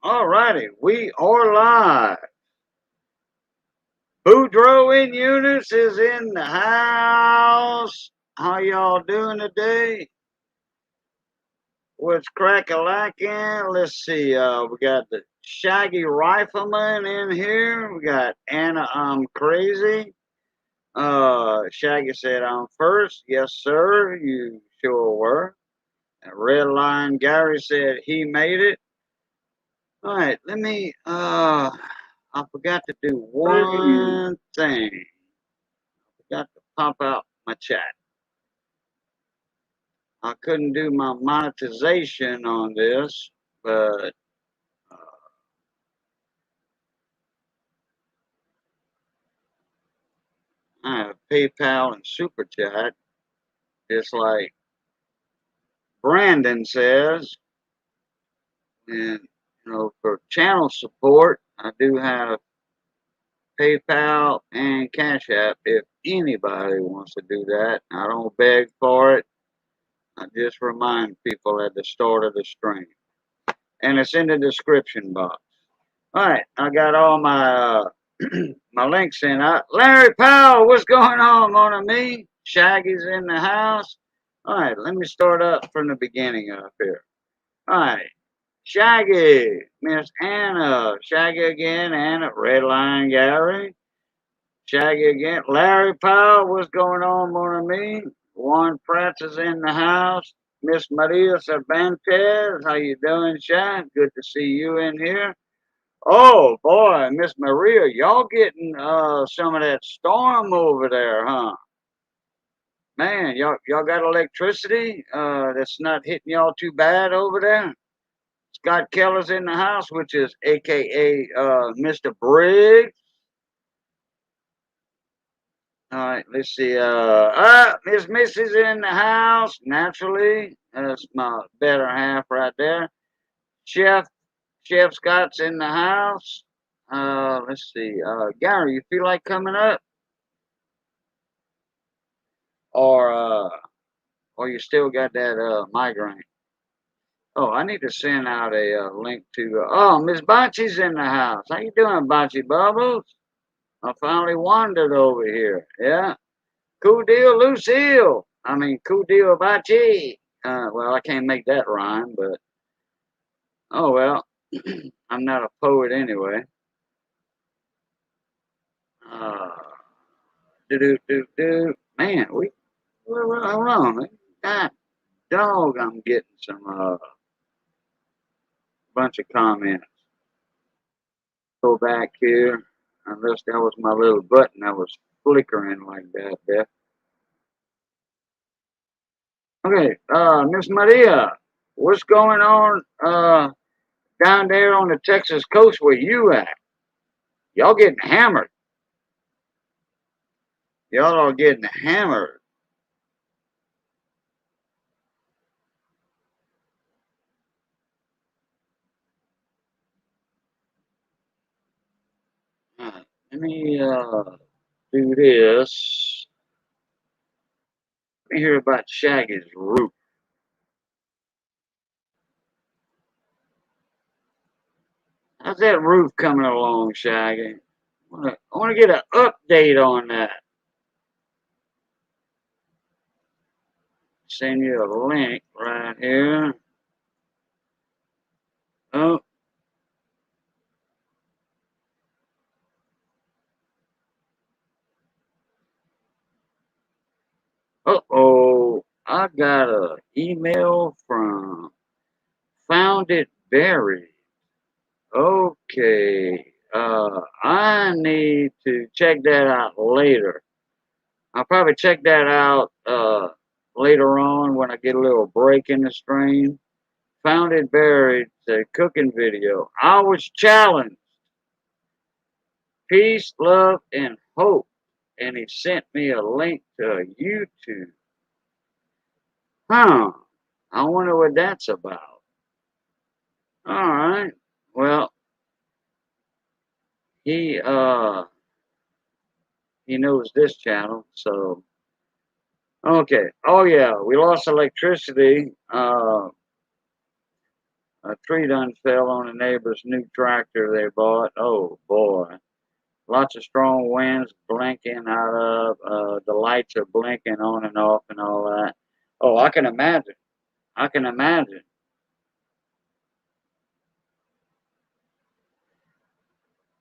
Alrighty, we are live. Boudreaux in Eunice is in the house. How y'all doing today? What's crack-a-lacking? Let's see. We got the Shaggy Rifleman in here. We got Anna. I'm crazy. Shaggy said I'm first. Yes, sir. You sure were. And Red Lion Gary said he made it. All right. Let me. I forgot to do one thing. I forgot to pop out my chat. I couldn't do my monetization on this, but I have PayPal and Super Chat. Just like Brandon says, and for channel support, I do have PayPal and Cash App if anybody wants to do that. I don't beg for it. I just remind people at the start of the stream. And it's in the description box. All right, I got all my my links in. Larry Powell, what's going on, mon ami? Shaggy's in the house. All right, let me start up from the beginning up here. All right, Shaggy, Miss Anna, Shaggy again, Anna, Red Lion Gary, Shaggy again, Larry Powell, what's going on, mon ami? Juan Prats is in the house. Miss Maria Cervantes, how you doing, Shag? Good to see you in here. Oh boy, Miss Maria, y'all getting some of that storm over there, huh? Man, y'all got electricity that's not hitting y'all too bad over there. Scott Keller's in the house, which is AKA Mr. Briggs. All right, let's see. Miss Missy's in the house naturally. That's my better half right there. Chef Scott's in the house. Let's see. Gary, you feel like coming up? Or you still got that migraine? Oh, I need to send out a link to. Oh, Miss Bocce's in the house. How you doing, Bocce Bubbles? I finally wandered over here. Yeah, cool deal, Lucille. I mean, cool deal, Bocce. Well, I can't make that rhyme, but oh well. I'm not a poet anyway. Uh, do. Man, we're wrong. God dog, I'm getting some bunch of comments. Go back here. Unless that was my little button that was flickering like that there. Okay, Miss Maria, what's going on down there on the Texas coast where you at? Y'all getting hammered. Y'all are getting hammered. Let me do this. Let me hear about Shaggy's roof. How's that roof coming along, Shaggy? I want to get an update on that. Send you a link right here. Oh. Uh-oh. I got an email from Found It Buried. Okay. I need to check that out later. I'll probably check that out later on when I get a little break in the stream. Found It Buried, the cooking video. I was challenged. Peace, love, and hope. And he sent me a link to YouTube. Huh. I wonder what that's about. All right. Well, he knows this channel, so okay. Oh yeah, we lost electricity. A tree done fell on a neighbor's new tractor they bought. Oh boy. Lots of strong winds blinking out of, the lights are blinking on and off and all that. Oh, I can imagine. I can imagine.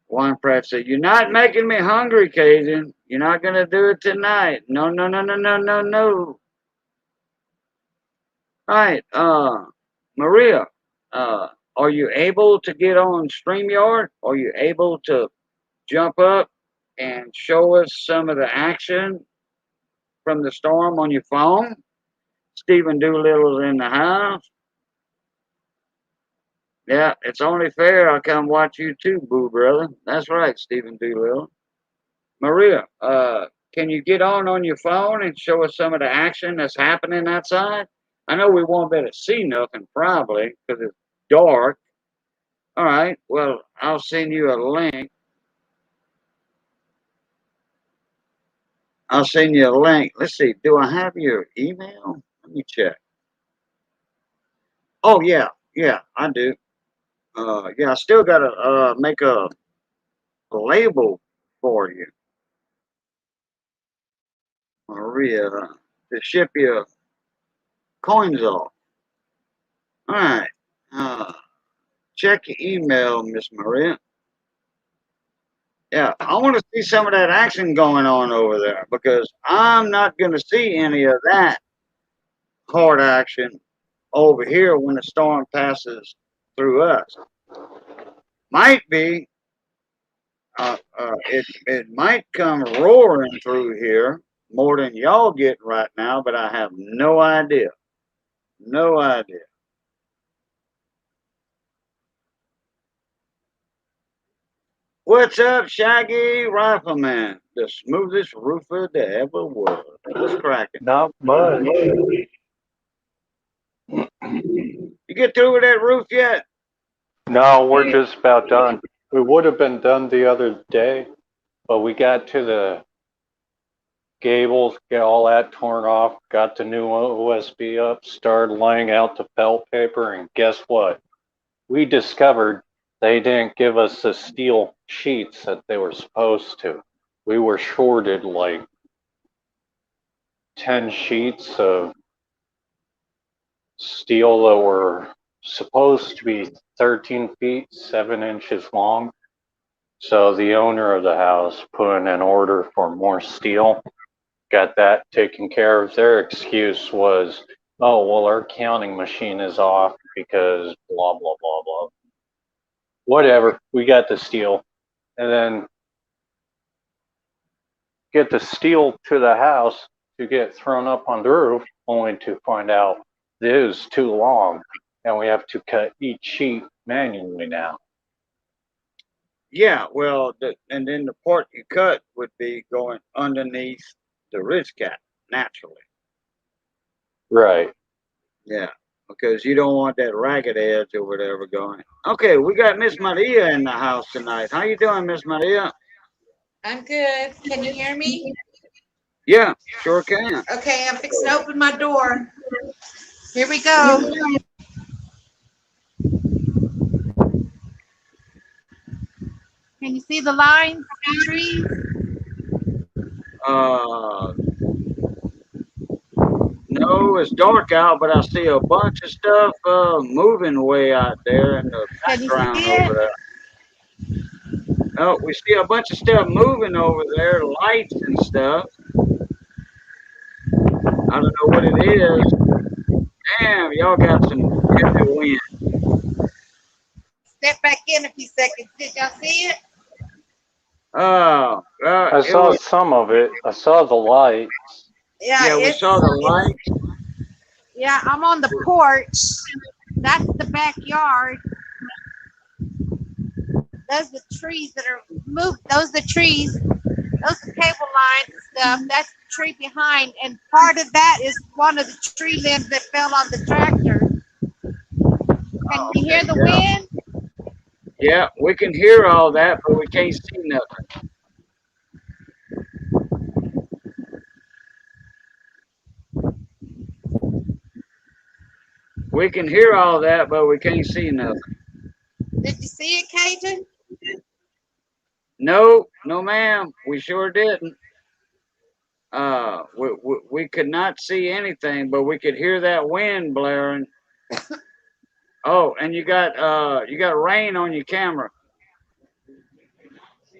One Pratt said, "You're not making me hungry, Cajun. You're not going to do it tonight. No, no, no, no, no, no, no." All right, Maria, uh, are you able to get on StreamYard? Are you able to jump up and show us some of the action from the storm on your phone? Stephen Doolittle's in the house. Yeah, it's only fair I come watch you too, boo brother. That's right, Stephen Doolittle. Maria, can you get on your phone and show us some of the action that's happening outside? I know we won't be able to see nothing probably because it's dark. All right, well, I'll send you a link. I'll send you a link. Let's see, do I have your email? Let me check. Oh, yeah, yeah, I do. Yeah, I still got to make a label for you, Maria, to ship your coins off. All right. Check your email, Miss Maria. Yeah, I want to see some of that action going on over there because I'm not going to see any of that hard action over here when the storm passes through us. Might be, it might come roaring through here more than y'all get right now, but I have no idea. No idea. What's up, Shaggy Rifleman? The smoothest roofer there ever was. What's cracking? Not much. You get through with that roof yet? No, we're just about done. We would have been done the other day, but we got to the gables, get all that torn off, got the new OSB up, started laying out the felt paper, and guess what? We discovered they didn't give us the steel sheets that they were supposed to. We were shorted like 10 sheets of steel that were supposed to be 13 feet, 7 inches long. So the owner of the house put in an order for more steel, got that taken care of. Their excuse was, oh, well, our counting machine is off because blah, blah, blah, blah. Whatever, we got the steel. And then get the steel to the house to get thrown up on the roof, only to find out it is too long and we have to cut each sheet manually now. Yeah, well, and then the part you cut would be going underneath the ridge cap naturally. Right. Yeah, because you don't want that ragged edge or whatever going. Okay, we got Miss Maria in the house tonight. How you doing, Miss Maria? I'm good. Can you hear me? Yeah, sure can. Okay, I'm fixing to open my door. Here we go. Can you see the lines, the trees? Uh, no, it's dark out, but I see a bunch of stuff moving way out there in the Can you background see over it? there. Oh, we see a bunch of stuff moving over there, lights and stuff. I don't know what it is. Damn, y'all got some heavy wind. Step back in a few seconds. Did y'all see it? Oh, I it saw was, some of it. I saw the lights. Yeah, yeah, we saw the lights. yeah, I'm on the porch. That's the backyard. Those are the trees that are moved. Those are the trees. Those are cable lines and stuff. That's the tree behind, and part of that is one of the tree limbs that fell on the tractor. Can you hear Okay, the yeah. wind? Yeah, we can hear all that, but we can't see nothing. We can hear all that, but we can't see nothing. Did you see it, Cajun? No, no, ma'am. We sure didn't. We could not see anything, but we could hear that wind blaring. Oh, and you got rain on your camera.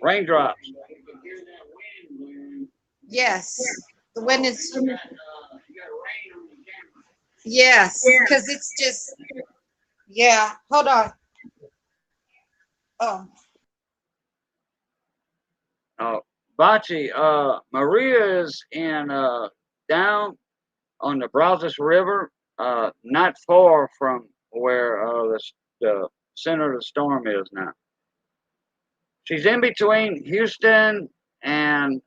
Raindrops. Yes. The wind is. Yes, because it's just. Yeah. Hold on. Oh. Oh, Bachi, Maria is in down on the Brazos River, not far from where the center of the storm is now. She's in between Houston and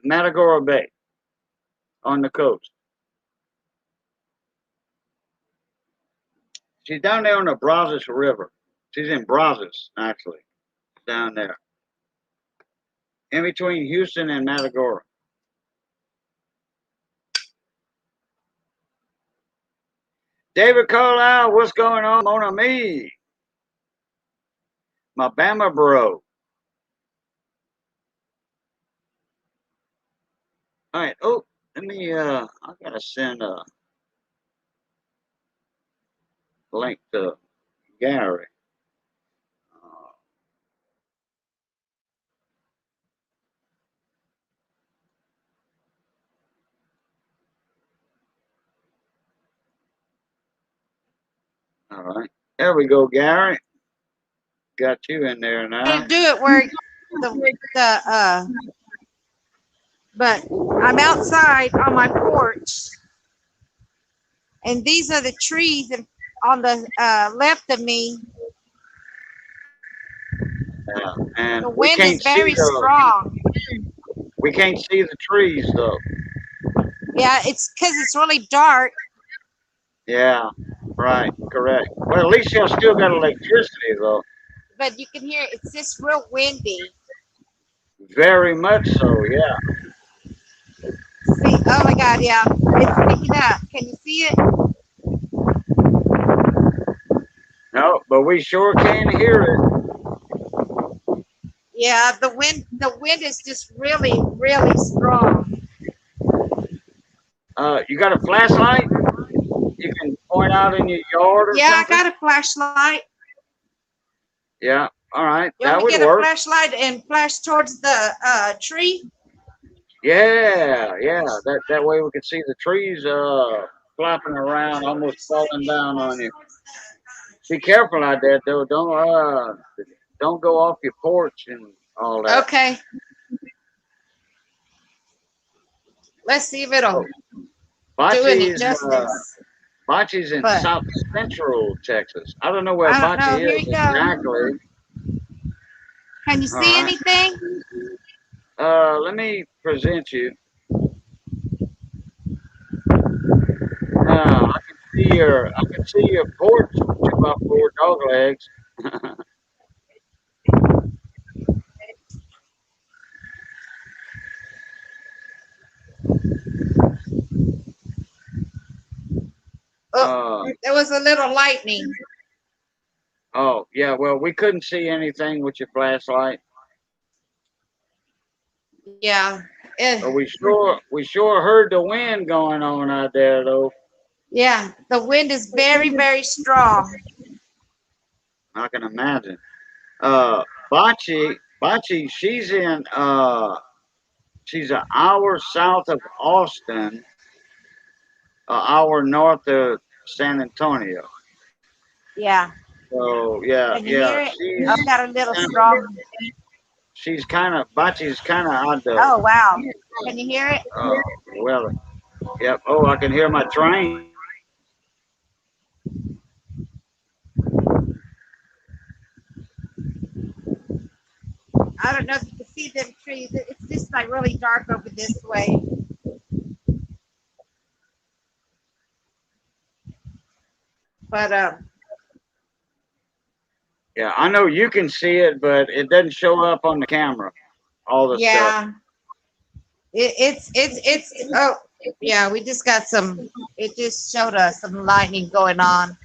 Matagorda Bay on the coast. She's down there on the Brazos River. She's in Brazos, actually, down there, in between Houston and Matagorda. David Carlisle, what's going on, mon ami? My Bama bro. All right. Oh, let me. I gotta send a link to Gary. All right. There we go, Gary. Got you in there now. To do it where but I'm outside on my porch, and these are the trees on the left of me. And The we wind can't is very see strong. we can't see the trees though. Yeah, it's because it's really dark. Yeah. Right. Correct. Well, at least y'all still got electricity though. But you can hear it's just real windy. Very much so. Yeah. See, oh my God, yeah, it's picking up. Can you see it? No, but we sure can hear it. Yeah, the wind is just really, really strong. You got a flashlight? You can point out in your yard or Yeah, I something? got a flashlight. Yeah. All right. You That want me to would get a work. flashlight and flash towards the tree? Yeah, yeah. That way we could see the trees flopping around, almost falling down on you. Be careful out there, though. Don't go off your porch and all that. Okay. Let's see if it'll do any justice. Bachi's in But South Central Texas. I don't know where I don't know. Bachi Here is you go. exactly. Can you All see right. anything? Let me present you. I can see your porch with 2x4 dog legs. Oh, there was a little lightning. Oh, yeah. Well, we couldn't see anything with your flashlight, Yeah. but we sure heard the wind going on out there, though. Yeah. The wind is very, very strong. I can imagine. Bachi, she's an hour south of Austin, an hour north of San Antonio. Yeah. So yeah, Can you hear yeah, it? I've got a little kind of, strong. Bachi's kind of out the. Oh, wow. Can you hear it? Well, yep. Oh, I can hear my train. I don't know if you can see them trees. It's just like really dark over this way. But Yeah, I know you can see it, but it doesn't show up on the camera. All the stuff. yeah, it's oh Yeah, we just got some. It just showed us some lightning going on.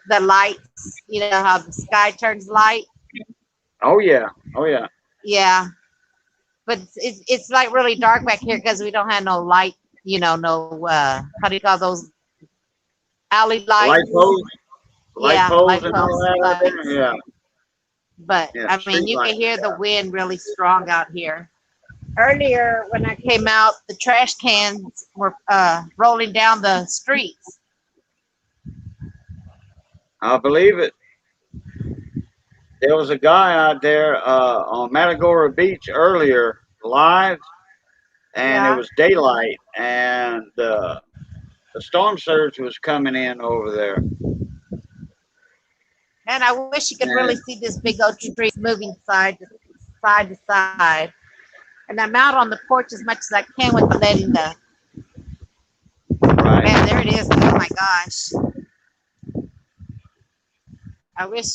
The lights, you know how the sky turns light. Oh yeah. Oh yeah. Yeah, but it's like really dark back here because we don't have no light. You know, no how do you call those alley Light lights? poles, light Yeah, poles, light and all post that out there. lights. Yeah. But Yeah. I mean, Street you can lights. hear the wind really strong out here. Earlier, when I came out, the trash cans were rolling down the streets. I believe it. There was a guy out there on Matagora Beach earlier live, and it Yeah, was daylight, and the storm surge was coming in over there. and I wish you could really And, see this big old tree moving side to side. And I'm out on the porch as much as I can without letting the right. man. There it is. Oh my gosh! I wish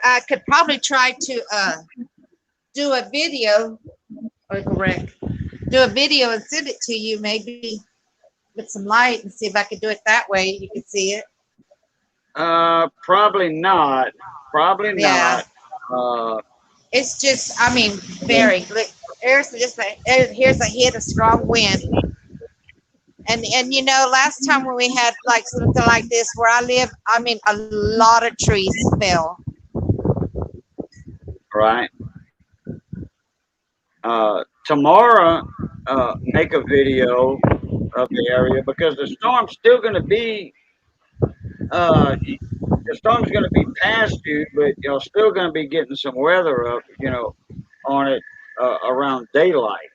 I could probably try to do a video or correct do a video and send it to you maybe with some light and see if I could do it that way. You can see it. Probably not. Probably Yeah, not. Uh, it's just I mean very. Look, here's a hit of strong wind. And you know, last time when we had like something like this where I live, I mean, a lot of trees fell. right. Tomorrow, make a video of the area because the storm's still going to be. The storm's going to be past you, but you're still going to be getting some weather up. On it around daylight.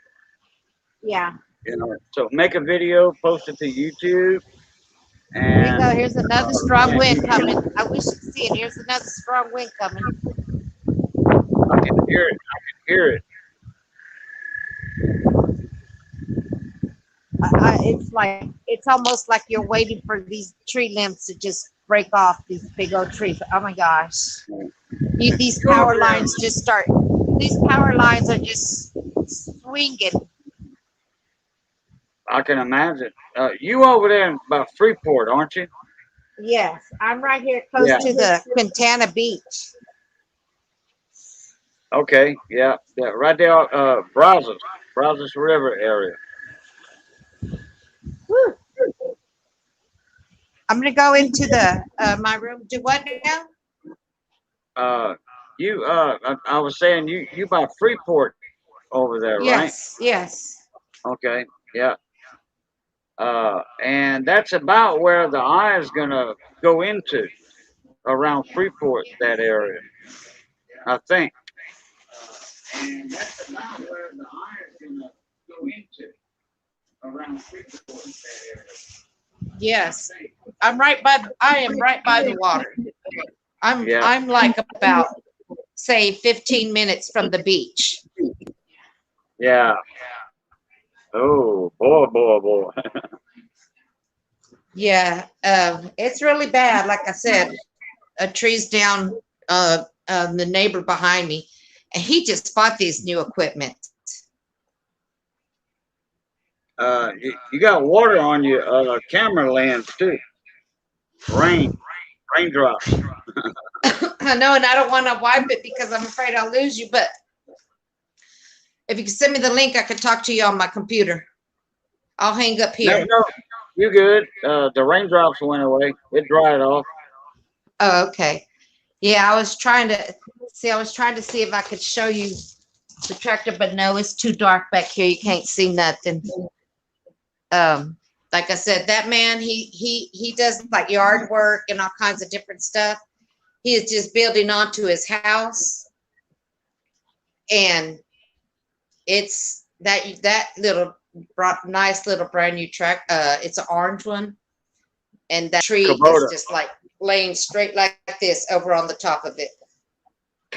Yeah. So make a video, post it to YouTube, Here you and go. Here's another strong yeah, wind coming. I wish you could see it. Here's another strong wind coming. I can hear it. I can hear it. It's like it's almost like you're waiting for these tree limbs to just break off these big old trees. Oh my gosh! These power lines just start. These power lines are just swinging. I can imagine. You over there by Freeport, aren't you? Yes, I'm right here close Yeah. to the Quintana Beach. Okay. Yeah. Yeah. Right there, Brazos River area. Woo. I'm gonna go into the my room. Do what now? You. I was saying you by Freeport over there, right? Yes, yes. Okay. Yeah. And that's about where the eye is gonna go into around Freeport, that area. I think. And that's about where the eye is gonna go into around Freeport, that area. Yes, I am right by the water. Yeah. I'm like about say 15 minutes from the beach. Yeah. Oh boy, boy, boy. Yeah, it's really bad. Like I said, a tree's down. The neighbor behind me, and he just bought these new equipment. You got water on your camera lens too. Raindrops. I know, and I don't want to wipe it because I'm afraid I'll lose you. But if you can send me the link, I can talk to you on my computer. I'll hang up here. No, you good. The raindrops went away. It dried off. Oh, okay. Yeah, I was trying to see if I could show you the tractor, but no, it's too dark back here. You can't see nothing. Like I said, that man, he does like yard work and all kinds of different stuff. He is just building onto his house, and it's that little nice little brand new track. It's an orange one, and that tree Kubota. is just like laying straight like this over on the top of it.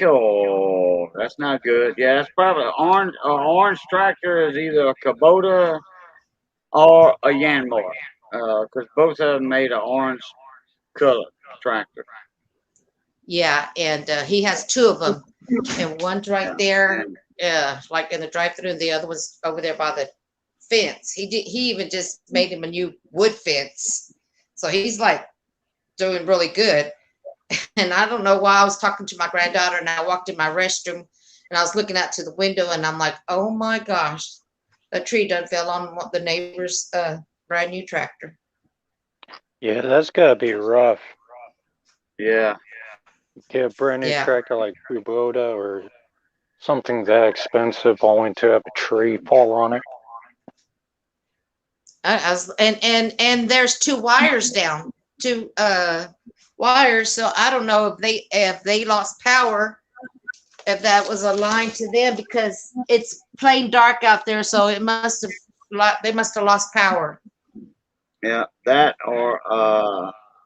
Oh, that's not good. Yeah, it's probably orange. An orange tractor is either a Kubota or a Yanmar, because both of them made an orange color tractor. Yeah, and he has two of them, and one's right there, like in the drive-through, and the other one's over there by the fence. He even just made him a new wood fence. So he's like doing really good. And I don't know why I was talking to my granddaughter and I walked in my restroom and I was looking out to the window and I'm like, oh my gosh, a tree done fell on the neighbor's brand new tractor. Yeah, that's gotta be rough. Yeah. Get a brand new Yeah. tractor like Kubota or something that expensive only to have a tree fall on it. And there's two wires down, two wires. So I don't know if they lost power, if that was a line to them because it's plain dark out there. So they must have lost power. Yeah. That or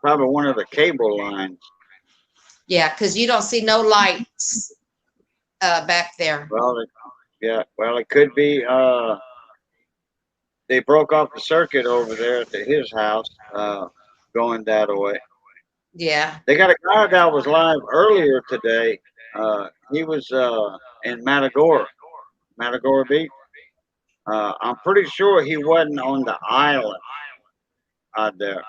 probably one of the cable lines. Yeah, because you don't see no lights back there. Well, it could be they broke off the circuit over there at his house, going that way. Yeah. They got a guy that was live earlier today. He was in Matagora Beach. I'm pretty sure he wasn't on the island out there.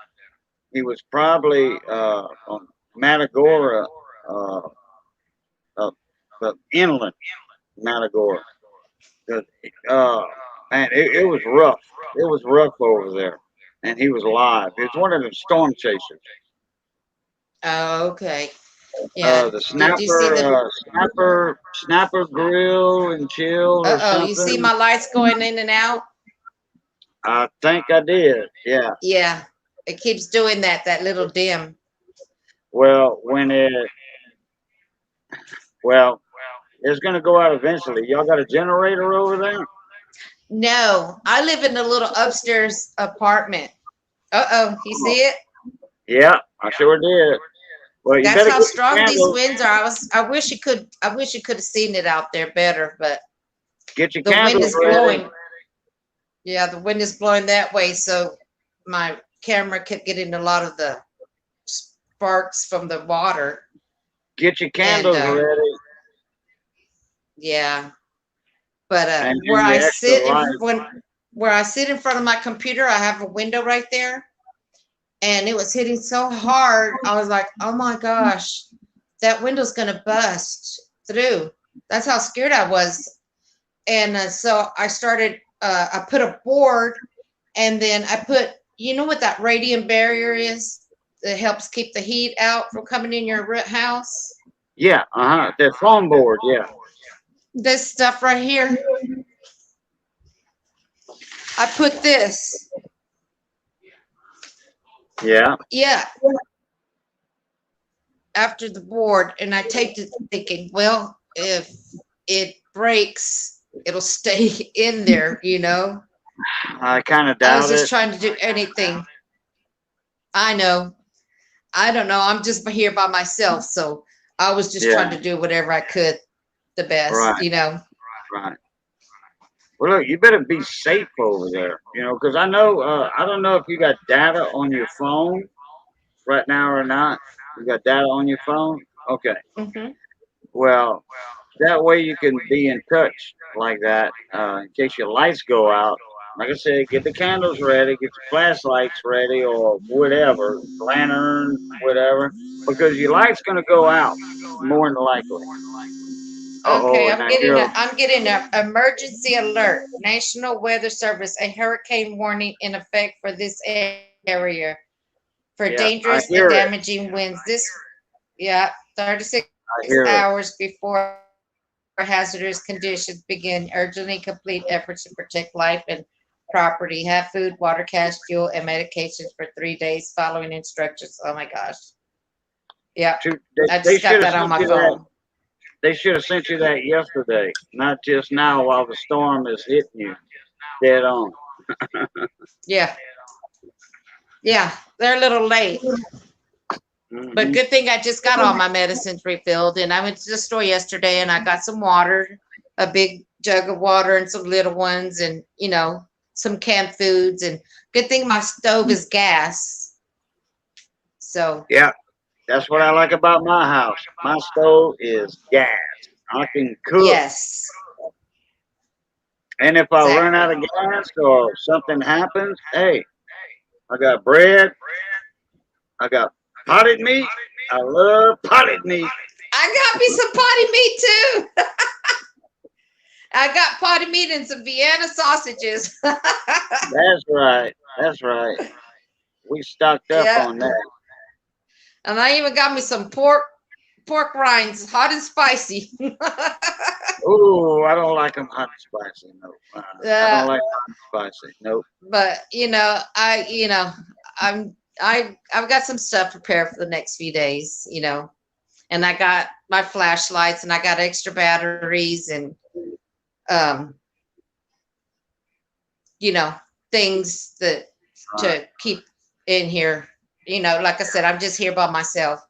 He was probably on Matagora, uh, uh, the inland Matagora. 'Cause, Uh, man, it was rough. It was rough over there, and he was live. He was one of the storm chasers. Oh, okay. Yeah. The Did you see the? snapper grill and chill or Uh-oh, you see something. my lights going in and out? I think I did. Yeah. Yeah. It keeps doing that little dim. Well, well, it's gonna go out eventually. Y'all got a generator over there? No, I live in a little upstairs apartment. Uh-oh, you see it? Yeah, I sure did. Well, you That's better how get your strong these candles. winds are. I wish you could have seen it out there better, but Get your the wind candles is ready. blowing. Yeah, the wind is blowing that way, so my camera kept getting a lot of the sparks from the water. Get your candles ready. Yeah. But And where I your extra sit light. where I sit in front of my computer, I have a window right there, and it was hitting so hard. I was like, "Oh my gosh, that window's gonna bust through." That's how scared I was. And so I started. I put a board, and then I put. You know what that radiant barrier is? That helps keep the heat out from coming in your house. Yeah, the foam board, yeah. This stuff right here. I put this. Yeah. Yeah. After the board, and I taped it thinking, well, if it breaks, it'll stay in there, you know. I kind of I was doubt just it. trying to do anything. I know. I don't know. I'm just here by myself, so I was just trying to do whatever I could the best, Right. you know. Right. Well, look, you better be safe over there, because I know, I don't know if you got data on your phone right now or not. You got data on your phone? Okay. Hmm. Well, that way you can be in touch like that, in case your lights go out. Like I said, get the candles ready, get your flashlights ready, or whatever, lantern, whatever, because your light's gonna go out more than likely. Okay, And I hear, I'm getting an emergency alert. National Weather Service, a hurricane warning in effect for this area for yeah, I dangerous and hear it. damaging winds. 36 I hear it. hours before hazardous conditions begin. Urgently complete efforts to protect life and property. Have food, water, cash, fuel, and medications for 3 days following instructions. Oh my gosh. Yeah, I They just got should have that on sent my you that. phone. They should have sent you that yesterday, not just now while the storm is hitting you dead on. Yeah. Yeah, they're a little late. But Mhm. good thing I just got all my medicines refilled. And I went to the store yesterday and I got some water, a big jug of water and some little ones and, some canned foods. And good thing my stove is gas. So, Yeah, that's what I like about my house. My stove is gas. I can cook. yes. And if I run out of Exactly. gas or something happens, hey, I got bread. I got potted meat. I love potted meat. I got me some potty meat too. I got potty meat and some Vienna sausages. That's right. That's right. We stocked up Yeah. on that. And I even got me some pork rinds, hot and spicy. Ooh, I don't like them hot and spicy. No, I uh, don't like hot and spicy. Nope. but I've got some stuff prepared for the next few days, and I got my flashlights and I got extra batteries and um, you know, things that Right. to keep in here. Like I said, I'm just here by myself.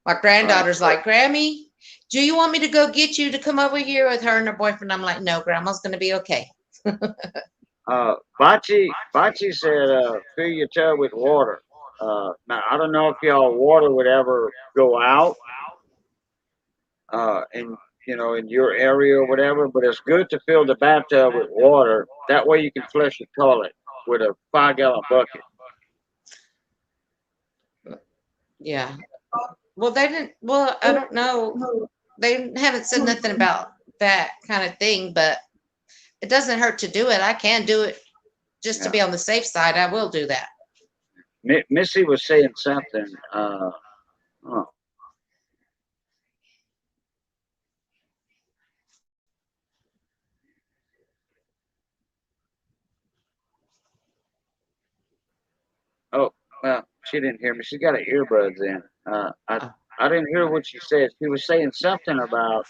My Right. granddaughter's like, Grammy, do you want me to go get you to come over here with her and her boyfriend? I'm like, no, Grandma's gonna be okay. Bachi said, fill your tub with water. Now I don't know if y'all water would ever go out, in in your area or whatever, but it's good to fill the bathtub with water. That way you can flush your toilet with a 5 gallon bucket. Yeah. Well, they didn't. Well, I don't know. They haven't said nothing about that kind of thing, but it doesn't hurt to do it. I can do it just to Yeah. be on the safe side. I will do that. Missy was saying something. Oh, oh, well, she didn't hear me. She got her earbuds in. Oh, I didn't hear what she said. She was saying something about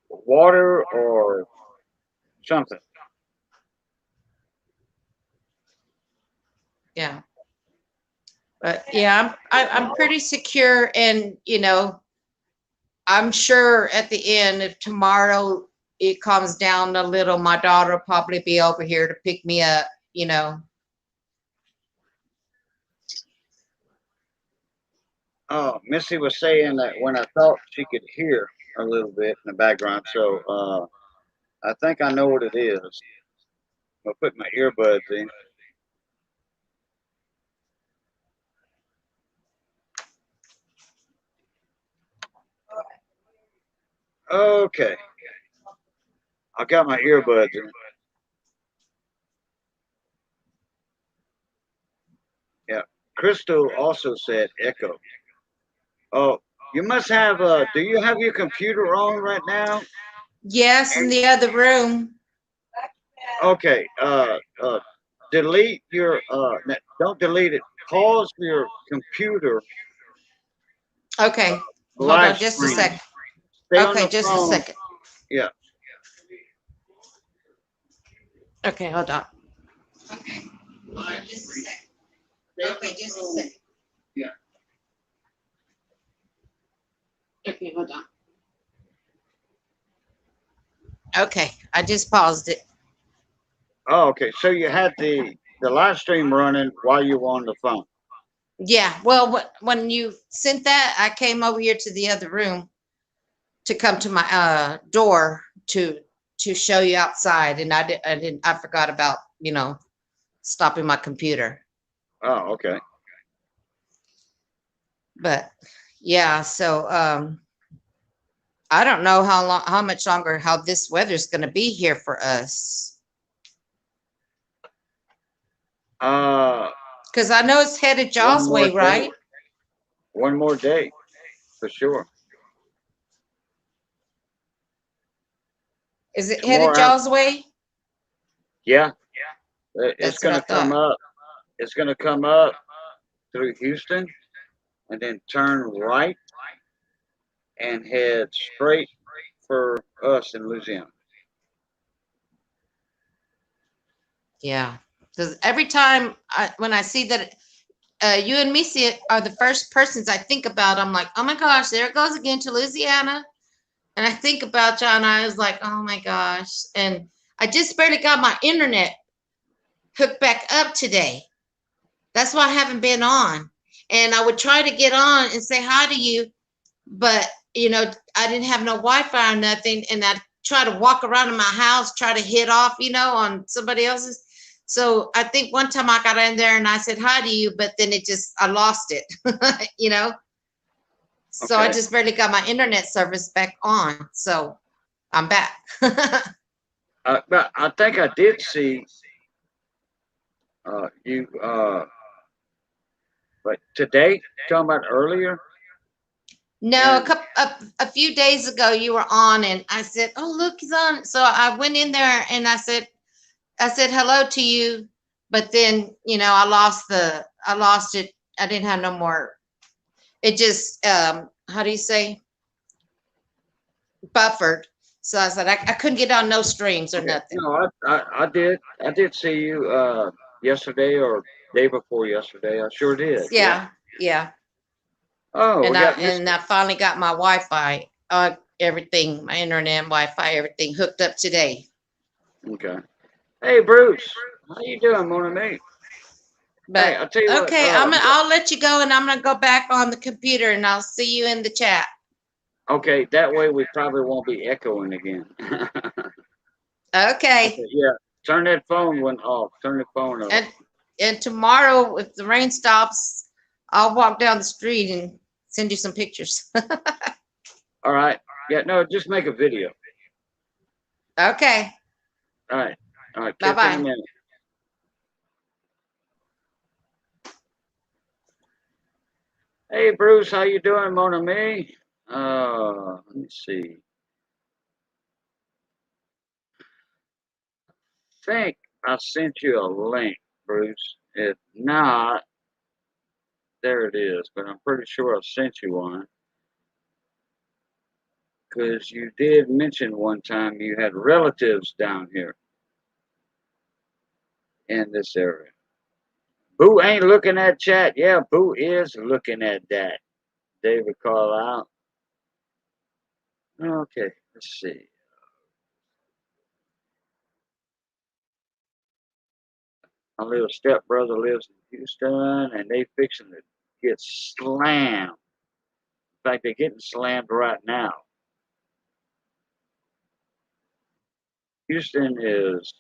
water or something. yeah. But yeah, I'm pretty secure, and I'm sure at the end, if tomorrow it calms down a little, my daughter will probably be over here to pick me up. Oh, Missy was saying that when I thought she could hear a little bit in the background, so I think I know what it is. I'll put my earbuds in. Okay, I got my earbuds in. Yeah. Crystal also said echo. Oh, you must have. Do you have your computer on right now? Yes, in the other room. Okay. Delete your. Don't delete it. Pause your computer Okay, hold live on just a stream. second. Stay on Okay, the just a phone. second. Yeah. Okay, hold on. Okay, just a second. Okay, just a second. Yeah. Okay, hold on. Okay, I just paused it. Oh, okay. So you had the live stream running while you were on the phone. Yeah, well, when you sent that, I came over here to the other room to come to my door to show you outside, and I forgot about stopping my computer. Oh, okay. But yeah, so I don't know how much longer, how this weather's going to be here for us, Uh, because I know it's headed one Jaws more way, day. right? One more day, for sure. Is it headed Tomorrow. Jaws way? Yeah. It's That's what I gonna come thought. up. It's gonna come up through Houston and then turn right and head straight for us in Louisiana. Yeah, because every time when I see that you and Missy are the first persons I think about, I'm like, oh my gosh, there it goes again to Louisiana. And I think about John, I was like, oh my gosh. And I just barely got my internet hooked back up today. That's why I haven't been on. And I would try to get on and say hi to you, but I didn't have no Wi-Fi or nothing. And I try to walk around in my house, try to hit off, on somebody else's. So I think one time I got in there and I said hi to you, but then I lost it, So I Okay. just barely got my internet service back on. So I'm back. But I think I did see you. But today, talking about earlier. No, a few days ago you were on and I said, "Oh, look, he's on." So I went in there and I said hello to you, but then, I lost it. I didn't have no more. It just how do you say? Buffered. So I said I couldn't get on no streams or Okay. nothing. No, I did see you yesterday or day before yesterday. I sure did. Yeah. Yeah, yeah. Oh, we And I got Miss. and I finally got my Wi-Fi, everything, my internet, Wi-Fi, everything hooked up today. Okay. Hey, Bruce, how you doing, mon ami? Hey, But I'll tell you what. okay, I'll let you go and I'm gonna go back on the computer and I'll see you in the chat. Okay, that way we probably won't be echoing again. Okay. Okay, yeah. Turn that phone one off. Turn the phone off. And tomorrow, if the rain stops, I'll walk down the street and send you some pictures. All right. Yeah. No, just make a video. Okay. All right. All right. Bye Catch you in a bye. minute. Hey, Bruce, how you doing, mon ami? Let me see. Think I sent you a link, Bruce. If not, there it is. But I'm pretty sure I sent you one because you did mention one time you had relatives down here in this area. Boo ain't looking at chat. Yeah, Boo is looking at that. David Carlisle. Okay, let's see. My little stepbrother lives in Houston, and they fixing to get slammed. In fact, they're getting slammed right now. Houston is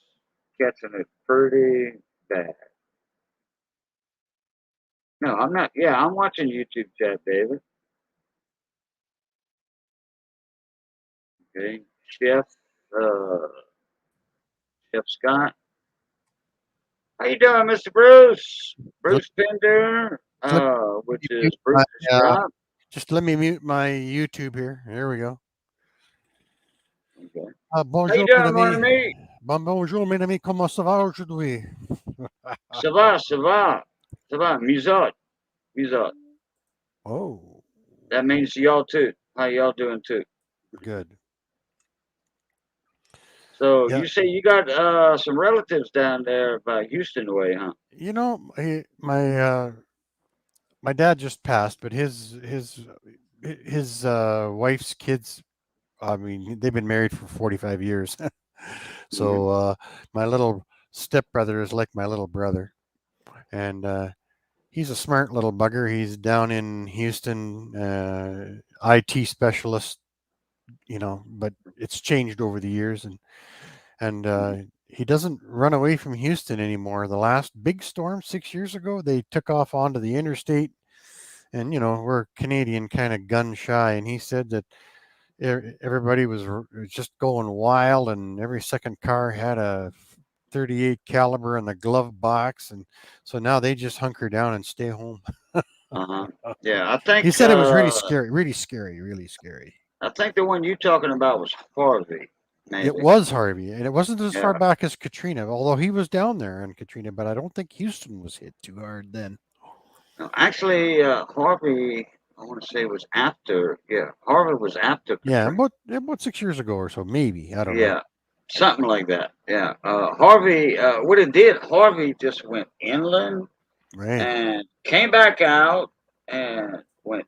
catching it pretty bad. No, I'm not. Yeah, I'm watching YouTube chat, David. Okay, uh, Chef Scott. How you doing, Mr. Bruce? Let, Bruce Pender, let which me is mute my, Bruce's shop. just let me mute my YouTube here. There we go. Okay. How you Bonjour, mes doing, mon amis. ami? Bonjour, mes amis. Comment ça va aujourd'hui? Ça va, ça va, ça va. Muzot, muzot. Oh, That means y'all too. How y'all doing too? good. So Yeah. you say you got some relatives down there by Houston way, huh? You know, my dad just passed, but his wife's kids. I mean, they've been married for 45 years. Mm-hmm. So my little stepbrother is like my little brother, and he's a smart little bugger. He's down in Houston, IT specialist, but it's changed over the years, and he doesn't run away from Houston anymore. The last big storm 6 years ago, they took off onto the interstate, and we're Canadian, kind of gun shy, and he said that everybody was just going wild, and every second car had a 38 caliber in the glove box, and so now they just hunker down and stay home. Uh-huh. Yeah, He said it was really scary, really scary, really scary. I think the one you talking about was Harvey, It maybe. was Harvey, and it wasn't as far Yeah. back as Katrina, although he was down there in Katrina, but I don't think Houston was hit too hard then. No, actually, Harvey, I want to say was after. Yeah, Harvey was after Yeah, Katrina. about 6 years ago or so, maybe. I don't know. Yeah, something like that. Yeah. Harvey, what it did, Harvey just went inland Right. and came back out and went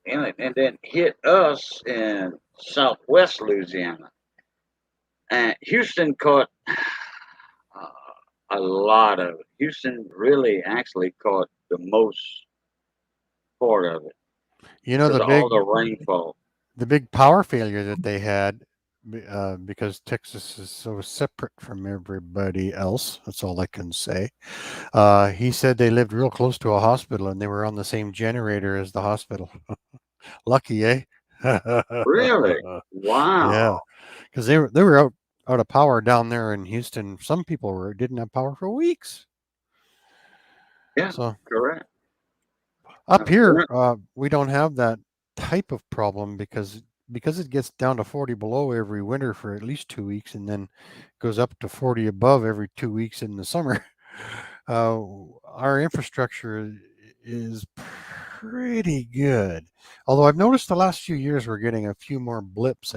inland and then hit us in southwest Louisiana. And Houston caught a lot of it. Houston really actually caught the most part of it You know because of all the rainfall. the big power failure that they had because Texas is so separate from everybody else. That's all I can say. He said they lived real close to a hospital and they were on the same generator as the hospital. Lucky, eh? Really? Yeah, Wow. because they were out of power down there in Houston. Some people didn't have power for weeks. Yeah, So correct. up here, Apparent- we don't have that type of problem because it gets down to 40 below every winter for at least 2 weeks, and then goes up to 40 above every 2 weeks in the summer. Our infrastructure is pretty good. Although I've noticed the last few years we're getting a few more blips,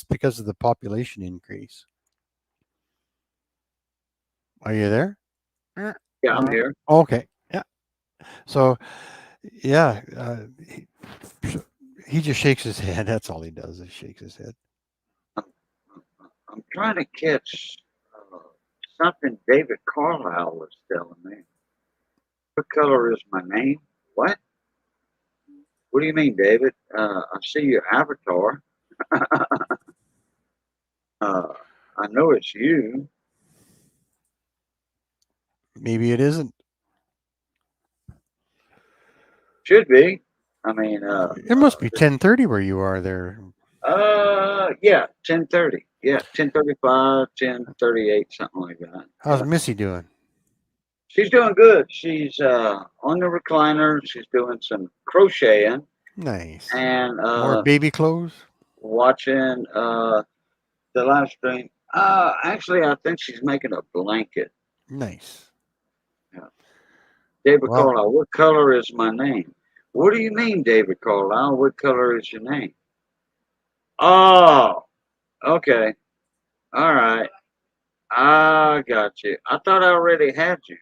because of the population increase. Are you there? Yeah, I'm here. Okay. Yeah. So, yeah, he just shakes his head. That's all he does is shakes his head. I'm trying to catch something David Carlisle was telling me. What color is my name? What? What do you mean, David? I see your avatar. I know it's you. Maybe it isn't. Should be. I mean, It must be 10:30 where you are there. yeah, 10:30. Yeah, 10:35, 10:38, something like that. How's Yeah. Missy doing? She's doing good. She's on the recliner. She's doing some crocheting Nice. and More baby clothes? watching the live stream. Actually, I think she's making a blanket. Nice. Yeah. David Well, Carlisle, what color is my name? What do you mean, David Carlisle? What color is your name? Oh, okay. All right. I got you. I thought I already had you.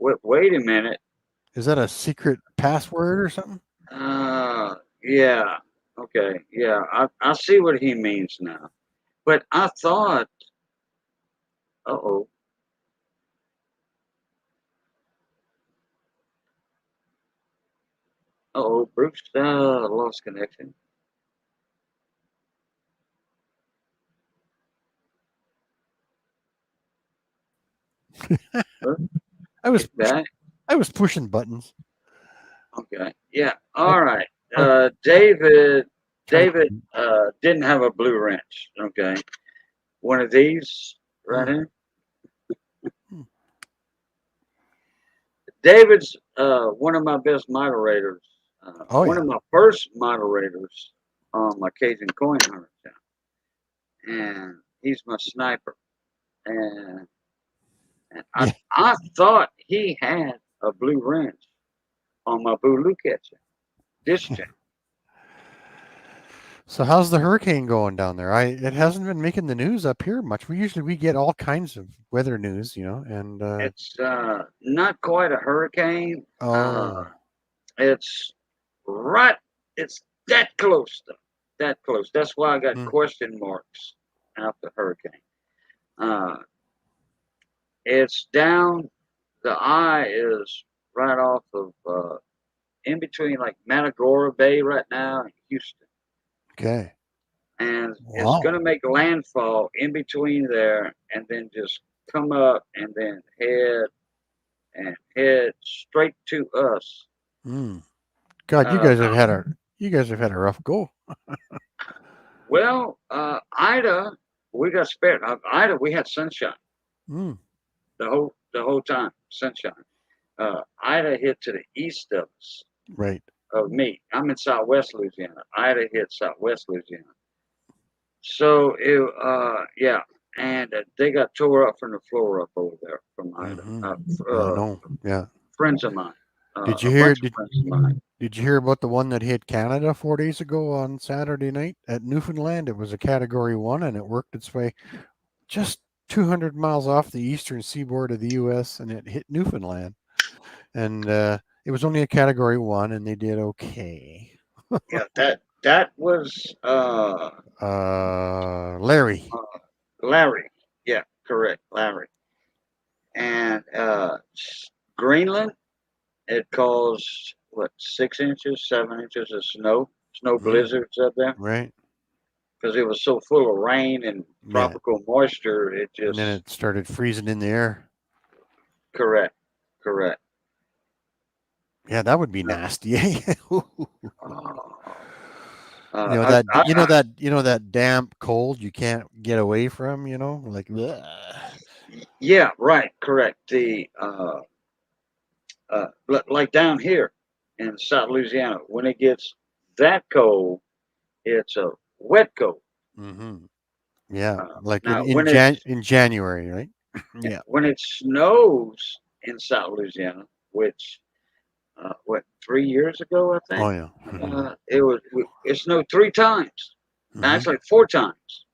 Wait a minute. is that a secret password or something? Yeah. Okay. Yeah. I see what he means now. But I thought, oh, Bruce lost connection. Huh? I was He's back. I was pushing buttons. Okay. Yeah. I, All right. I David. try David didn't have a blue wrench. Okay. One of these right Hmm. here. Hmm. David's one of my best moderators. Oh One yeah. of my first moderators on my Cajuncoinhunter channel, and he's my sniper. And, and I Yeah. I thought he had a blue wrench on my Bulu catcher. This channel. So how's the hurricane going down there? It hasn't been making the news up here much. We get all kinds of weather news, and It's not quite a hurricane. oh, It's right. It's that close though. That close. That's why I got hmm, question marks after hurricane. Uh, it's down. The eye is right off of in between like Matagora Bay right now and Houston, okay. and it's going Wow. to make landfall in between there, and then just come up and then head straight to us. Hmm. God, Uh, you guys have had a rough go. well, Ida, we got spared. Ida, we had sunshine Hmm. the whole time, sunshine. Ida hit to the east of us, Right. of me. I'm in Southwest Louisiana. Ida hit Southwest Louisiana. So yeah, and they got tore up from the floor up over there from Ida. Mm-hmm. I know. Yeah. Friends of mine, Did you a hear? bunch of friends of mine. Did you hear about the one that hit Canada 4 days ago on Saturday night at Newfoundland? It was a Category 1 and it worked its way just 200 miles off the eastern seaboard of the U.S. and it hit Newfoundland. And it was only a Category 1 and they did okay. Yeah, that was Larry. Larry. Yeah, correct, Larry. And Greenland, it caused what 6 inches, 7 inches of snow Mm, blizzards up there. right. because it was so full of rain and Yeah. tropical moisture. It And then just it started freezing in the air. correct, correct. Yeah, that would be nasty. You know I, that I, you know I, that you know that damp cold you can't get away from, like bleh. yeah, right, correct. Like down here in South Louisiana, when it gets that cold, it's a wet cold. Hmm. Yeah, like in Now, in Jan in January, right? Yeah. when it snows in South Louisiana, which what 3 years ago I Oh think yeah. it snowed 3 times. Hmm. Actually, 4 times.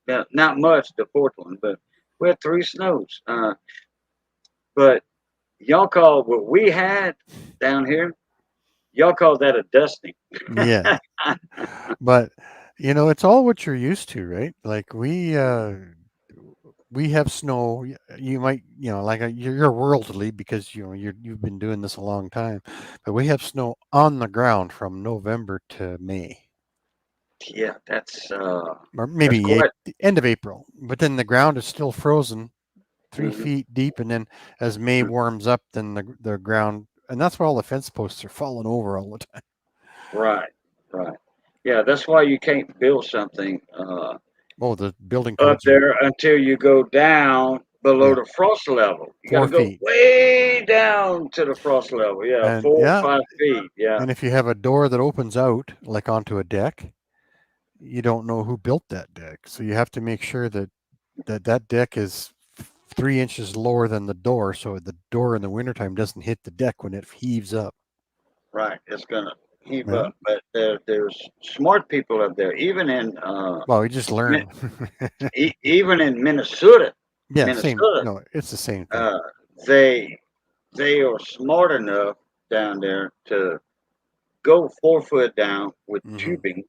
Now, not much the fourth one, but we had 3 snows. But y'all call what we had down here. Y'all call that a dusting. Yeah, but it's all what you're used to, right? Like we have snow. You might, like you're worldly because you've been doing this a long time, but we have snow on the ground from November to May, Yeah, or that's maybe quite. the end of April. But then the ground is still frozen three Mhm. feet deep, and then as May warms up, then the ground, and that's where all the fence posts are falling over all the time. Right, right. Yeah, that's why you can't build something Oh, the building up codes are, there until you go down below yeah, the frost level. You got to four go feet, way down to the frost level. Yeah, and 4 or 5 feet. Yeah, and if you have a door that opens out like onto a deck, you don't know who built that deck. So you have to make sure that deck is 3 inches lower than the door, so the door in the wintertime doesn't hit the deck when it heaves up. right. It's gonna heave Yeah. up. But there's smart people up there, even in Well, we just Mi- learn. even in Minnesota. Yeah, same. Minnesota, No, it's the same thing. uh, they they are smart enough down there to go 4 foot down with Hmm. tubing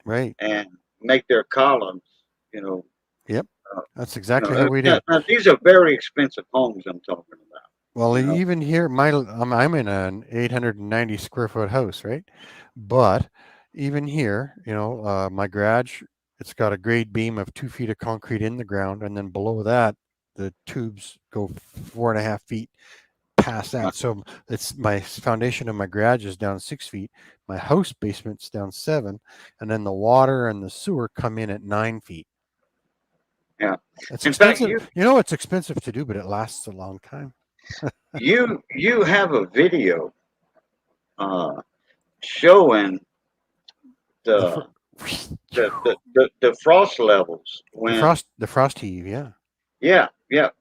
Right. and make their columns. You know, Yep. uh, That's exactly how we do. now these are very expensive homes I'm talking about. Well, You know, even here, I'm in an 890 square foot house, right? But even here, my garage, it's got a grade beam of 2 feet of concrete in the ground, and then below that, the tubes go 4.5 feet past uh, that. So it's my foundation of my garage is down 6 feet. My house basement's down 7, and then the water and the sewer come in at 9 feet. yeah. It's In fact, expensive. It's expensive to do, but it lasts a long time. you have a video uh, showing The the the frost levels when the frost heave, yeah. yeah,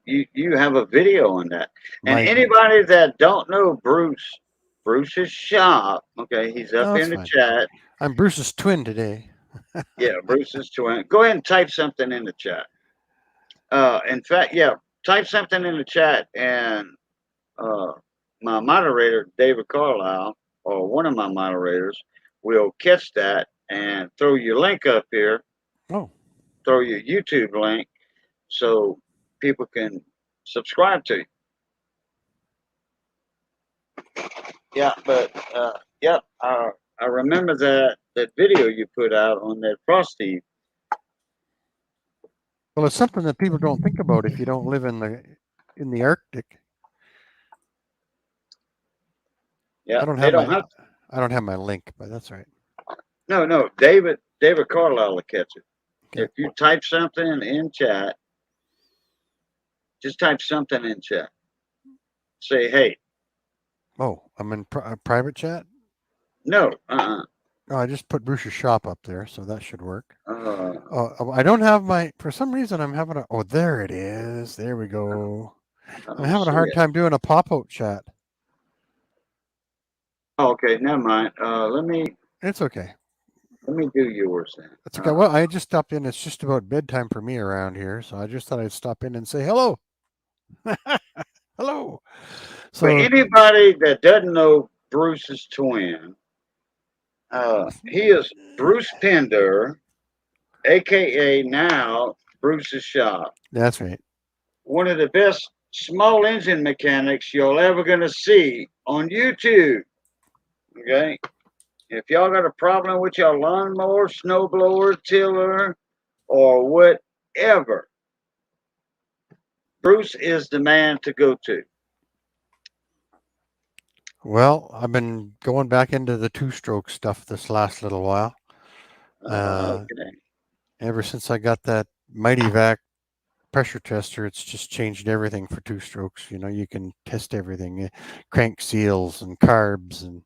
you have a video on that. And My anybody that don't know Bruce's shop, okay, he's up No, it's in the fine. chat. I'm Bruce's twin today. Yeah, Bruce's twin. Go ahead and type something in the chat. In fact, yeah, type something in the chat, and uh, my moderator, David Carlisle, or one of my moderators, will catch that and throw your link up here, Oh, throw your YouTube link, so people can subscribe to you. Yeah, but yeah, I remember that video you put out on that frosty. well, it's something that people don't think about if you don't live in the Arctic. Yeah, I don't they have don't my have I don't have my link, but that's right. no. David Carlisle will catch it. Okay. If you type something in chat, just type something in chat. Say hey. Oh, I'm in private chat. No, Oh, I just put Bruce's shop up there, so that should work. uh, I don't have my. For some reason, I'm having a. Oh, there it is. There we go. I I'm don't having a see hard it. time doing a pop-out chat. Oh, okay, never mind. It's okay. Let me do yours then. It's okay. Well, I just stopped in. It's just about bedtime for me around here, so I just thought I'd stop in and say hello. Hello. For So, anybody that doesn't know Bruce's twin, he is Bruce Pender, aka now Bruce's shop. that's right. One of the best small engine mechanics you're ever gonna see on YouTube. Okay, if y'all got a problem with your lawnmower, snowblower, tiller, or whatever, Bruce is the man to go to. Well, I've been going back into the two-stroke stuff this last little while. Okay. Ever since I got that Mighty Vac pressure tester, it's just changed everything for two strokes. You know, you can test everything, crank seals and carbs, and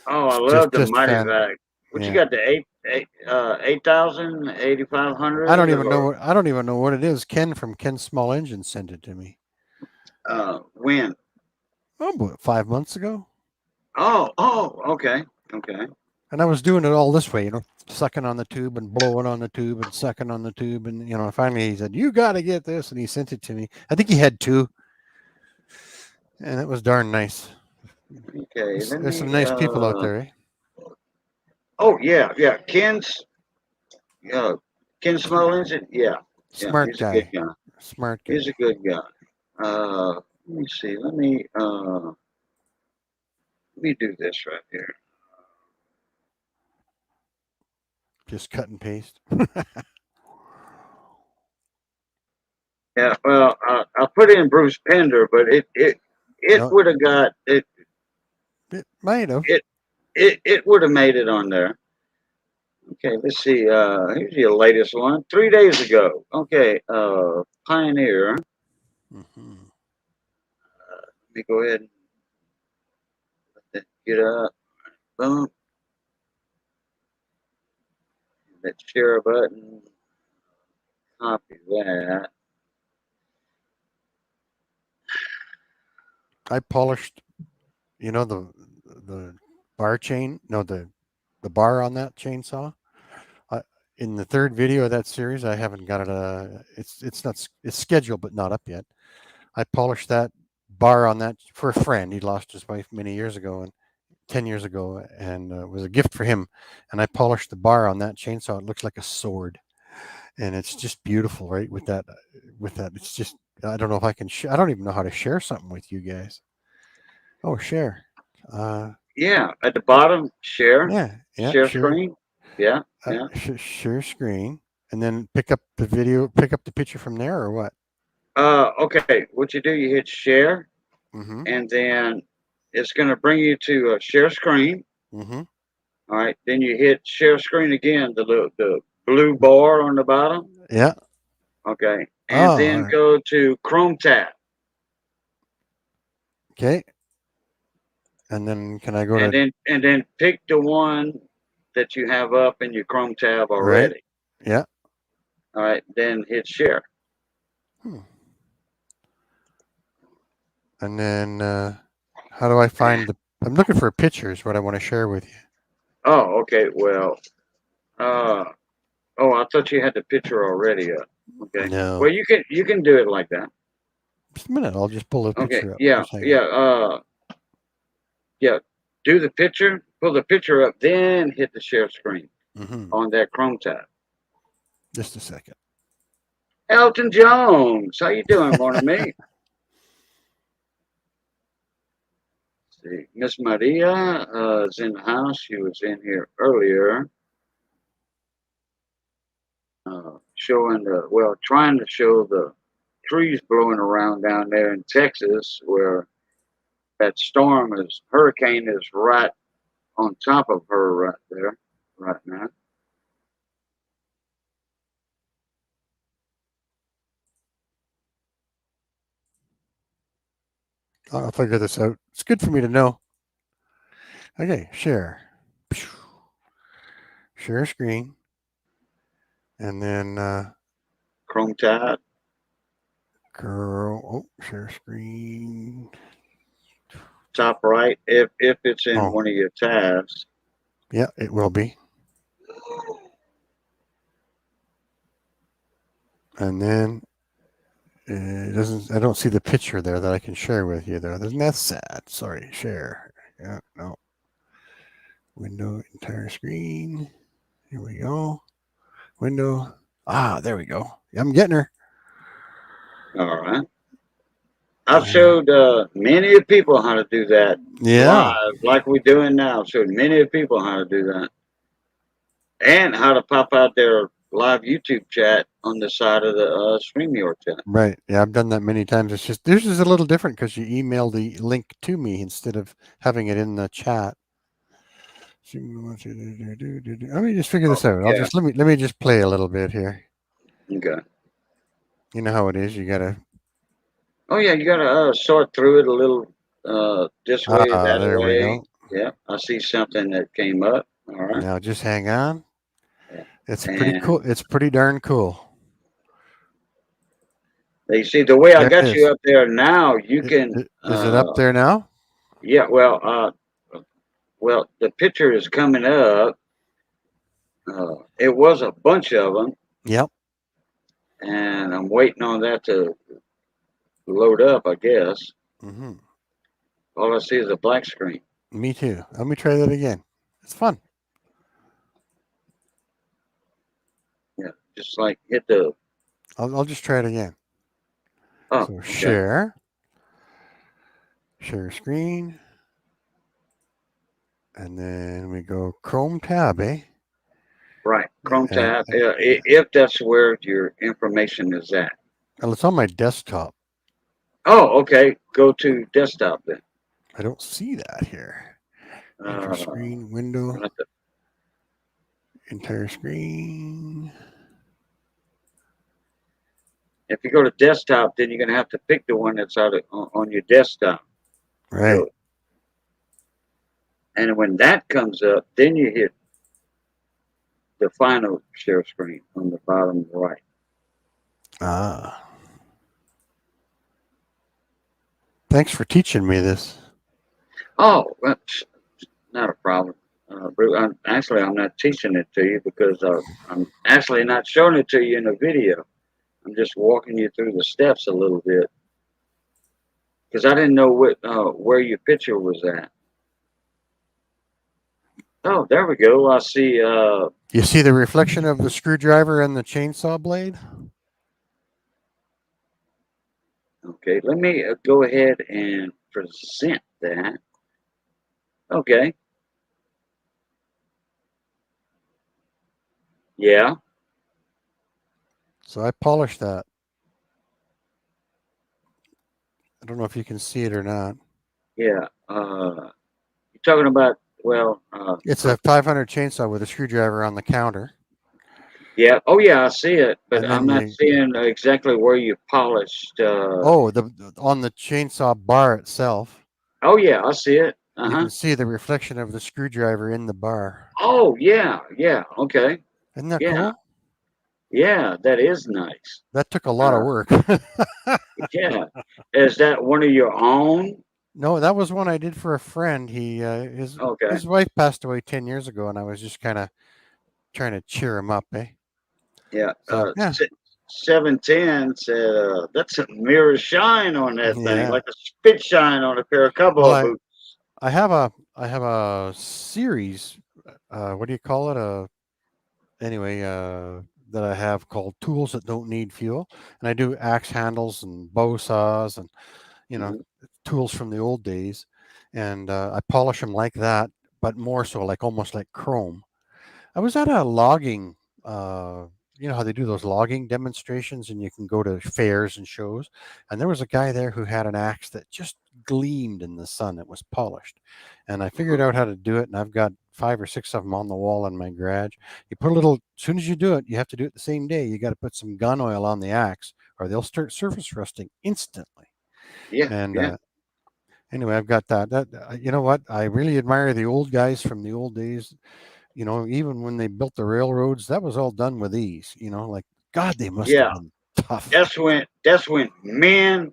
Oh, I it's love the just Mighty fan. Vac. What you Yeah, got? The 8,000, I 8,500, or I don't even know what it is. Ken from Ken Small Engine sent it to me. when? Oh, about 5 months ago. Oh, okay, okay. And I was doing it all this way, you know, sucking on the tube and blowing on the tube and sucking on the tube. And, you know, finally he said, "You got to get this." And he sent it to me. I think he had two. And it was darn nice. Okay, let There's some me. nice people out there, eh? Oh yeah. Uh, Ken Small Engine. Yeah, Smart he's a good guy. guy. Smart guy. He's a good guy. Let me see. Let me do this right here. Just cut and paste. Yeah, well, I put in Bruce Pender, but it No, would have got it. it might have. It would have made it on there. Okay, let's see. Here's your latest one. 3 days ago. Okay, Pioneer. Hmm. Let me go ahead and let that get up. Boom. That share button. Copy that. I polished, you know, the bar chain. No, the bar on that chainsaw. I, in the third video of that series, I haven't got it. It's not. It's scheduled, but not up yet. I polished that bar on that for a friend. He lost his wife many years ago, and 10 years ago, and it was a gift for him. And I polished the bar on that chainsaw. It looks like a sword, and it's just beautiful, right? With that, it's just. I don't know if I can. I don't even know how to share something with you guys. Oh, share. Uh, Yeah, at the bottom, share, yeah, share share. screen. Yeah, yeah. Share screen, and then pick up the video, pick up the picture from there, or what? Okay. What you do, you hit share, Mm-hmm. and then it's going to bring you to share screen. Mm-hmm. All right. Then you hit share screen again, the blue bar on the bottom. Yeah. Okay. Oh, And all then right. go to Chrome tab. Okay. And then can I go And to then pick the one that you have up in your Chrome tab right? already. Yeah. All right. Then hit share. Hmm. And then how do I find the? I'm looking for pictures. What I want to share with you. Oh, okay. Well, uh, oh, I thought you had the picture already up. Okay. Well, No. you can do it like that. Just a minute. I'll just pull the Okay. picture up. Yeah. Just hang on. Yeah. Yeah. Do the picture. Pull the picture up. Then hit the share screen Mm-hmm. on that Chrome tab. Just a second. Elton Jones, how you doing, morning, mate? See, Miss Maria is in the house. She was in here earlier, trying to show the trees blowing around down there in Texas, where that hurricane is right on top of her right there, right now. I'll figure this out. It's good for me to know. Okay. Share. Share screen. And then Chrome tab. girl. Oh, share screen. Top right, if it's in Oh, one of your tabs. yeah, it will be. And then it doesn't. I don't see the picture there that I can share with you. There, isn't that sad? Sorry, share. Yeah, no. Window, entire screen. Here we go. Window. Ah, there we go. I'm getting her. All right. I've showed many of people how to do that Yeah. live, like we're doing now. I've showed many of people how to do that, and how to pop out their live YouTube chat on the side of the StreamYard chat. Right. Yeah, I've done that many times. It's just this is a little different because you email the link to me instead of having it in the chat. Let me just figure this out. I'll Yeah. just let me just play a little bit here. Okay. You know how it is. You gotta Oh yeah, you gotta sort through it a little. This way, that there we way. go. Yeah, I see something that came up. All right. Now just hang on. Yeah. It's pretty cool. And It's pretty darn cool. you see the way I There it got you is. up there now. You can. Is it up there now? Yeah. Well, the picture is coming up. It was a bunch of them, Yep. and I'm waiting on that to load up. I guess Hmm. all I see is a black screen. Me too. Let me try that again. It's fun. Yeah, just like hit the. I'll just try it again. Oh, So okay. share screen, and then we go Chrome tab, eh? Right, Chrome And tab. If that's where your information is at. well, it's on my desktop. Oh, okay. Go to desktop then. I don't see that here. Enter Uh, screen window, not the- entire screen. if you go to desktop, then you're gonna have to pick the one that's on your desktop. Right. So, and when that comes up, then you hit the final share screen on the bottom right. Ah. Thanks for teaching me this. Oh, that's not a problem. Bruce, I'm not teaching it to you because I'm actually not showing it to you in a video. I'm just walking you through the steps a little bit because I didn't know where your picture was at. Oh, there we go. I see. You see the reflection of the screwdriver and the chainsaw blade? Okay, let me go ahead and present that. Okay. Yeah. So I polished that. I don't know if you can see it or not. Yeah. You're talking about, well, It's a 500 chainsaw with a screwdriver on the counter. yeah. Oh, yeah, I see it, but And I'm then not seeing exactly where you polished. the on the chainsaw bar itself, Oh, yeah, I see it. Uh you huh. can see the reflection of the screwdriver in the bar. Oh, yeah, yeah. Okay. Isn't that Yeah, cool? yeah, that is nice. That took a lot of Uh, work. yeah. Is that one of your own? No, that was one I did for a friend. Okay. His wife passed away 10 years ago, and I was just kind of trying to cheer him up, eh? Yeah. So yeah, 710 said, that's a mirror shine on that thing, yeah. like a spit shine on a pair of Well, cowboy boots. I have a series. What do you call it? Anyway, that I have called tools that don't need fuel, and I do axe handles and bow saws and you know Mhm. tools from the old days, and I polish them like that, but more so like almost like chrome. I was at a logging, you know how they do those logging demonstrations, and you can go to fairs and shows. And there was a guy there who had an axe that just gleamed in the sun. It was polished, and I figured out how to do it. And I've got 5 or 6 of them on the wall in my garage. You put a little. As soon as you do it, you have to do it the same day. You got to put some gun oil on the axe, or they'll start surface rusting instantly. Yeah, And yeah, anyway, I've got that. You know what? I really admire the old guys from the old days. You know, even when they built the railroads, that was all done with ease. You know, like God, they must have yeah. been tough. That's when men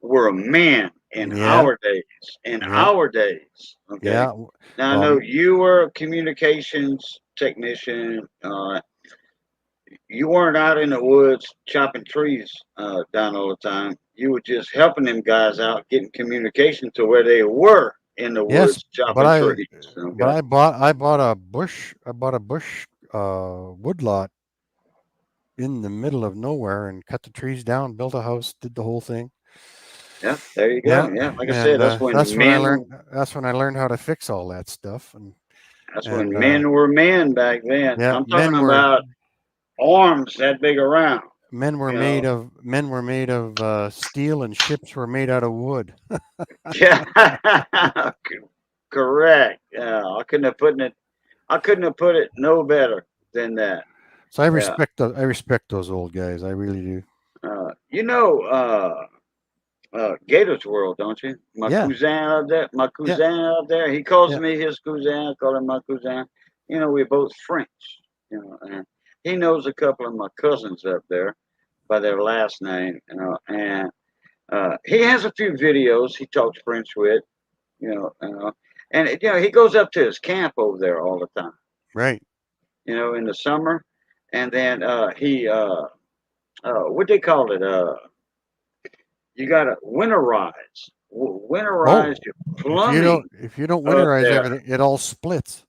were men in Yeah, our days. In yeah, our days, okay. yeah. Now I know Well, you were a communications technician. You weren't out in the woods chopping trees down all the time. You were just helping them guys out, getting communication to where they were in the yes, woods chopping trees. but Okay. I bought a bush. I bought a bush woodlot in the middle of nowhere and cut the trees down, built a house, did the whole thing. Yeah, there you Yeah, go. Yeah, like I said, and that's when I learned. That's when I learned how to fix all that stuff. that's And when men were men back then. yeah, I'm talking men were about arms that big around. Men were You made know? of steel, and ships were made out of wood. Yeah, correct. Yeah, I couldn't have put it no better than that. So I Yeah. respect those old guys. I really do. You know, Gators World, don't you? Yeah, My yeah, cousin out there, he calls yeah. me his cousin. I call him my cousin. You know, we're both French. You know, and he knows a couple of my cousins up there by their last name. You know, and he has a few videos he talks French with. And you know he goes up to his camp over there all the time. Right. You know, in the summer, and then he what they call it? You got to winterize. Winterize Oh, your plumbing if you don't up winterize there. everything, it all splits.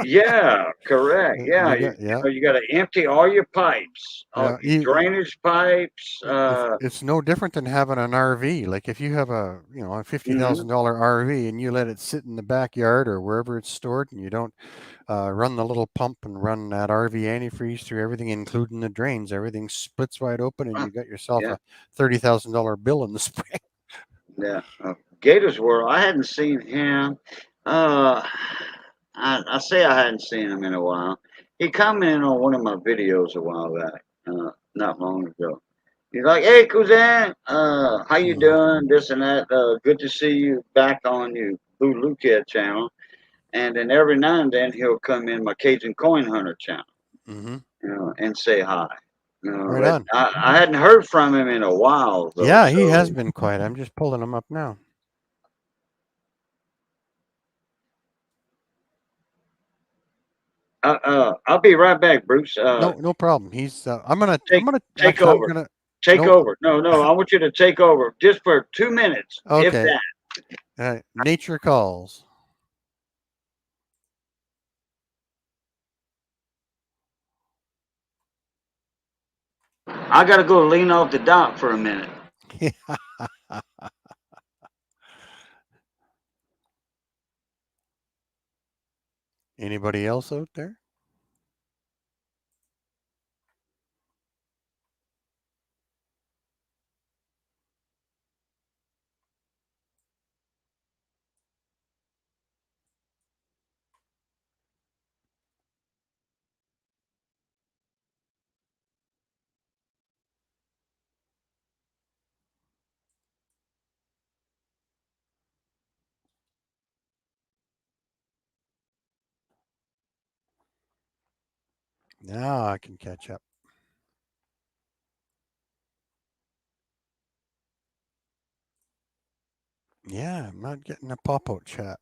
Yeah, correct. Yeah, You got you yeah. know you got to empty all your pipes, all Yeah, your drainage pipes. it's no different than having an RV. Like if you have a Mhm. $50,000 RV and you let it sit in the backyard or wherever it's stored, and you don't run the little pump and run that RV antifreeze through everything, including the drains, everything splits wide open, and Uh, you got yourself yeah, a $30,000 bill in the spring. yeah. Gators World. I hadn't seen him. Uh, I say I hadn't seen him in a while. He commented on one of my videos a while back, not long ago. He's like, "Hey, cousin, how you Hmm. doing? This and that. Good to see you back on your Boo Lucat channel." And then every now and then he'll come in my Cajuncoinhunter channel, Hmm. and say hi. Right But on. I hadn't heard from him in a while though. Yeah, he So has been quiet. I'm just pulling him up now. I'll be right back, Bruce. No, no problem. He's. I'm Take gonna take actually. I'm over. gonna. Take Nope. over. No, no, I want you to take over just for 2 minutes, if Okay. that. Nature calls. I gotta go lean off the dock for a minute. Anybody else out there? Now I can catch up. Yeah, I'm not getting a pop-out chat.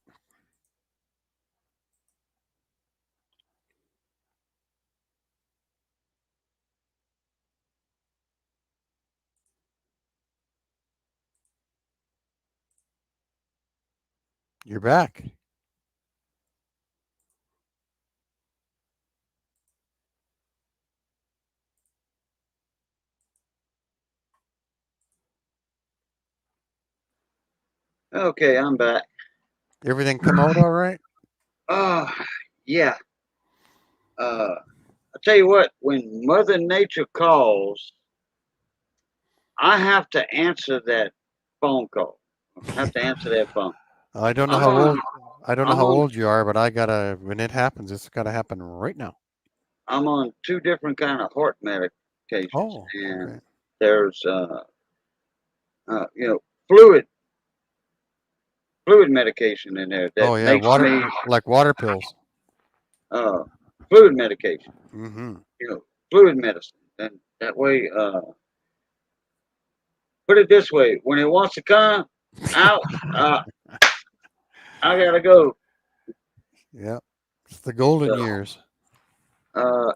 You're back. Okay, I'm back. Everything come out all right? Oh, yeah. I tell you what, when Mother Nature calls, I have to answer that phone call. I have to answer that phone. I don't know I'm how on. old. I don't know I'm how on. old you are, but I gotta. When it happens, it's gotta happen right now. I'm on two different kind of heart medications, Oh, and okay. there's you know fluid fluid medication in there that Oh yeah, makes water me like water pills. uh fluid medication. Mm-hmm. Fluid medicine, and that way, put it this way: when it wants to come out, uh, I gotta go. Yeah, it's the golden So, years. yeah,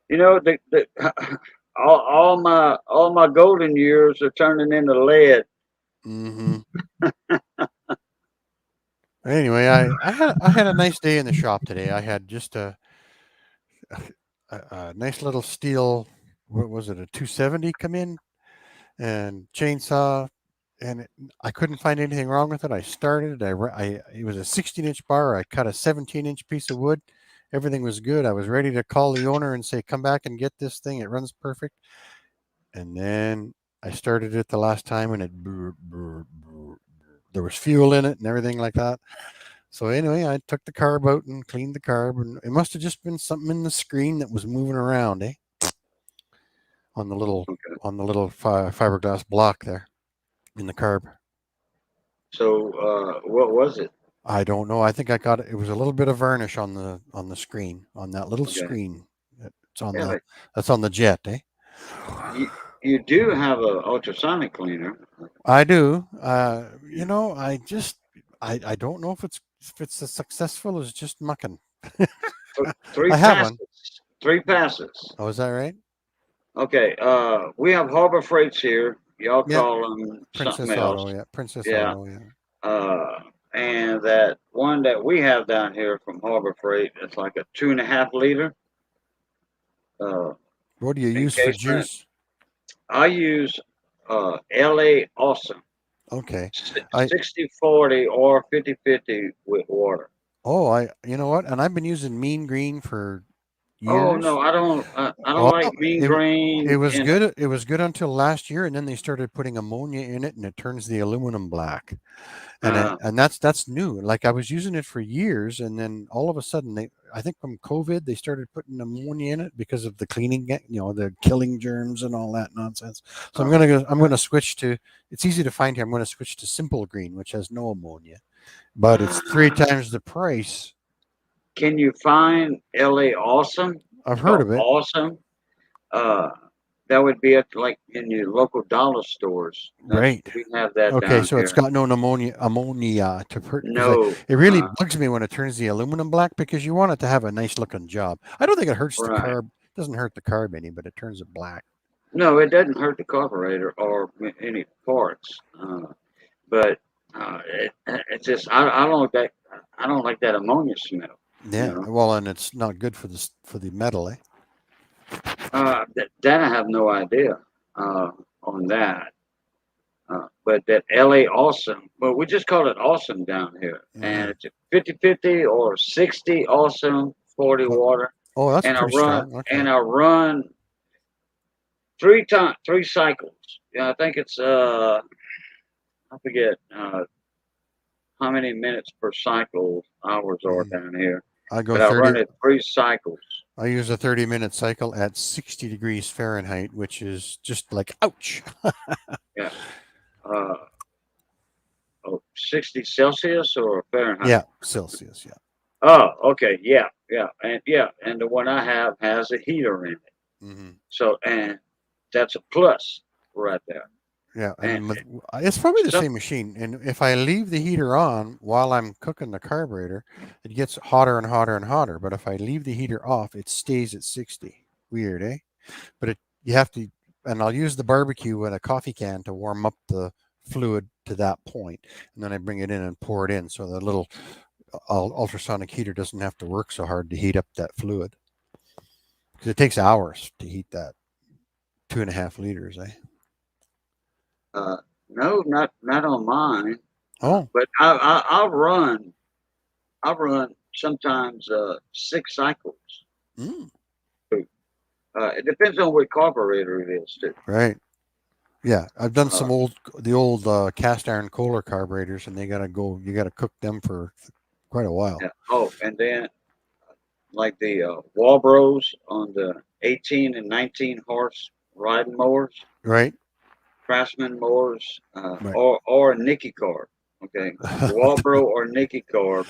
the all my golden years are turning into lead. Mm-hmm. Anyway, I had a nice day in the shop today. I had just a nice little steel. What was it? A 270 come in and chainsaw, and I couldn't find anything wrong with it. I started. It was a 16-inch bar. I cut a 17-inch piece of wood, Everything was good. I was ready to call the owner and say, "Come back and get this thing. It runs perfect." And then I started it the last time, and there was fuel in it and everything like that. So anyway, I took the carb out and cleaned the carb, and it must have just been something in the screen that was moving around, on the little Okay. fiberglass block there in the carb. So, what was it? I don't know. I think I got it. It was a little bit of varnish on the screen, on that little Okay. screen. It's on Yeah, that's on the jet, eh? you do have a ultrasonic cleaner. I do. I don't know if it's as successful as just mucking. Three I have one. passes. 3 passes. Oh, is that right? Okay. We have Harbor Freights here. Y'all Yeah, call them something Princess else. Auto. Yeah, Princess Yeah. Auto. Yeah. And that one that we have down here from Harbor Freight, it's like a 2.5 liter. What do you use for Encasement. juice? I use LA Awesome. Okay. I 60/40 or 50/50 with water. you know what? And I've been using Mean Green for Oh years. no, I don't. I don't Oh, like mean it it green. was And good. It was good until last year, and then they started putting ammonia in it, and it turns the aluminum black. uh, And that's new. Like I was using it for years, and then all of a sudden, I think from COVID, they started putting ammonia in it because of the cleaning, the killing germs and all that nonsense. So uh, I'm gonna switch to. It's easy to find here. I'm gonna switch to Simple Green, which has no ammonia, but it's three uh, times the price. can you find LA Awesome? I've It's heard called of it. Awesome. Uh, that would be at like in your local dollar stores. That's Right. we have that Okay, down so it's here. got no ammonia to because No, it really bugs me when it turns the aluminum black because you want it to have a nice looking job. I don't think it hurts the right. carb. Doesn't hurt the carb any, but it turns it black. No, it doesn't hurt the carburetor or any parts. But it's just I don't like that. I don't like that ammonia smell. You Yeah. know. Well, and it's not good for for the metal, eh? That I have no idea on that. But that LA Awesome, well, we just call it Awesome down here. Hmm. And it's 50/50 or 60 Awesome, 40 Oh, water. oh, that's And I pretty run, strong. Okay. and I run 3 cycles. Yeah, I think it's, I forget how many minutes per cycle hours are Hmm. down here. I go But I run 30. it 3 cycles. I use a 30-minute cycle at 60 degrees Fahrenheit, which is just like ouch. Yeah. Uh, 60 Celsius or Fahrenheit? Yeah, Celsius. Yeah. Oh, okay, yeah, yeah, and the one I have has a heater in it. Hmm. So, and that's a plus right there. Yeah, And and it's probably the some, same machine. And if I leave the heater on while I'm cooking the carburetor, it gets hotter and hotter and hotter. But if I leave the heater off, it stays at 60. Weird, eh? But you have to, and I'll use the barbecue and a coffee can to warm up the fluid to that point, and then I bring it in and pour it in, so the little ultrasonic heater doesn't have to work so hard to heat up that fluid because it takes hours to heat that 2.5 liters, eh? uh, no, not on mine. Oh. But I run sometimes 6 cycles. Mm, It depends on what carburetor it is too. right. Yeah, I've done Uh, some the old cast iron Kohler carburetors, and they gotta go. You gotta cook them for quite a while. yeah. Oh, and then like the Walbros on the 18 and 19 horse riding mowers. Right. Craftsman mowers, Right. or a Nicky car. Okay, Walbro or Nicky car.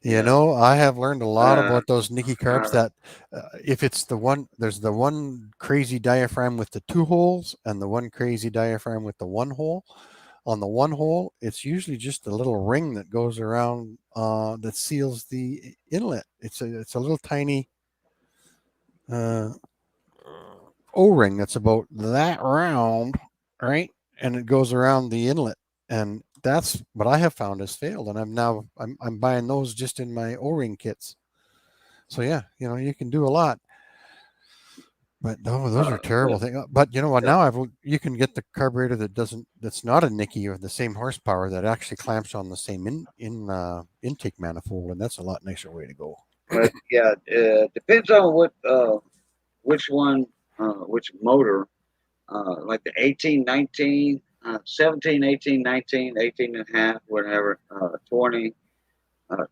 You Yeah. know, I have learned a lot Uh, about those Nicky carbs. uh, That if it's there's the one crazy diaphragm with the two holes, and the one crazy diaphragm with the one hole. On the one hole, it's usually just a little ring that goes around that seals the inlet. It's a little tiny uh, O-ring that's about that round, right? And it goes around the inlet, and that's what I have found has failed. And I'm buying those just in my O-ring kits. So yeah, you can do a lot, but those are terrible but, things. But you know what? uh, Now you can get the carburetor that's not a Nicky or the same horsepower that actually clamps on the same intake manifold, and that's a lot nicer way to go. But yeah, depends on which one, which motor. Like the 18, 19, 17, 18, 19, 18 and a half, whatever, 20,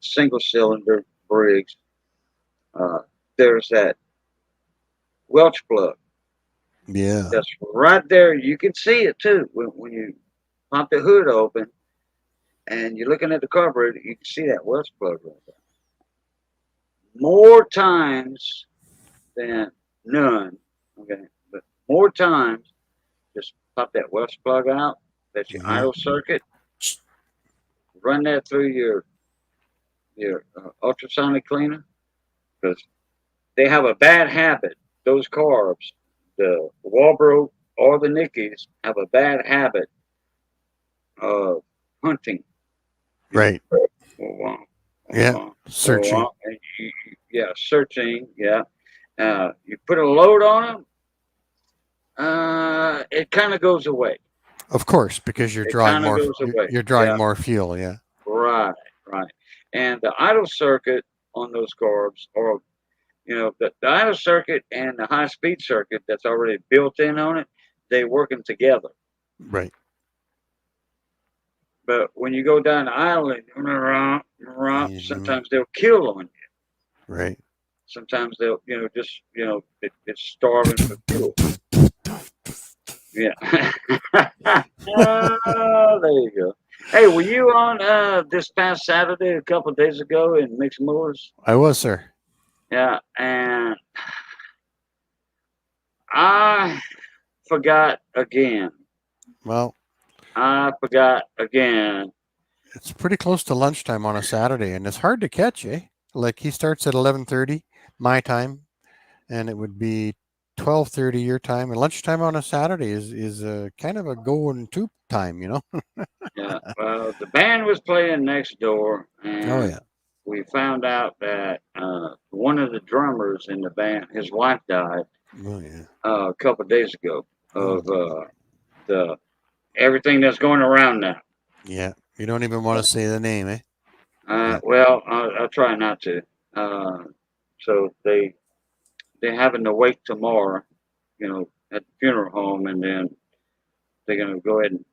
single cylinder Briggs. Uh, there's that Welch plug. Yeah. That's right there. You can see it too when you pop the hood open and you're looking at the carburetor. You can see that Welch plug right there. More times than none. Okay, but more times, just pop that Welch plug out. That's your Mhm. idle circuit. Run that through your ultrasonic cleaner because they have a bad habit. Those carbs, the Walbro or the Nickies, have a bad habit of hunting. You know, Right. go on, Yeah. go on, go Searching. on, and yeah, searching, yeah. You put a load on them, it kind of goes away. Of course, because you're It drawing kind of more. goes away. You're drawing Yeah, more fuel. Yeah. right, right. And the idle circuit on those carbs, or the idle circuit and the high speed circuit that's already built in on it, they working together. Right. But when you go down the idle, Mhm. sometimes they'll kill on you. Right. Sometimes they'll, just, it's starving for fuel. Yeah. Oh, there you go. Hey, were you on this past Saturday a couple of days ago in Mixed Moors? I was, sir. Yeah, and I forgot again. Well, I forgot again. it's pretty close to lunchtime on a Saturday, and it's hard to catch, eh? Like he starts at 11:30 my time, and it would be 12:30 your time, and lunchtime on a Saturday is a kind of a go and tube time, you know. Yeah, well, the band was playing next door, Oh and yeah. we found out that one of the drummers in the band, his wife died Oh yeah. a couple of days ago Oh of the everything that's going around now. yeah. You don't even want to say the name, eh? Yeah. Well, I'll try not to. Uh, so they're having to wait tomorrow, at the funeral home, and then they're gonna go ahead and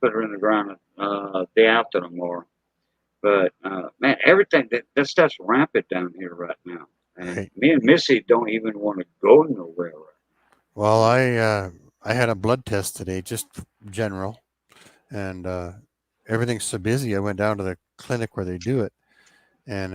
put her in the ground day after tomorrow. But man, everything that stuff's rampant down here right now, and Right. me and Missy don't even want to go nowhere. Well, Right I had a blood test today, just general, and everything's so busy. I went down to the clinic where they do it, and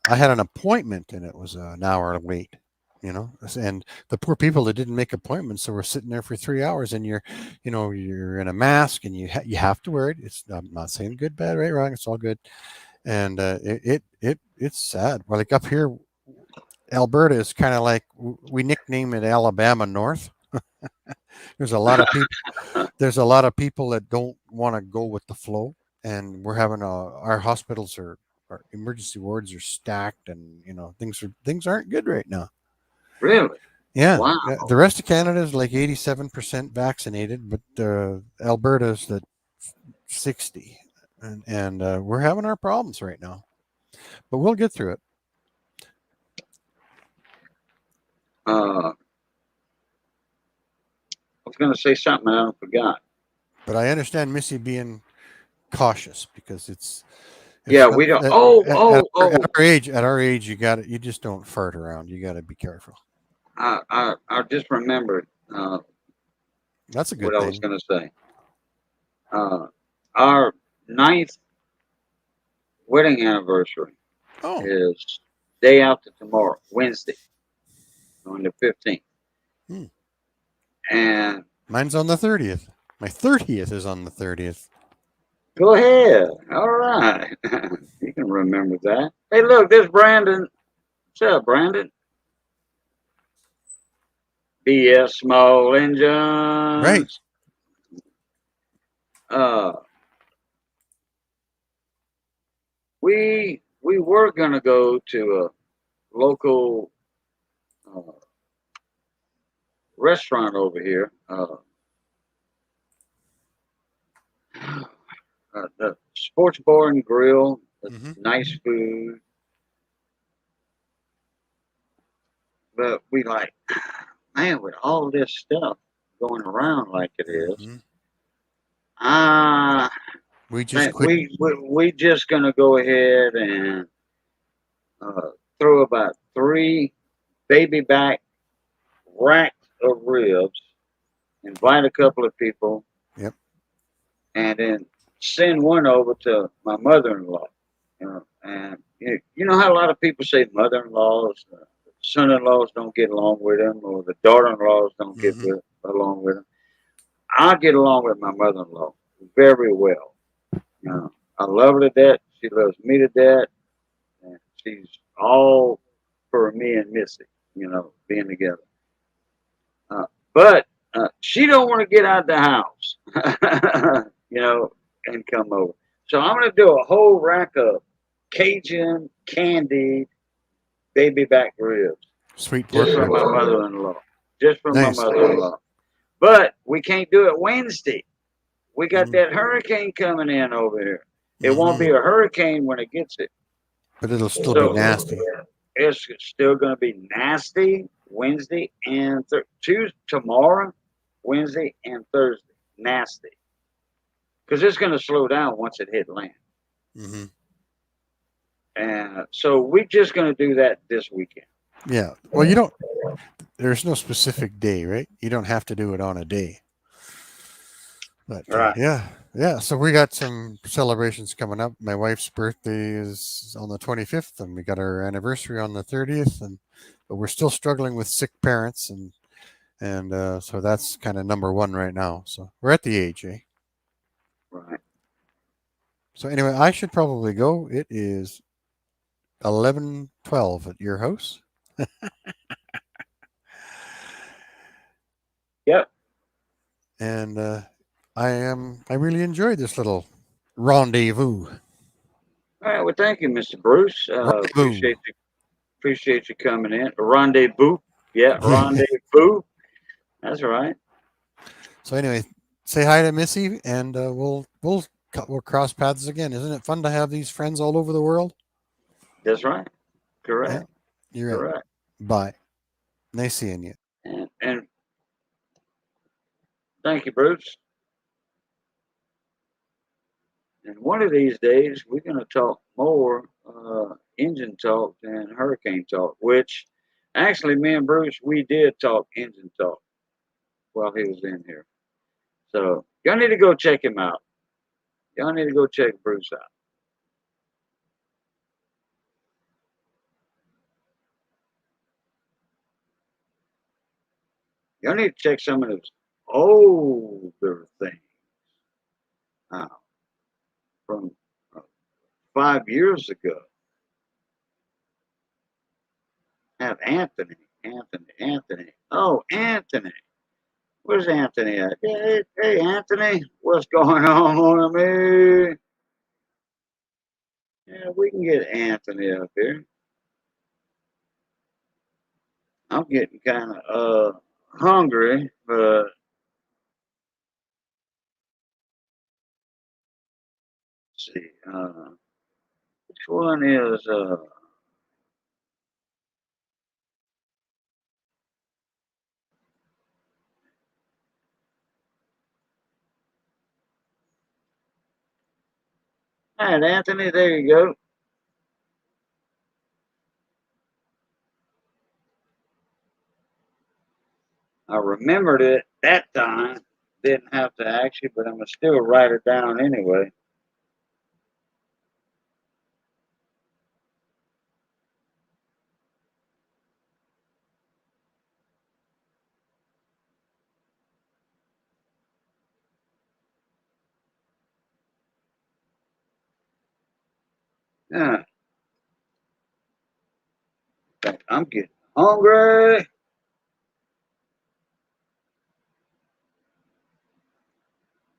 I had an appointment, and it was an hour wait. And the poor people that didn't make appointments, so we're sitting there for 3 hours, and you're in a mask, and you have to wear it. I'm not saying good, bad, right, wrong. It's all good, and it's sad. Well, like up here, Alberta is kind of like we nickname it Alabama North. There's a lot of people. There's a lot of people that don't want to go with the flow, and we're having our hospitals our emergency wards are stacked, and things aren't good right now. Really? Yeah, Wow. the rest of Canada is like 87% vaccinated, but Alberta's at 60, and we're having our problems right now, but we'll get through it. I was gonna say something and I forgot. But I understand Missy being cautious because it's Yeah, not, we don't. Oh, oh, at oh. our age, you just don't fart around. You got to be careful. I just remembered That's a what good I was thing. gonna say. Uh, our ninth wedding anniversary Oh, is day after tomorrow, Wednesday, on the 15th. hmm. And Mine's on the 30th. My 30th is on the 30th. go ahead. All right. You can remember that. Hey, look, this Brandon. What's up, Brandon? BS Small Right. Engines. Uh, we were gonna go to a local uh, restaurant over here. The Sports Bar and Grill. It's Mm-hmm. nice food. but we like, man, with all this stuff going around like it is, Hmm. I We just think quit. we just gonna go ahead and throw about 3 baby back racks of ribs, invite a couple of people, Yep. and then send one over to my mother-in-law. And you know how a lot of people say mother-in-laws, son-in-laws don't get along with them, or the daughter-in-laws don't get Hmm. along with them. I get along with my mother-in-law very well. I love her to death. She loves me to death, and she's all for me and Missy. Being together. But she don't want to get out of the house, and come over. So I'm gonna do a whole rack of Cajun candied baby back ribs Sweet pork just for my ribs. mother-in-law. Just for my Nice. mother-in-law. But we can't do it Wednesday. We got Mm. that hurricane coming in over here. It won't Hmm. be a hurricane when it gets it. But it'll still be So nasty. it's still going to be nasty Wednesday and Tuesday, tomorrow, Wednesday and Thursday. Nasty. Because it's going to slow down once it hit land. Hmm. And so we're just going to do that this weekend. Yeah. Well, you don't. There's no specific day, right? You don't have to do it on a day. But Right. yeah. So we got some celebrations coming up. My wife's birthday is on the 25th, and we got our anniversary on the 30th, and but we're still struggling with sick parents, and so that's kind of number one right now. So we're at the age, eh? Right. So anyway, I should probably go. It is 11:12 at your house. Yep. And I really enjoyed this little rendezvous. All right. Well, thank you, Mr. Bruce. Rendezvous. Appreciate you coming in. Rendezvous. Yeah, Yeah. rendezvous. That's right. So anyway, say hi to Missy, and we'll cross paths again. Isn't it fun to have these friends all over the world? That's right. Yeah, Correct. you're right. Correct. Bye. Nice seeing you. And thank you, Bruce. And one of these days, we're going to talk more engine talk than hurricane talk, which actually, me and Bruce, we did talk engine talk while he was in here. So, y'all need to go check him out. Y'all need to go check Bruce out. Y'all need to check some of those older things out from uh, 5 years ago. Have Anthony. Oh, Anthony. Where's Anthony at? Hey, Anthony, what's going on, me? Yeah, we can get Anthony up here. I'm getting kind of hungry, but let's see. Which one is all right, Anthony, there you go. I remembered it that time. Didn't have to actually, but I'm gonna still write it down anyway. Yeah, in fact, I'm getting hungry.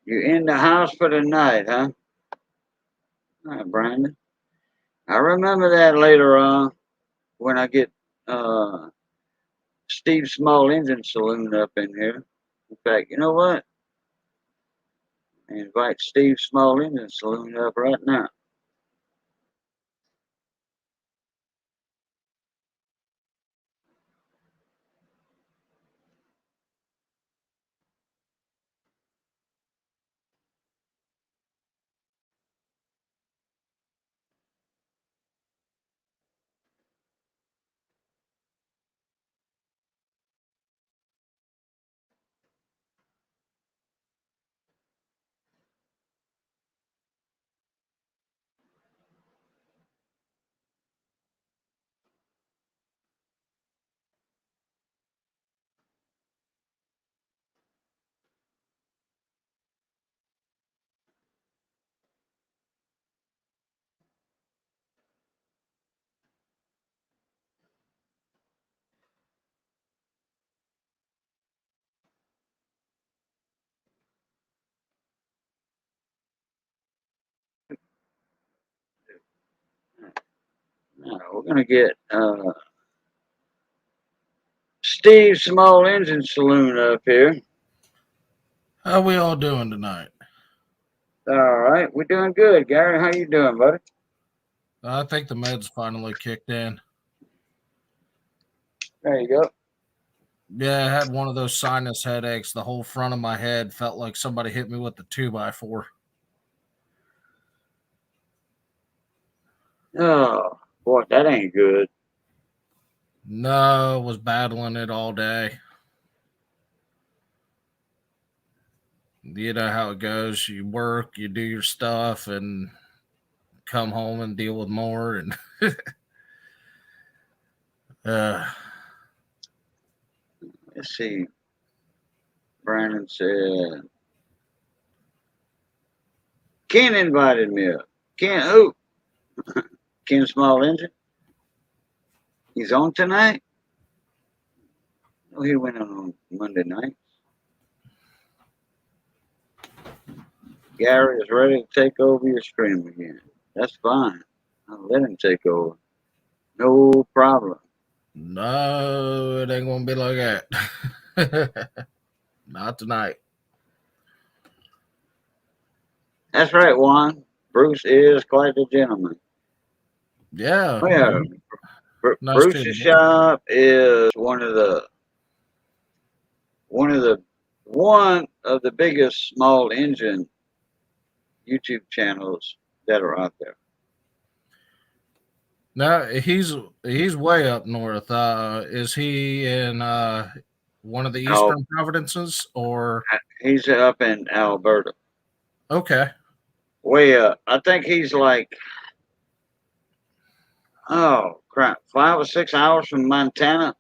You're in the house for the night, huh? All right, Brandon. I remember that later on when I get uh, Steve Small Engine Saloon up in here. In fact, you know what? I invite Steve Small Engine Saloon up right now. Now we're gonna get Steve's Small Engine Saloon up here. How we all doing tonight? All right, we're doing good. Gary, how you doing, buddy? I think the meds finally kicked in. There you go. Yeah, I had one of those sinus headaches. The whole front of my head felt like somebody hit me with a 2x4. Oh, boy, that ain't good. No, was battling it all day. You know how it goes. You work, you do your stuff, and come home and deal with more. And Let's see. Brandon said, Ken invited me up. Ken who? Ken Small Engine? He's on tonight? Oh, he went on Monday night. Gary is ready to take over your stream again. That's fine. I'll let him take over. No problem. no, it ain't gonna be like that. Not tonight. That's right, Juan. Bruce is quite the gentleman. Yeah. Oh, yeah. Nice Bruce's to- shop is one of the biggest small engine YouTube channels that are out there. No, he's way up north. Is he in one of the eastern provinces or? He's up in Alberta. Okay. Way up. I think he's like, oh crap, 5 or 6 hours from Montana.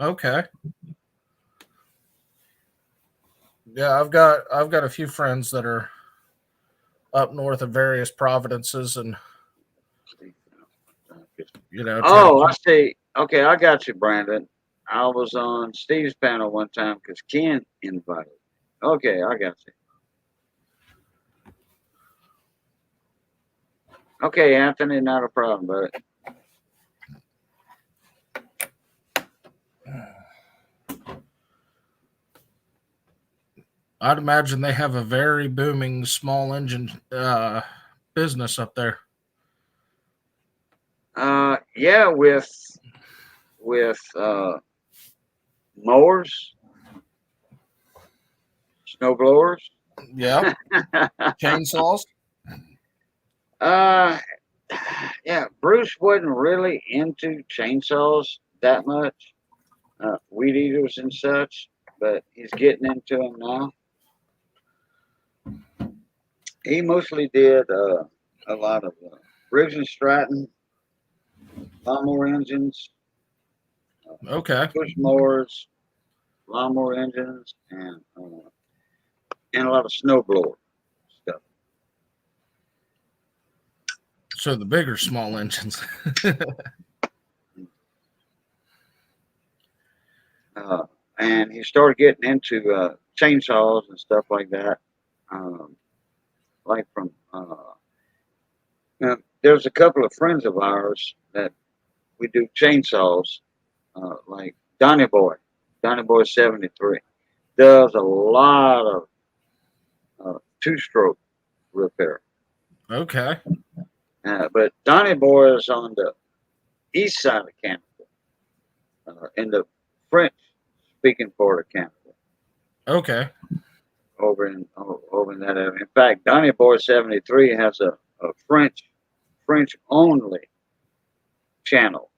Okay. Yeah, I've got a few friends that are up north of various provinces, and Oh, I see. Okay, I got you, Brandon. I was on Steve's panel one time because Ken invited. Okay, I got you. Okay, Anthony, not a problem, buddy. I'd imagine they have a very booming small engine business up there. Yeah, with mowers, snow blowers. Yeah. Chainsaws. Yeah, Bruce wasn't really into chainsaws that much, weed eaters and such, but he's getting into them now. He mostly did a lot of Briggs and Stratton, lawnmower engines, Okay. push mowers, lawnmower engines, and a lot of snowblower stuff. So the bigger small engines. And he started getting into chainsaws and stuff like that. Like from there's a couple of friends of ours that we do chainsaws, like Donny Boy 73 does a lot of two-stroke repair. Okay. But Donny Boy is on the east side of Canada, in the French-speaking part of Canada. Okay. Over in that area. In fact, Donny Boy 73 has a French only channel.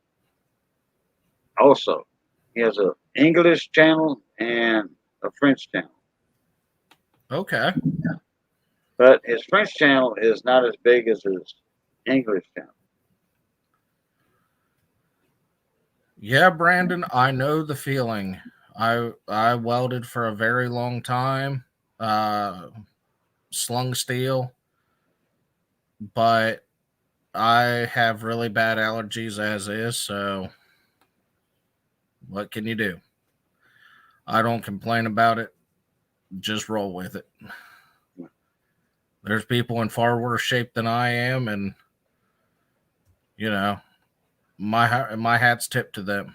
Also, he has an English channel and a French channel. Okay. But his French channel is not as big as his English channel. Yeah, Brandon, I know the feeling. I welded for a very long time, slung steel, but I have really bad allergies as is, so what can you do? I don't complain about it. Just roll with it. There's people in far worse shape than I am, and my hat's tipped to them.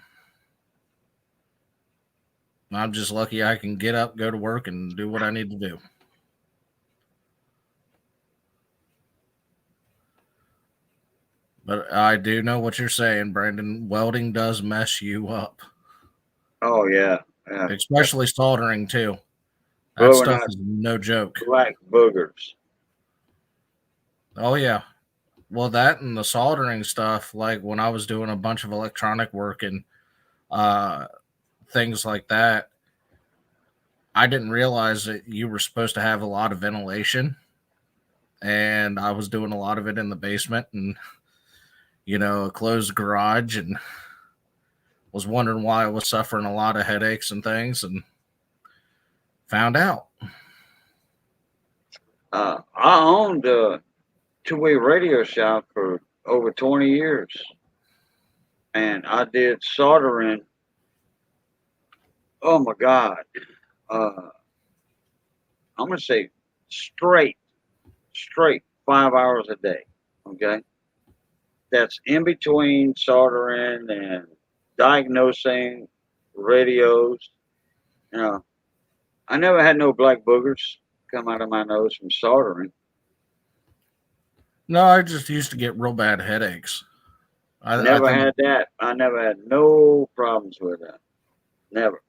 I'm just lucky I can get up, go to work, and do what I need to do. But I do know what you're saying, Brandon. Welding does mess you up, Oh yeah, yeah. especially soldering too. That Blowing stuff out is no joke. black boogers. Oh yeah. Well, that and the soldering stuff, like when I was doing a bunch of electronic work and uh, things like that, I didn't realize that you were supposed to have a lot of ventilation. And I was doing a lot of it in the basement and, a closed garage, and was wondering why I was suffering a lot of headaches and things, and found out. I owned a two-way radio shop for over 20 years, and I did soldering. Oh my God, I'm gonna say straight 5 hours a day. Okay, that's in between soldering and diagnosing radios. You know, I never had no black boogers come out of my nose from soldering. No, I just used to get real bad headaches. I Never think, had that. I never had no problems with that. Never.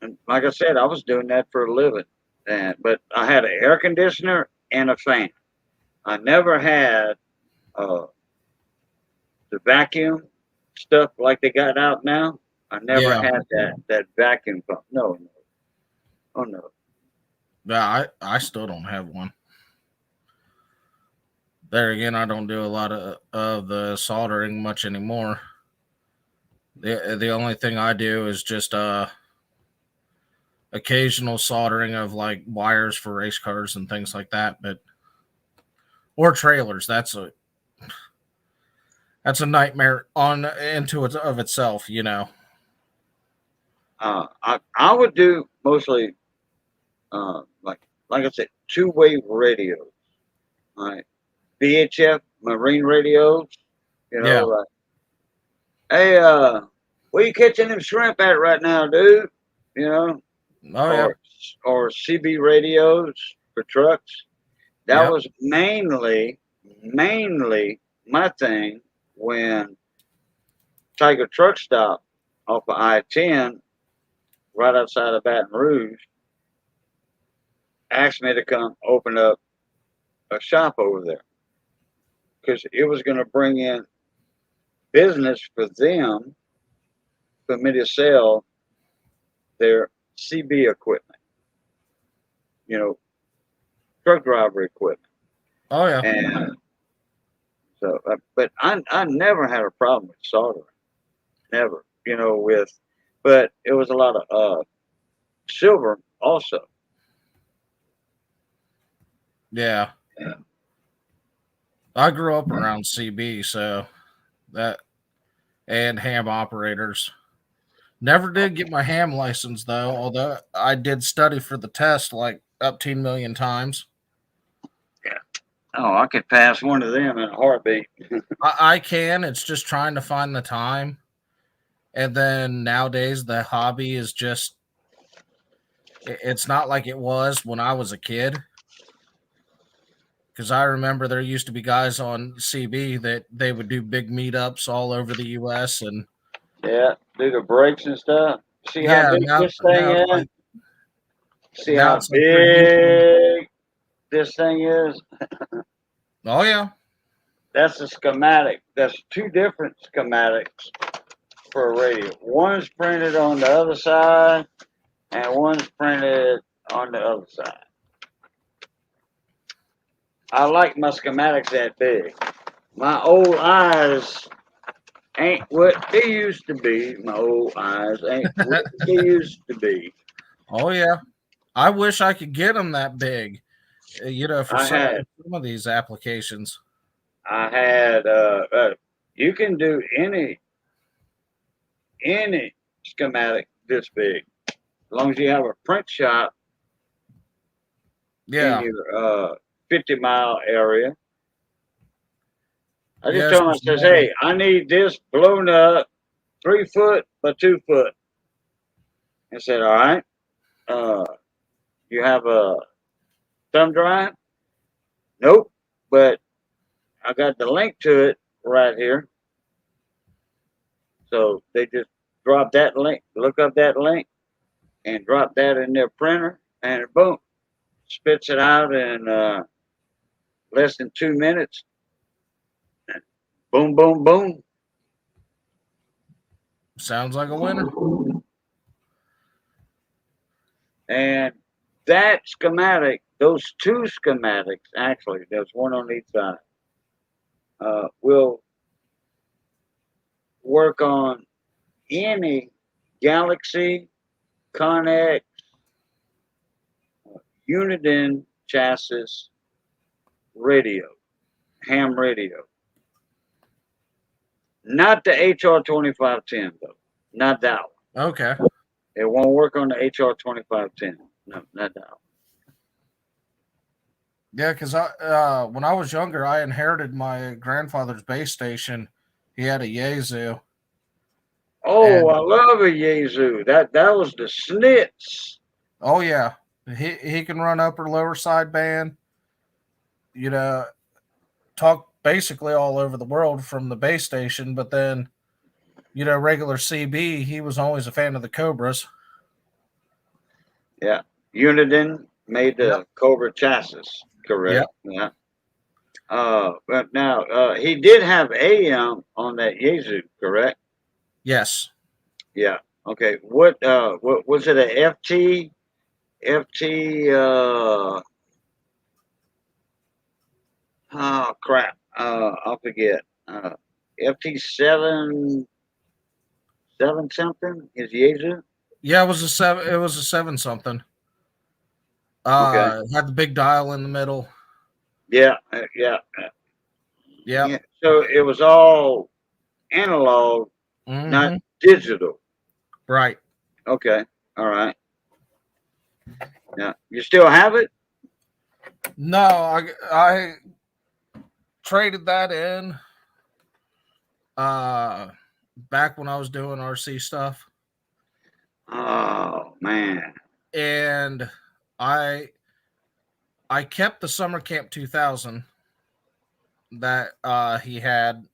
And like I said, I was doing that for a living. But I had an air conditioner and a fan. I never had uh, the vacuum stuff like they got out now. I never yeah, had that vacuum pump. No, no. Oh no. I still don't have one. There again, I don't do a lot of the soldering much anymore. The only thing I do is just occasional soldering of like wires for race cars and things like that, but or trailers. That's a nightmare on into it of itself. I would do mostly like I said, two-way radios. All right. VHF marine radios. Yeah. Like, hey, where you catching them shrimp at right now, dude? You know, Oh yeah. or CB radios for trucks. That Yep. was mainly my thing when Tiger Truck Stop off of I-10 right outside of Baton Rouge asked me to come open up a shop over there because it was going to bring in business for them for me to sell their CB equipment, you know, truck driver equipment. Oh yeah. And so, but I never had a problem with soldering, never, but it was a lot of silver also. Yeah. I grew up around CB, so that and ham operators. Never did get my ham license though, although I did study for the test like up 10 million times. Yeah. Oh, I could pass one of them in a heartbeat. I can. It's just trying to find the time. And then nowadays the hobby is just it's not like it was when I was a kid. Because I remember there used to be guys on CB that they would do big meetups all over the US and Yeah, do the brakes and stuff. See how yeah, big this thing now it's is? like See how they're using big this thing is? oh yeah. That's a schematic. That's two different schematics for a radio. One's printed on the other side, and one's printed on the other side. I like my schematics that big. My old eyes ain't what they used to be. My old eyes ain't what they used to be. Oh yeah. I wish I could get them that big. For I had, some of these applications. I had. You can do any schematic this big, as long as you have a print shop. Yeah. in your 50-mile area. I just Yes. told him, I says, hey, I need this blown up 3 foot by 2 foot. I said, all right. You have a thumb drive? Nope. But I got the link to it right here. So they just drop that link, look up that link, and drop that in their printer, and boom, spits it out in less than 2 minutes. Boom, boom, boom. Sounds like a winner. And that schematic, those 2 schematics, actually, there's one on each side, will work on any Galaxy, Connex, Uniden chassis radio, ham radio. Not the HR2510, though. Not that one. Okay. It won't work on the HR2510. No, not that one. Yeah, because when I was younger, I inherited my grandfather's base station. He had a Yazoo. Oh, And I love a Yazoo. That was the Snits. oh yeah, he can run upper lower sideband. You know, talk basically all over the world from the base station. But then, regular CB, he was always a fan of the Cobras. Yeah. Uniden made the Yep. Cobra chassis, correct? Yep. Yeah. But now he did have AM on that Yazoo, correct? Yes. Yeah. Okay. What was it? A FT? FT? Oh crap! I forget. FT 7 something is Yazoo. Yeah, it was a seven. It was a seven something. Okay. Had the big dial in the middle. Yeah. Yeah. Yep. Yeah. So it was all analog, not Mm-hmm. digital. Right. Okay. All right. Yeah. You still have it? No, I traded that in back when I was doing RC stuff, Oh man. and I I kept the summer camp 2000 that he had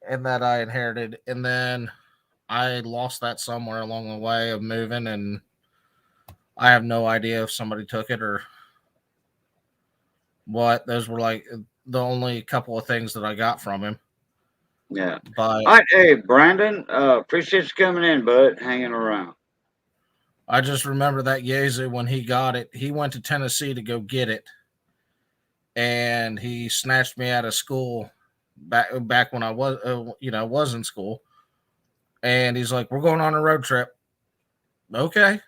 and that I inherited, and then I lost that somewhere along the way of moving, and I have no idea if somebody took it or what. Those were like the only couple of things that I got from him. Yeah. But All right. Hey, Brandon. Appreciate you coming in, bud. Hanging around. I just remember that Yazoo when he got it. He went to Tennessee to go get it, and he snatched me out of school back when I was in school. And he's like, "We're going on a road trip." Okay.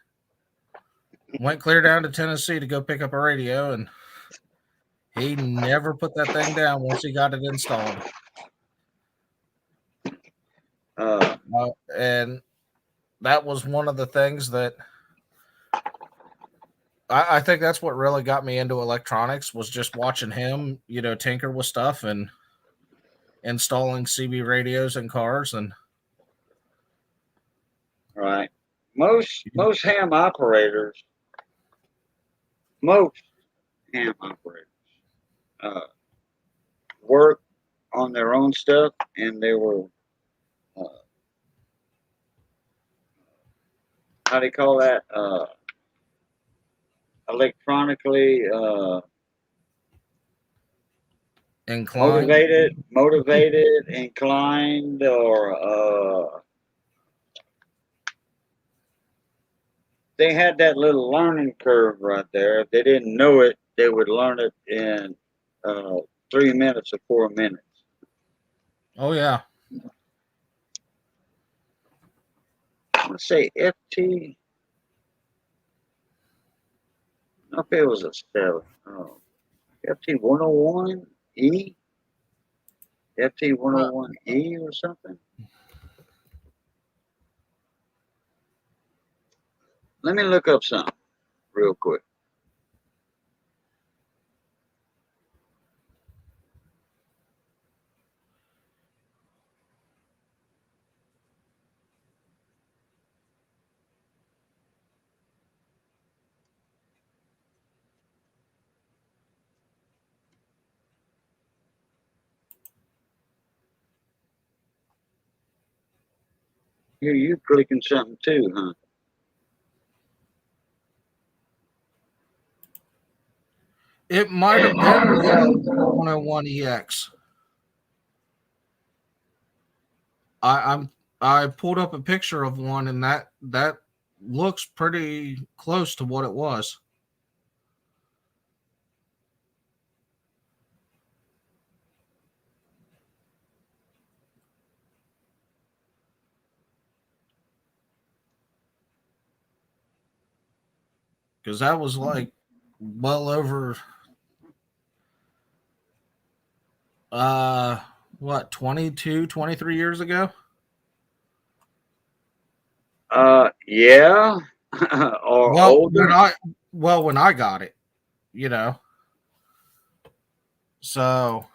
Went clear down to Tennessee to go pick up a radio, and he never put that thing down once he got it installed. And that was one of the things that I think that's what really got me into electronics was just watching him, tinker with stuff and installing CB radios in cars. And right. Most ham operators, most ham operators, uh, work on their own stuff, and they were uh, how do you call that? Electronically inclined. motivated, inclined, or they had that little learning curve right there. If they didn't know it, they would learn it in 3 minutes or 4 minutes. Oh yeah. Let's say FT. Okay, it was a 7. Oh, FT 101E. FT 101E or something. Let me look up something real quick. You clicking something too, huh? It might have been the 101 EX. I pulled up a picture of one, and that looks pretty close to what it was. Because that was like well over what, 22, 23 years ago. Yeah, or Well, older. when I got it, you know. So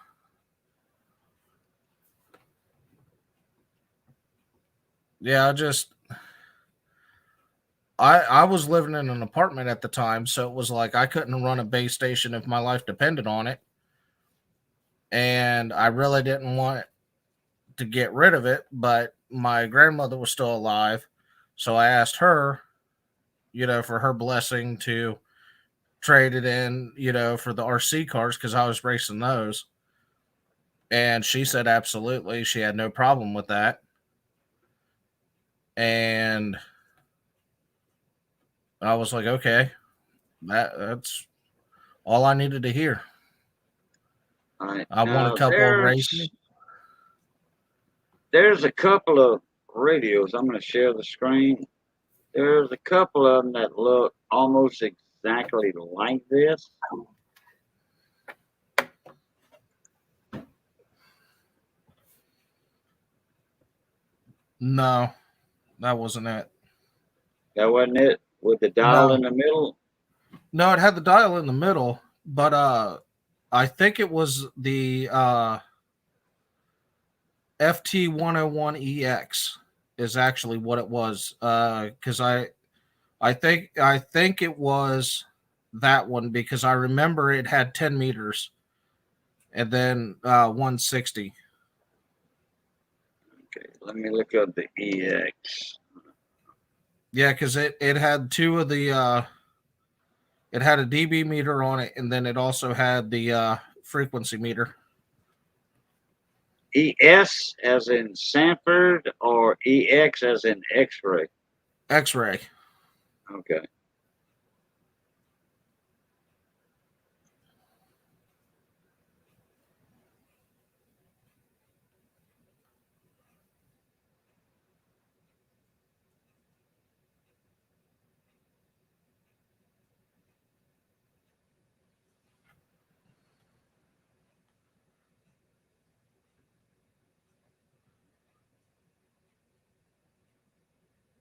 yeah, I was living in an apartment at the time, so it was like I couldn't run a base station if my life depended on it. And I really didn't want to get rid of it, but my grandmother was still alive. So I asked her, for her blessing to trade it in, for the RC cars because I was racing those. And she said absolutely. She had no problem with that. And I was like, okay, that's all I needed to hear. All right. I won a Now couple of races. there's a couple of radios. I'm going to share the screen. There's a couple of them that look almost exactly like this. No, that wasn't it. That wasn't it with the dial No. in the middle. No, it had the dial in the middle, but I think it was the FT101EX is actually what it was. Because I think it was that one because I remember it had 10 meters and then 160. Okay, let me look up the EX. Yeah, because it had two of the it had a dB meter on it, and then it also had the frequency meter. ES as in Sanford or EX as in X-ray? X-ray. Okay.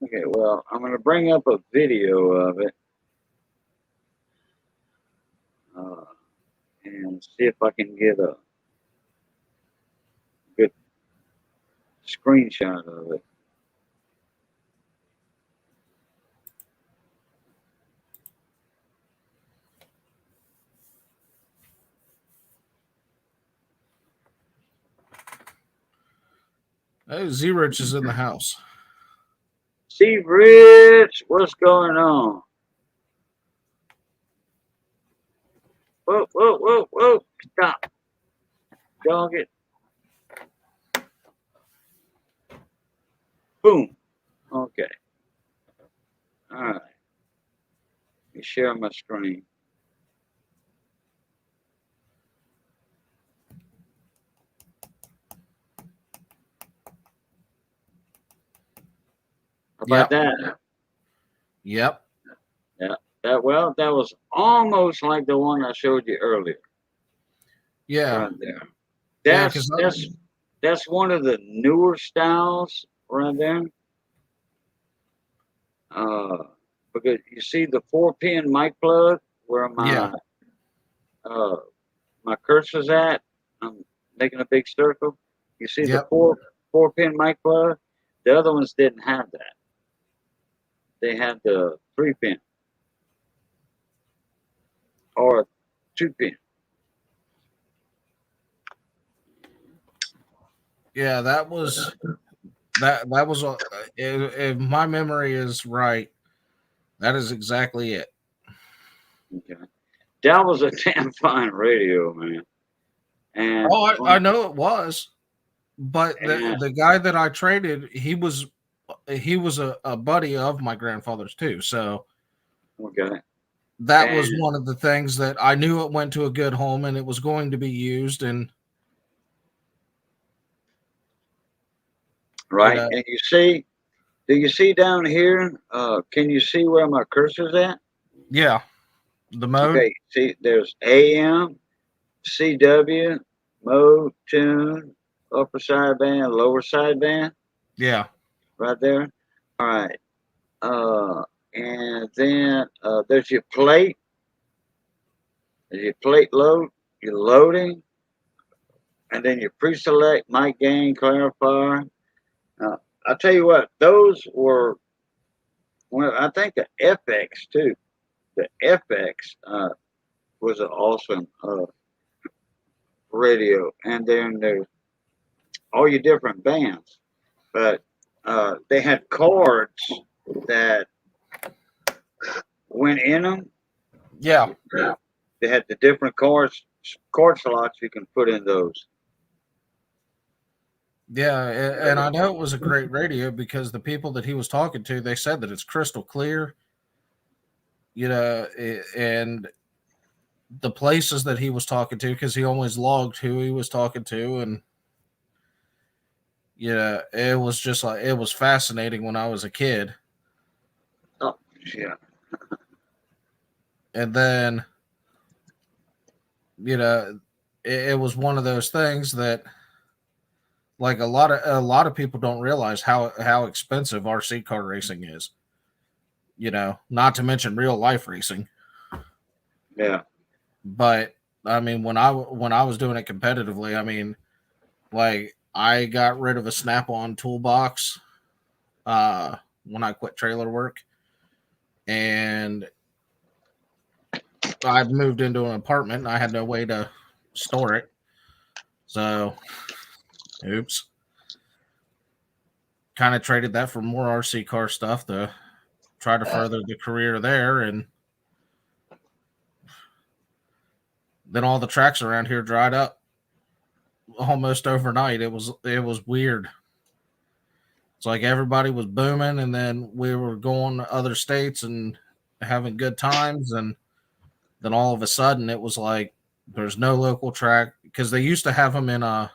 Okay, well, I'm going to bring up a video of it and see if I can get a good screenshot of it. Z-Rich is in the house. See, Rich, what's going on? Whoa, whoa, whoa, whoa, stop. Dog it. Boom. Okay. All right. Let me share my screen. How about that? Yep. Yeah. That was almost like the one I showed you earlier. Yeah. Right there. Yeah, That's one of the newer styles right there. Because you see the 4-pin mic plug where my my cursor's at. I'm making a big circle. You see the Yep. 4-pin mic plug. The other ones didn't have that. They had the 3-pin or 2-pin. Yeah, that was if my memory is right, that is exactly it. Okay. That was a damn fine radio, man. And, Oh, I know it was, but the and the guy that I traded, he was a buddy of my grandfather's too. So okay. that was And one of the things that I knew it went to a good home and it was going to be used. And you right. know, And do you see down here? Can you see where my cursor's at? yeah, the mode, Okay. See, there's AM, CW, mode, tune, upper sideband, lower sideband, yeah, right there. All right. And then there's your plate. There's your plate load. Your loading, and then your pre-select, mic gain, clarifier. I'll tell you what, those were. Well, I think the FX too. The FX was an awesome radio, and then there's all your different bands. But they had cards that went in them. yeah, They had the different card slots you can put in those. yeah. And I know it was a great radio because the people that he was talking to, they said that it's crystal clear. And the places that he was talking to, because he always logged who he was talking to, and it was just like it was fascinating when I was a kid. Oh, yeah. And then it was one of those things that, like, a lot of people don't realize how expensive RC car racing is. Not to mention real life racing. Yeah. But I mean, when I was doing it competitively, I mean, like, I got rid of a Snap-on toolbox when I quit trailer work, and I moved into an apartment. And I had no way to store it, so oops. Kind of traded that for more RC car stuff to try to further the career there, and then all the tracks around here dried up almost overnight. It was weird. It's like everybody was booming, and then we were going to other states and having good times, and then all of a sudden it was like there's no local track, because they used to have them in a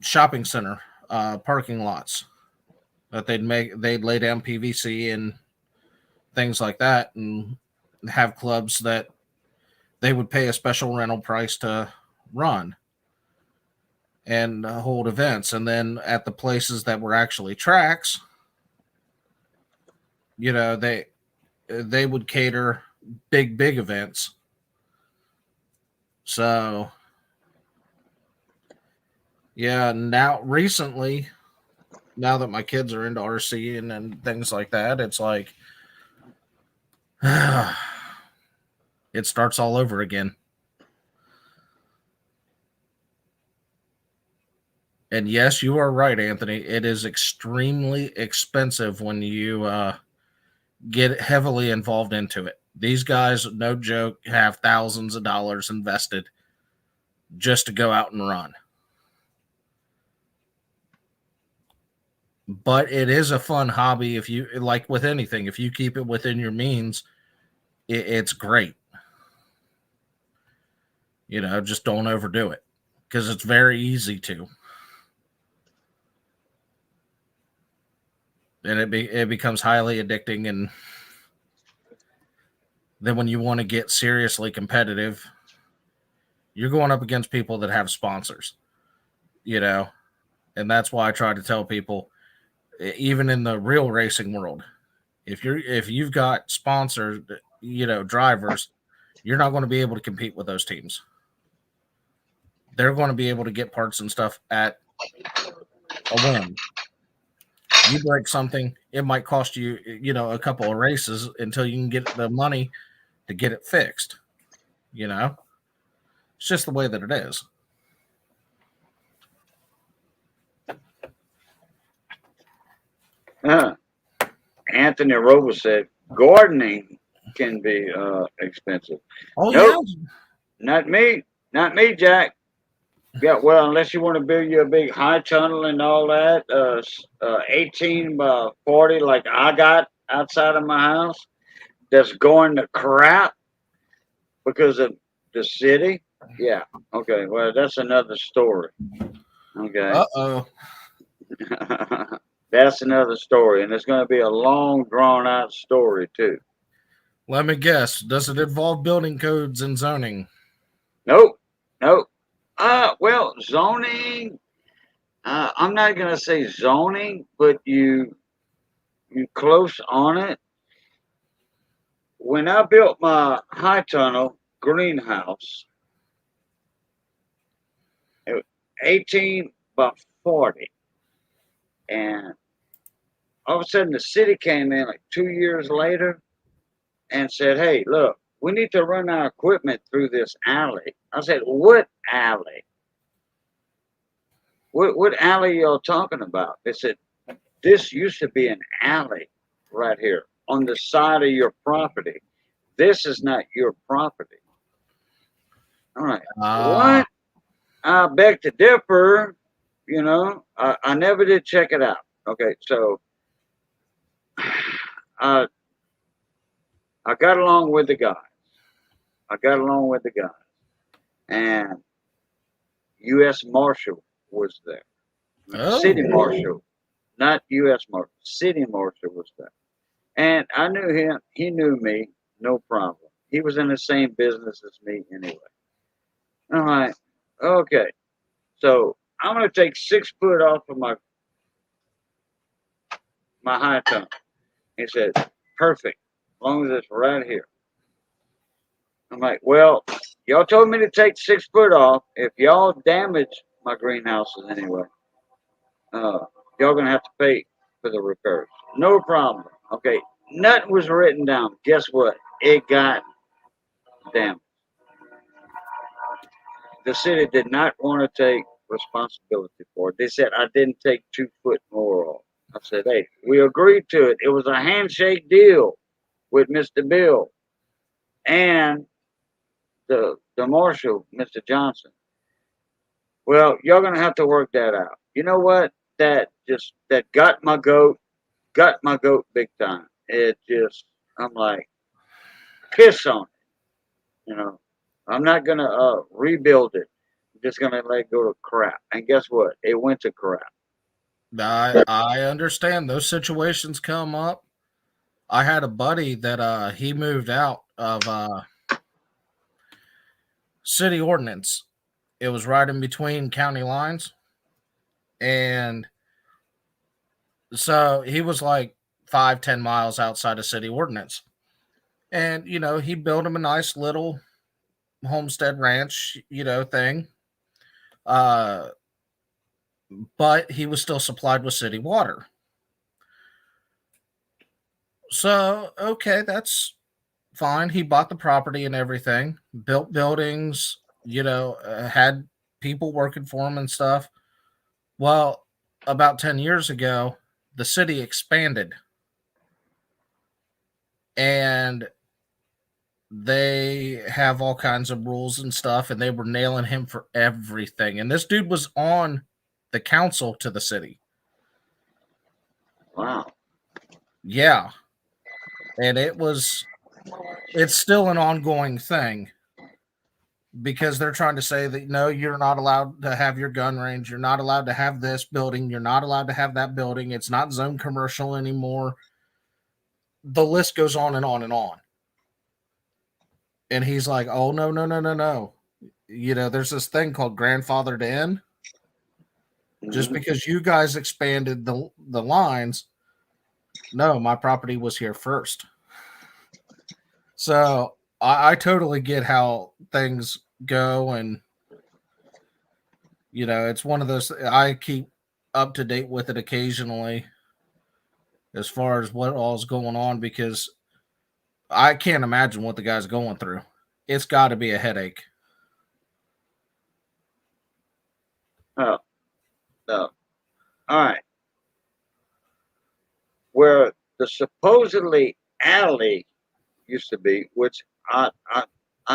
shopping center parking lots that they'd lay down PVC and things like that, and have clubs that they would pay a special rental price to run and hold events. And then at the places that were actually tracks, they would cater big events. So yeah, now recently, now that my kids are into RC and things like that, it's like it starts all over again. And yes, you are right, Anthony. It is extremely expensive when you get heavily involved into it. These guys, no joke, have thousands of dollars invested just to go out and run. But it is a fun hobby. If you, like with anything, if you keep it within your means, it's great. Just don't overdo it, because it's very easy to. And it becomes highly addicting. And then when you want to get seriously competitive, you're going up against people that have sponsors, and that's why I try to tell people, even in the real racing world, if you've got sponsors, drivers, you're not going to be able to compete with those teams. They're going to be able to get parts and stuff at a whim. You break something, it might cost you, a couple of races until you can get the money to get it fixed. It's just the way that it is. Anthony Robles said gardening can be expensive. Oh Nope, yeah. not me. Not me, Jack. Yeah, well, unless you want to build you a big high tunnel and all that, 18 by 40 like I got outside of my house, that's going to crap because of the city. Yeah, okay, well, that's another story. Okay, Uh-oh. that's another story, and it's going to be a long, drawn out story, too. Let me guess. Does it involve building codes and zoning? Nope, nope. Well, zoning, I'm not going to say zoning, but you close on it. When I built my high tunnel greenhouse, it was 18 by 40, and all of a sudden the city came in like 2 years later and said, "Hey, look, we need to run our equipment through this alley." I said, "What alley? What alley y'all talking about?" They said, "This used to be an alley right here on the side of your property. This is not your property." I'm like, Ah, "What?" I beg to differ. You know, I never did check it out. Okay, so I I got along with the guys. I got along with the guys, and U.S. Marshal was there. City oh, Marshal, not U.S. Marshal. City Marshal was there, and I knew him. He knew me. No problem. He was in the same business as me anyway. I'm like, okay, so I'm gonna take 6 foot off of my high tunnel. He said, perfect, as long as it's right here. I'm like, well, y'all told me to take 6 foot off. If y'all damage my greenhouses anyway, uh, y'all gonna have to pay for the repairs. No problem. Okay, nothing was written down. Guess what? It got damaged. The city did not want to take responsibility for it. They said I didn't take 2 foot more off. I said, hey, we agreed to it. It was a handshake deal with Mr. Bill and the marshal, Mr. Johnson. Well, y'all gonna have to work that out. You know what? That got my goat big time. It just I'm like piss on it. You know, I'm not gonna rebuild it. I'm just gonna let it go to crap. And guess what? It went to crap. I understand those situations come up. I had a buddy that he moved out of city ordinance. It was right in between county lines, and so he was like 5-10 miles outside of city ordinance. And he built him a nice little homestead ranch, thing. Uh, but he was still supplied with city water. So okay, that's fine. He bought the property and everything, built buildings, had people working for him and stuff. Well, about 10 years ago, the city expanded and they have all kinds of rules and stuff, and they were nailing him for everything. And this dude was on the council to the city. Wow. Yeah. And it's still an ongoing thing because they're trying to say that no, you're not allowed to have your gun range. You're not allowed to have this building. You're not allowed to have that building. It's not zone commercial anymore. The list goes on and on and on. And he's like, oh, no, no, no, no, no. There's this thing called grandfathered in. Just Mhm. because you guys expanded the lines, no, my property was here first. So I totally get how things go, and it's one of those I keep up to date with it occasionally as far as what all's going on because I can't imagine what the guy's going through. It's got to be a headache. Oh, no. All right. where the supposedly alley used to be, which I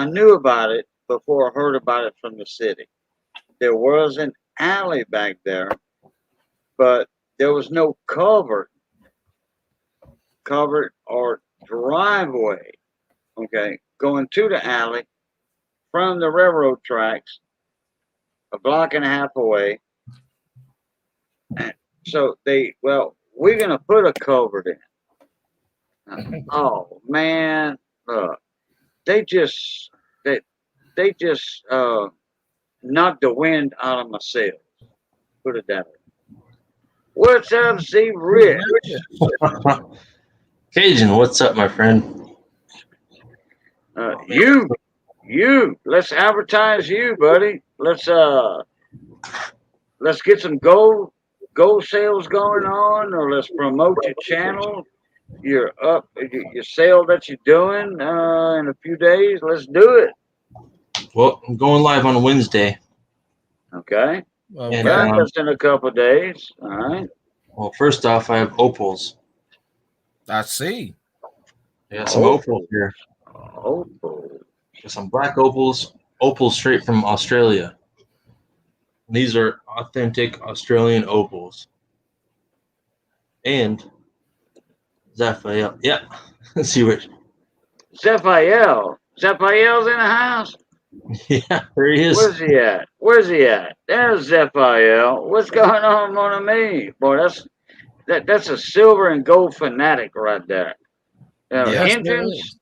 knew about it before I heard about it from the city. There was an alley back there, but there was no covered or driveway. Okay, going to the alley from the railroad tracks, a block and a half away. And so we're gonna put a culvert in. Oh man, they just they just knocked the wind out of my sails. Put it that way. What's up, Steve Rich? Cajun, what's up, my friend? Let's advertise you, buddy. Let's get some gold sales going on, or let's promote your channel. Your sale that you're doing in a few days. Let's do it. Well, I'm going live on Wednesday. Okay. And, Well, just in a couple of days. All right. Well, first off, I have opals. I see. I got some opals here. Opals. Got some black opals straight from Australia. These are authentic Australian opals. And Zaphael. Yeah. Let's see which. Zaphael. Zaphael's in the house. Yeah, there he is. Where's he at? There's Zaphael. What's going on, mon ami? Boy, that's a silver and gold fanatic right there. Yes,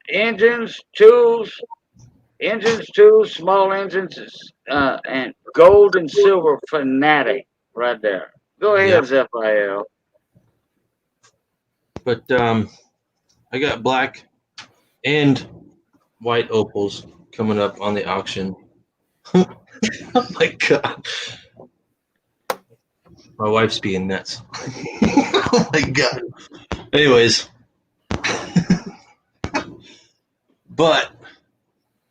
engines, tools, small engines, and gold and silver fanatic right there. Go ahead, Yep. Zaphael. But I got black and white opals coming up on the auction. Oh my god. My wife's being nuts. Oh my god. Anyways. But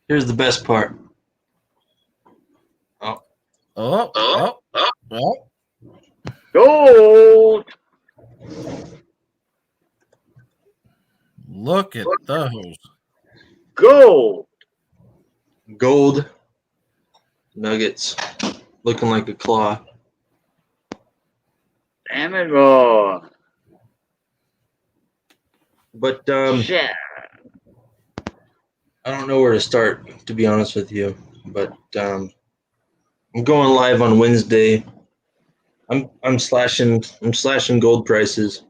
here's the best part. Oh. Gold. Look at those. Gold nuggets looking like a claw. Damn it, boy. But Yeah. I don't know where to start, to be honest with you. But I'm going live on Wednesday. I'm slashing gold prices,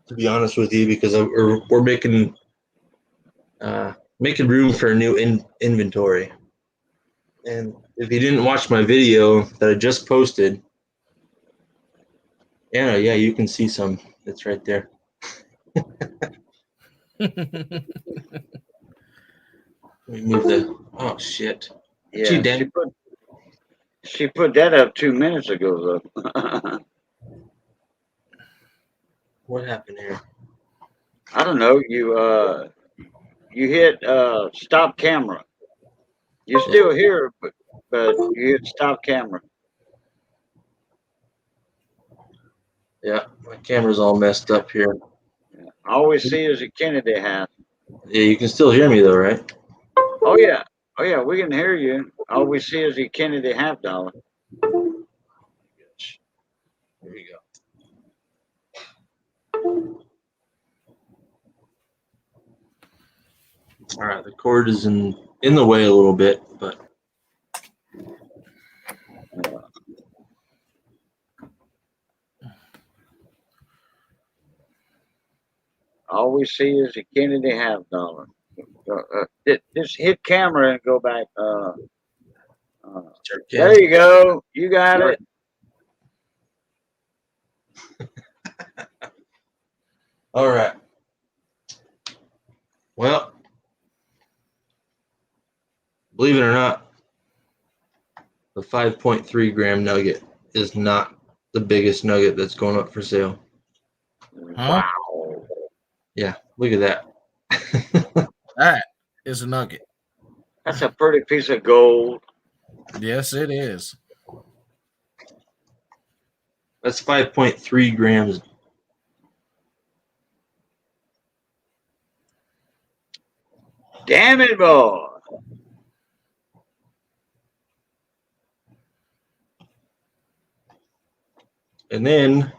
to be honest with you, because we're making room for a new inventory. And if you didn't watch my video that I just posted, yeah, you can see some. It's right there. Let me move the. Oh shit! Yeah, Gee, Danny. she put that up 2 minutes ago, though. What happened here? I don't know. You hit stop camera. You're still here, but you hit stop camera. Yeah, my camera's all messed up here. Yeah. All we see is a Kennedy hat. Yeah, you can still hear me though, right? Oh yeah, we can hear you. All we see is a Kennedy $50. There we go. All right, the cord is in the way a little bit, but all we see is a Kennedy $50. Just hit camera and go back. There you go. You got it. All right. Well, believe it or not, the 5.3 gram nugget is not the biggest nugget that's going up for sale. Huh? Wow. Yeah, look at that. That is a nugget. That's a pretty piece of gold. Yes, it is. That's 5.3 grams. Damn it, boy. And then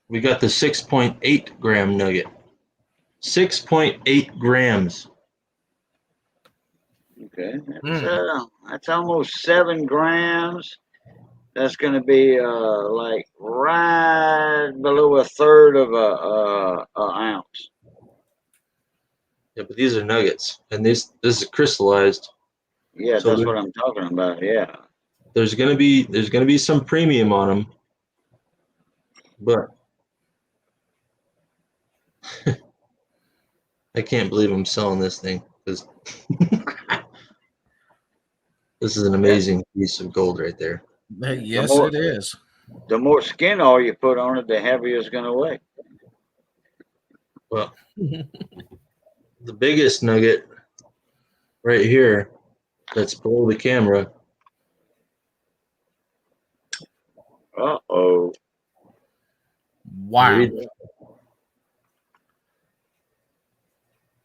we got the 6.8 gram nugget. 6.8 grams. Okay, that's almost 7 grams. That's going to be like right below a third of a ounce. Yeah, but these are nuggets, and this is crystallized. Yeah, So that's what I'm talking about. Yeah. there's gonna be some premium on them, but I can't believe I'm selling this thing because this is an amazing piece of gold right there. Yes, it is. The more skin oil you put on it, the heavier it's going to weigh. Well, the biggest nugget right here that's below the camera. Uh-oh. Wow. Read that.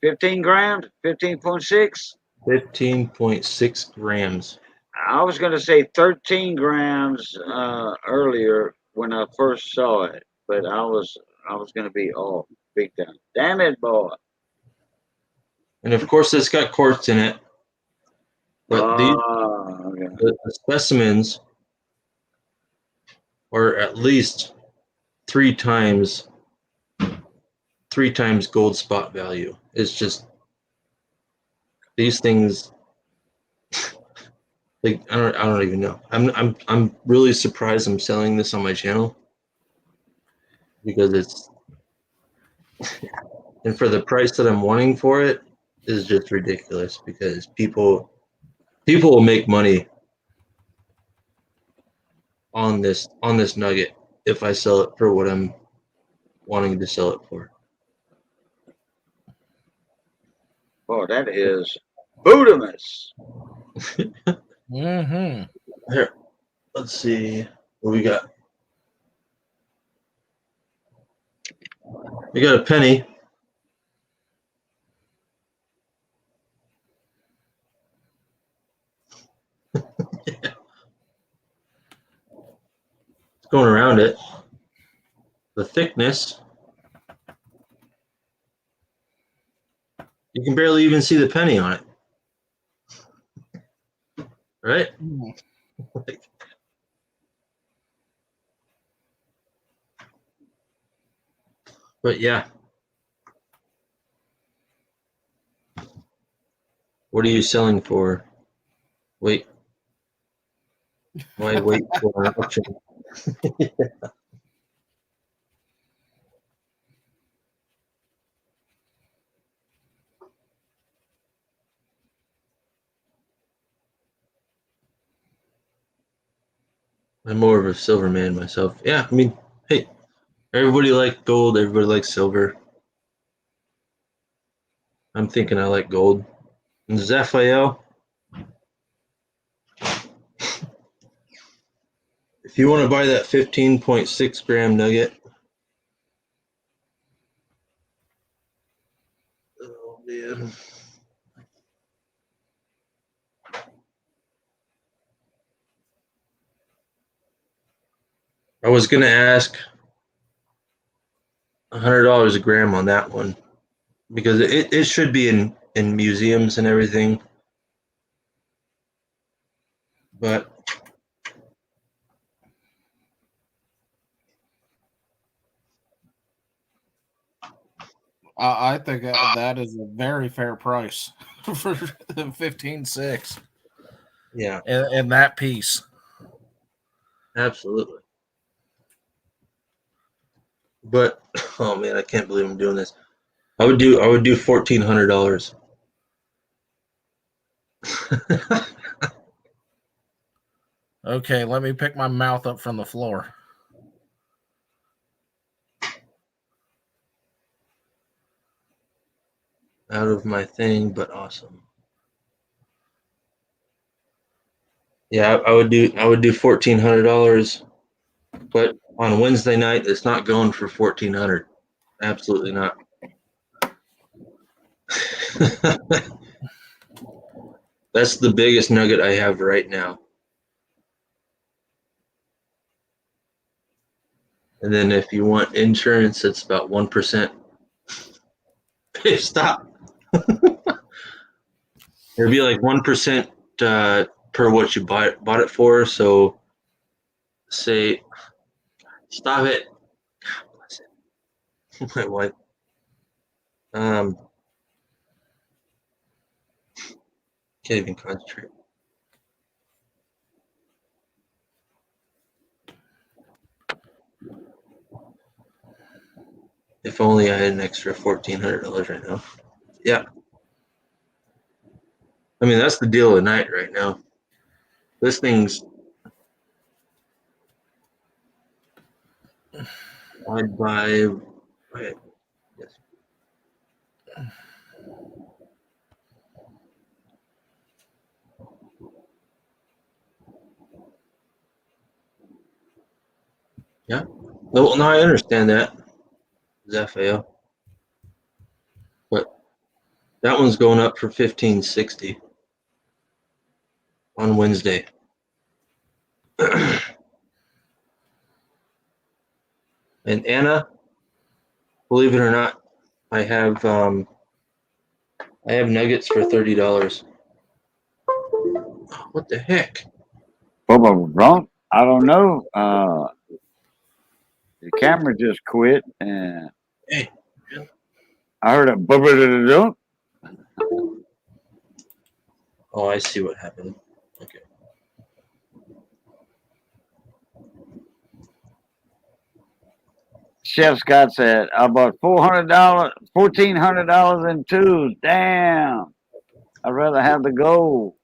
15 grams? 15.6? 15.6 grams. I was going to say 13 grams earlier when I first saw it, but I was going to be off big time. Damn it, boy. And of course, it's got quartz in it. But these Okay. the specimens are at least three times gold spot value. It's just these things. Like I don't even know. I'm really surprised I'm selling this on my channel because it's and for the price that I'm wanting for it is just ridiculous because people will make money on this nugget if I sell it for what I'm wanting to sell it for. Boy, that is Budamus. Mm-hmm. Here, let's see what we got. We got a penny. It's going around it. The thickness. You can barely even see the penny on it. Right? But yeah. What are you selling for? Wait. Why wait for an auction? I'm more of a silver man myself. Yeah, I mean, hey, everybody likes gold, everybody likes silver. I'm thinking I like gold. And Zaphael, if you want to buy that 15.6 gram nugget, oh man. I was gonna ask $100 a gram on that one because it should be in museums and everything. But I think that is a very fair price for the 15.6 yeah, in that piece. absolutely. But oh man, I can't believe I'm doing this. I would do $1,400. Okay, let me pick my mouth up from the floor. Out of my thing, but awesome. Yeah, I would do $1,400, but on Wednesday night it's not going for 1,400. Absolutely not. That's the biggest nugget I have right now. And then if you want insurance, it's about 1%. Hey, stop. It'd be like 1% per what you bought it for. So say, stop it. God bless it. My wife. Can't even concentrate. If only I had an extra $1,400 right now. Yeah. I mean, that's the deal of the night right now. This thing's. I'd buy. Okay. Yes. Yeah. No, I understand that. FAO. But that one's going up for $1,560 on Wednesday. And Anna, believe it or not, I have nuggets for $30. What the heck? Wrong? I don't know. The camera just quit, and Hey. I heard a bubble. Oh, I see what happened. Okay. Chef Scott said, I bought $1,400 in twos. Damn. I'd rather have the gold.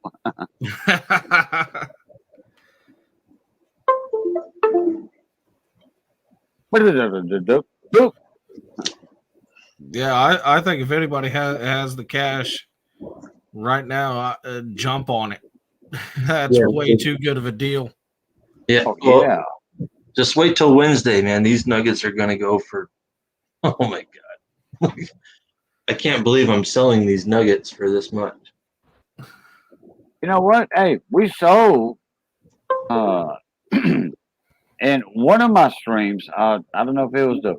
Yeah, I think if anybody has the cash right now, jump on it. That's way too good of a deal. Yeah. Oh, Well, yeah. just wait till Wednesday, man. These nuggets are going to go for, oh my God. I can't believe I'm selling these nuggets for this much. You know what? Hey, we sold in one of my streams, I don't know if it was the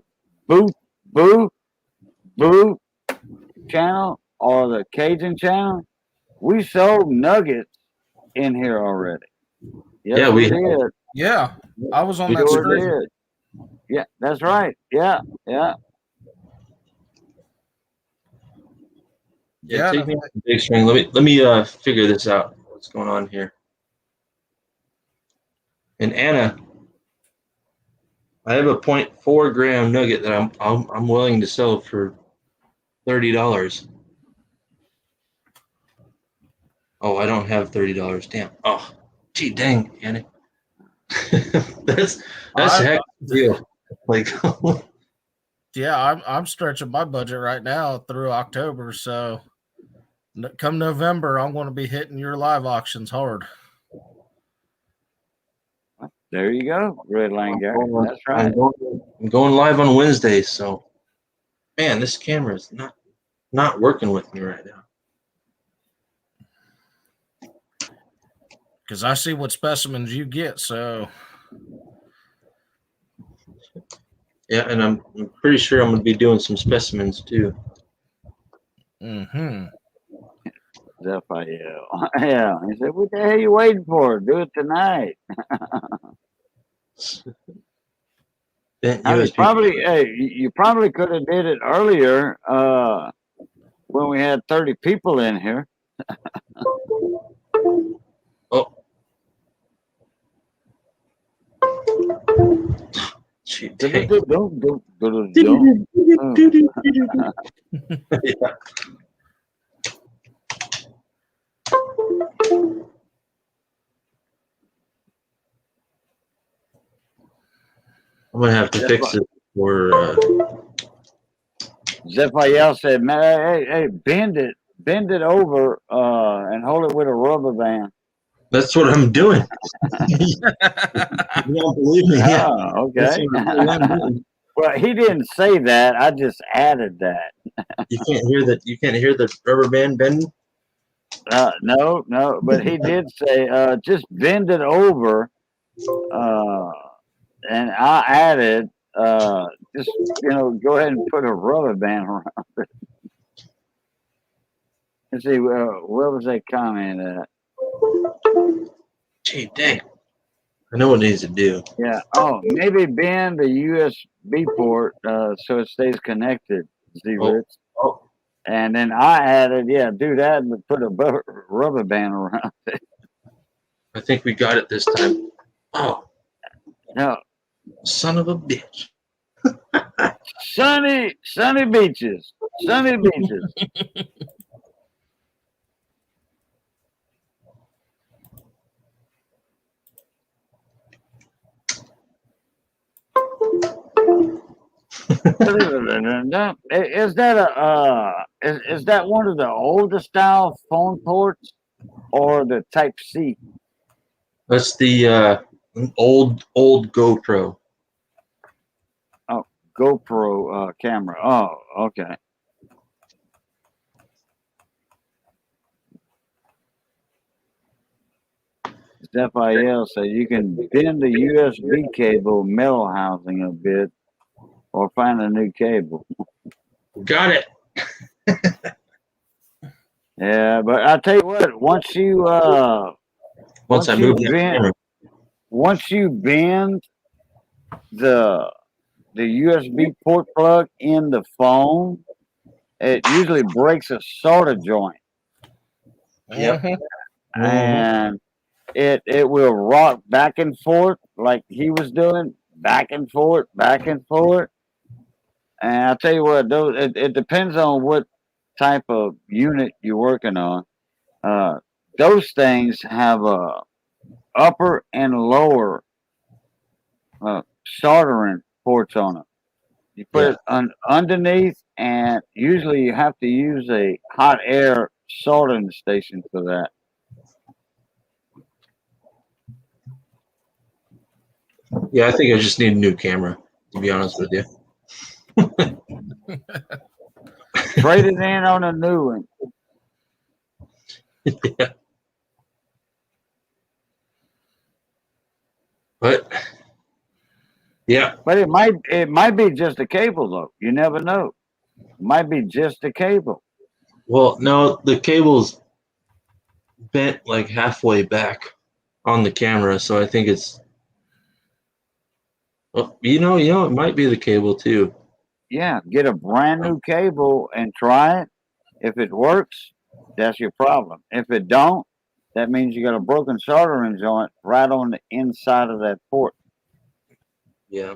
Boo channel or the Cajun channel. We sold nuggets in here already. Yes, Yeah, we we did. Yeah, I was on We that sure stream. did. Yeah, that's right. Yeah. Yeah, take me off the big string. Let me figure this out. What's going on here? And Anna, I have a 0.4 gram nugget that I'm willing to sell for $30. Oh, I don't have $30. Damn. Oh, gee, dang, Anna. that's a heck of a deal. Like, Yeah, I'm stretching my budget right now through October. So come November, I'm going to be hitting your live auctions hard. There you go, Red Lane Gary. That's right. I'm going live on Wednesday, so man, this camera is not working with me right now. Because I see what specimens you get, so Yeah, and I'm pretty sure I'm gonna be doing some specimens too. Raphael. Yeah. He said, what the hell are you waiting for? Do it tonight. I mean, you probably could have did it earlier when we had 30 people in here. Oh. Gee, dang. Yeah. I'm gonna have to fix it for. Raphael said, "Man, hey, bend it over, and hold it with a rubber band." That's what I'm doing. You don't believe me? Yeah. Oh, okay. Well, he didn't say that. I just added that. You can't hear that. You can't hear the rubber band bending. No, no, but he did say just bend it over, and I added just go ahead and put a rubber band around it. Let's see, where was that comment at? Gee, dang! I know what it needs to do. Yeah. Oh, maybe bend the USB port so it stays connected. See, Rich. Oh, And then I added, do that and put a rubber band around it. I think we got it this time. Oh, No, son of a bitch! sunny beaches, sunny beaches. Is that is that one of the older style phone ports or the Type C? That's the old GoPro. Oh, GoPro camera. Oh, okay. FIL says you can bend the USB cable metal housing a bit or find a new cable. Got it. Yeah, but I tell you what, once you Once I move that camera. once you bend the USB port plug in the phone, it usually breaks a solder joint. Yep. And it will rock back and forth like he was doing, back and forth, back and forth. And I'll tell you what, it depends on what type of unit you're working on. Those things have a upper and lower soldering ports on them. You put it underneath, and usually you have to use a hot air soldering station for that. Yeah, I think I just need a new camera, to be honest with you. Trade it in on a new one. Yeah. But yeah. But it might be just a cable though. You never know. It might be just a cable. Well, no, the cable's bent like halfway back on the camera, so I think it's. Well, it might be the cable too. Yeah, get a brand new cable and try it. If it works, that's your problem. If it don't, that means you got a broken soldering joint right on the inside of that port. Yeah.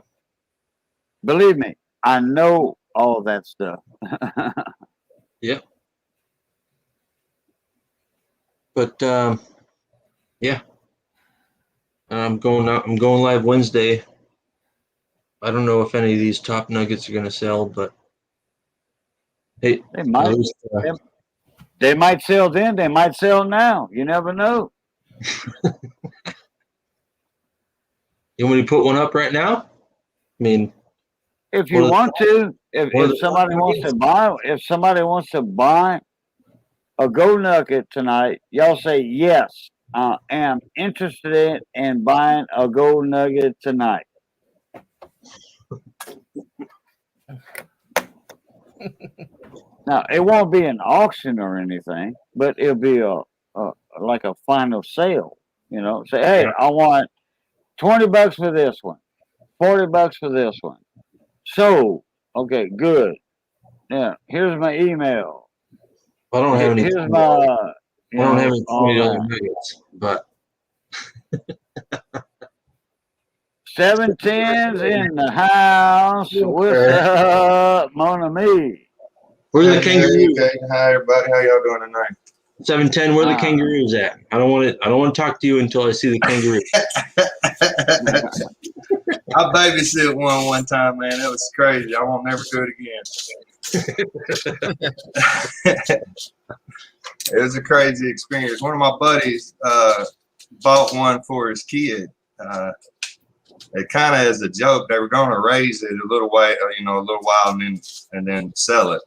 Believe me, I know all that stuff. Yeah. But yeah. I'm going live Wednesday. I don't know if any of these top nuggets are going to sell, but hey, They might. at least, They might sell then. They might sell now. You never know. you want me to put one up right now? I mean, If you want to, if somebody wants to buy a gold nugget tonight, y'all say yes. I am interested in buying a gold nugget tonight. Now it won't be an auction or anything, but it'll be a like a final sale. Say, hey, I want $20 for this one, $40 for this one. So, okay, good. Yeah, here's my email. I don't have any. Here's my. I don't have any $20 nuggets, but 710s in the house. What's up, mon ami? Where are the kangaroos? Hi, everybody. How y'all doing tonight? 710. Where are the kangaroos at? I don't want to talk to you until I see the kangaroo. I babysat one time, man. It was crazy. I won't never do it again. It was a crazy experience. One of my buddies bought one for his kid. it kind of as a joke. They were going to raise it a little way, a little while, and then sell it.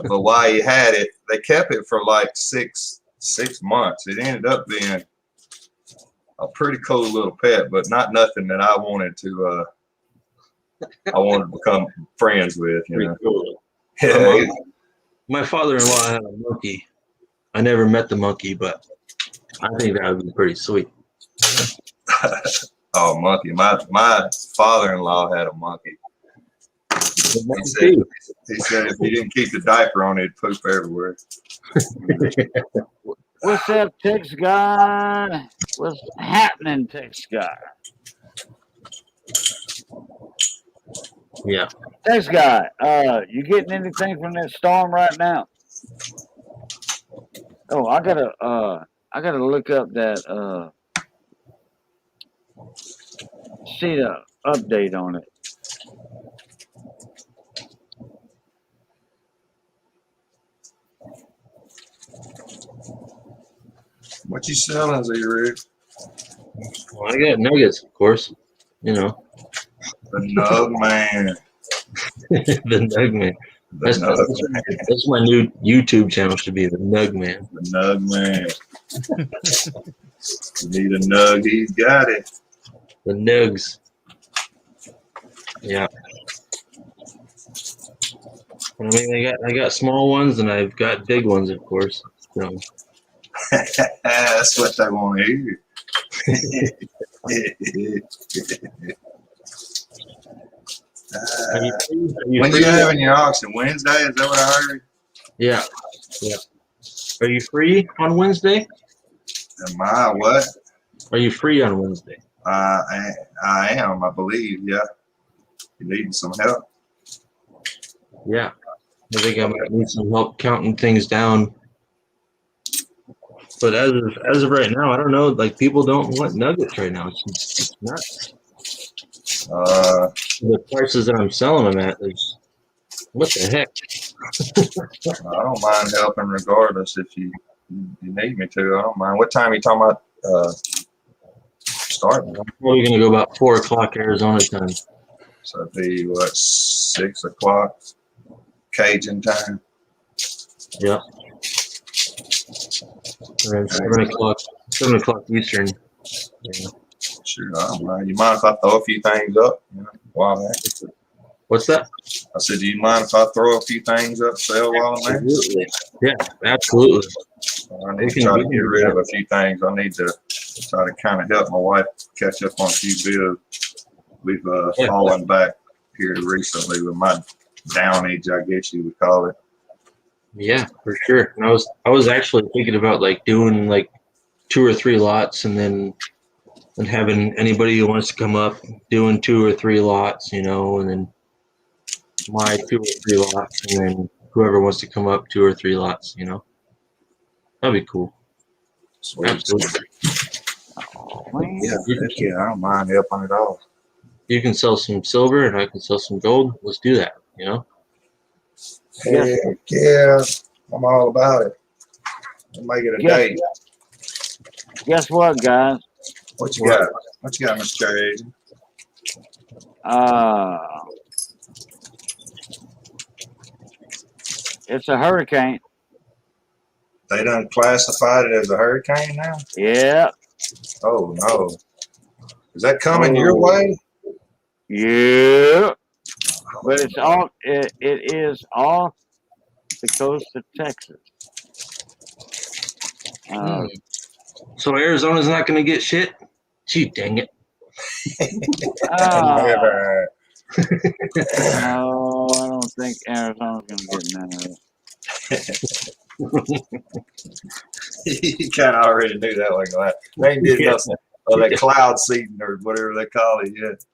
But while he had it, they kept it for like six months. It ended up being a pretty cool little pet, but not nothing that I wanted to become friends with. Pretty cool. Yeah. My father-in-law had a monkey. I never met the monkey, but I think that would be pretty sweet. Oh, monkey! My father-in-law had a monkey. He said if you didn't keep the diaper on, it'd poop everywhere. What's up, Tex guy? What's happening, Tex guy? Yeah. Tex guy, you getting anything from that storm right now? Oh, I gotta look up that see the update on it. What you selling, Z-Rig? Well, I got nuggets, of course. You know, The Nug Man. the Nug Man. The Nug Man. That's my new YouTube channel. Should be the Nug Man. The Nug Man. You need a nug, he's got it. The Nugs. Yeah. I mean, I got small ones and I've got big ones, of course. So. That's what they want to hear. When you having your auction? Wednesday? Is that what I heard? Yeah. Yeah. Are you free on Wednesday? Am I what? Are you free on Wednesday? I am, I believe, yeah. You needing some help? Yeah. I think I might need some help counting things down. But as of right now, I don't know. Like, people don't want nuggets right now. It's nuts. The prices that I'm selling them at is what the heck? I don't mind helping regardless if you need me to. I don't mind. What time are you talking about starting? I'm probably going to go about 4 o'clock Arizona time. So it'd be what, 6 o'clock Cajun time? Yeah. Around 7 o'clock Eastern. Yeah. Sure, I don't mind. You mind if I throw a few things up? While I'm there? What's that? I said, do you mind if I throw a few things up sale while I'm there? Absolutely. Yeah, absolutely. I need to try to get rid of a few things. I need to try to kind of help my wife catch up on a few bills. We've fallen back here recently with my downage, I guess you would call it. Yeah, for sure. And I was actually thinking about like doing like 2 or 3 lots and having anybody who wants to come up doing 2 or 3 lots, and then my 2 or 3 lots, and then whoever wants to come up 2 or 3 lots, that'd be cool. Sweet. Absolutely. Yeah, I don't mind helping at all. You can sell some silver and I can sell some gold. Let's do that, Heck yeah, I'm all about it. We'll make it a day. Guess what, guys? What you got? What you got, Mr. Cherry Agent? It's a hurricane. They done classified it as a hurricane now? Yeah. Oh no. Is that coming your way? Yeah. But it's off. It is off the coast of Texas. So Arizona's not going to get shit? Gee, dang it. Never. No, I don't think Arizona's going to get none of it. You kind of already knew that one. Like, they ain't did nothing. Or that cloud seeding or whatever they call it yet.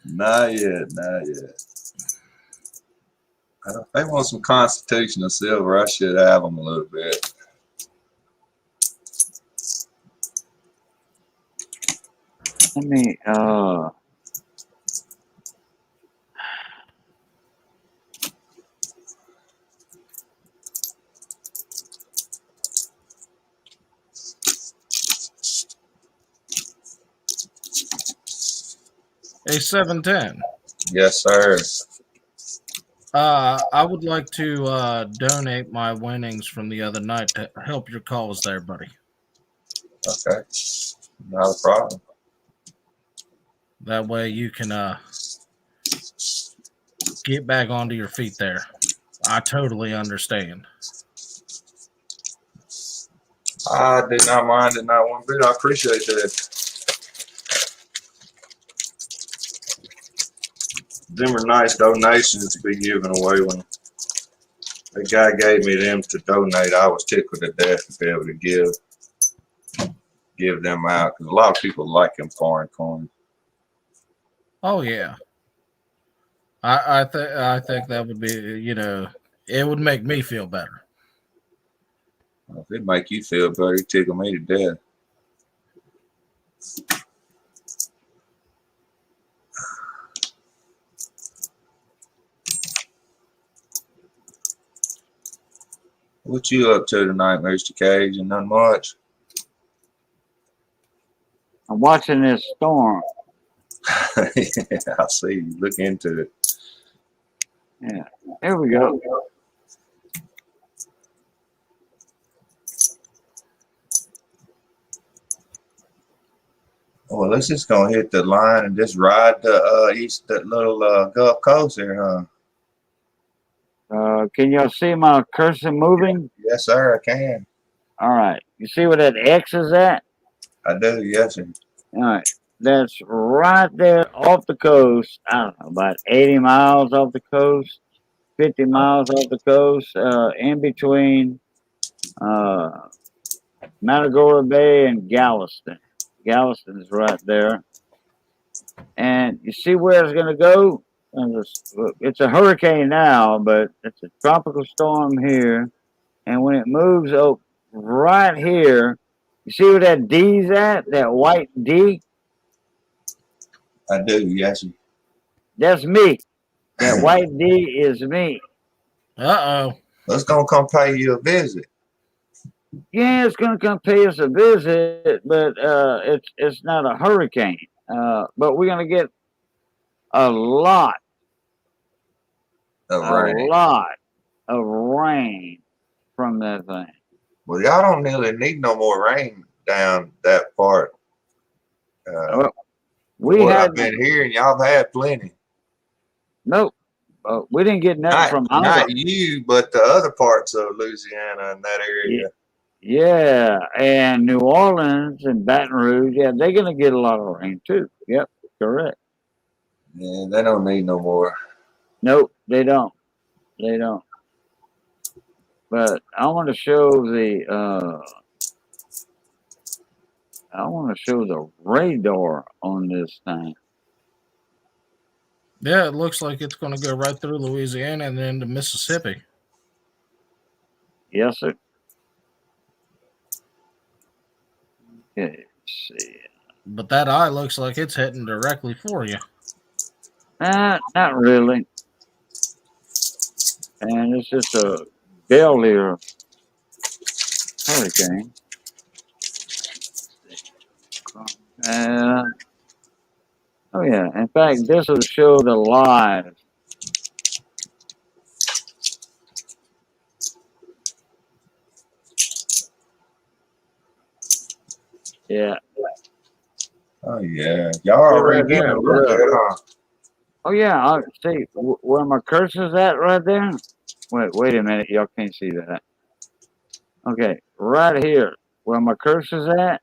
Not yet, not yet. If they want some constitutional silver, I should have them a little bit. Let me, a 710. Yes, sir. I would like to donate my winnings from the other night to help your cause there, buddy. Okay. Not a problem. That way you can get back onto your feet there. I totally understand. I did not mind it, not one bit. I appreciate that. Them are nice donations to be given away. When the guy gave me them to donate, I was tickled to death to be able to give them out, because a lot of people like them foreign coins. Oh yeah. I think that would be, it would make me feel better. If it make you feel better, it tickle me to death. What you up to tonight, Mr. Cage? And not much. I'm watching this storm. Yeah, I see you. Look into it. Yeah, here we go. Well, let's just gonna hit the line and just ride the that little Gulf Coast here, huh? Can y'all see my cursor moving? Yes, sir, I can. All right. You see where that X is at? I do, yes, sir. All right. That's right there off the coast. I don't know, about 80 miles off the coast, 50 miles off the coast, in between Matagorda Bay and Galveston. Galveston is right there. And you see where it's going to go? It's a hurricane now, but it's a tropical storm here. And when it moves up right here, you see where that D's at? That white D? I do, yes, sir. That's me. That white D is me. Uh-oh. Let's gonna come pay you a visit. Yeah, it's going to come pay us a visit, but it's not a hurricane. But we're going to get a lot Of rain. of rain from that thing. Well, y'all don't really need no more rain down that part. We What had I've been hearing, y'all have had plenty. nope. We didn't get nothing from either. Not you, but the other parts of Louisiana and that area. Yeah, and New Orleans and Baton Rouge, yeah, they're gonna get a lot of rain too. Yep, correct. Yeah, they don't need no more. Nope, they don't. They don't. But I want to show the radar on this thing. Yeah, it looks like it's going to go right through Louisiana and then to Mississippi. Yes, sir. Okay, let's see. But that eye looks like it's heading directly for you. Not really. And it's just a bell here hurricane. Oh yeah. In fact, this will show the live. Yeah. Oh yeah, y'all already Right there, getting right there, huh? Oh yeah. I see where my cursor's at right there. Wait a minute. Y'all can't see that. Okay, right here, where my cursor's at.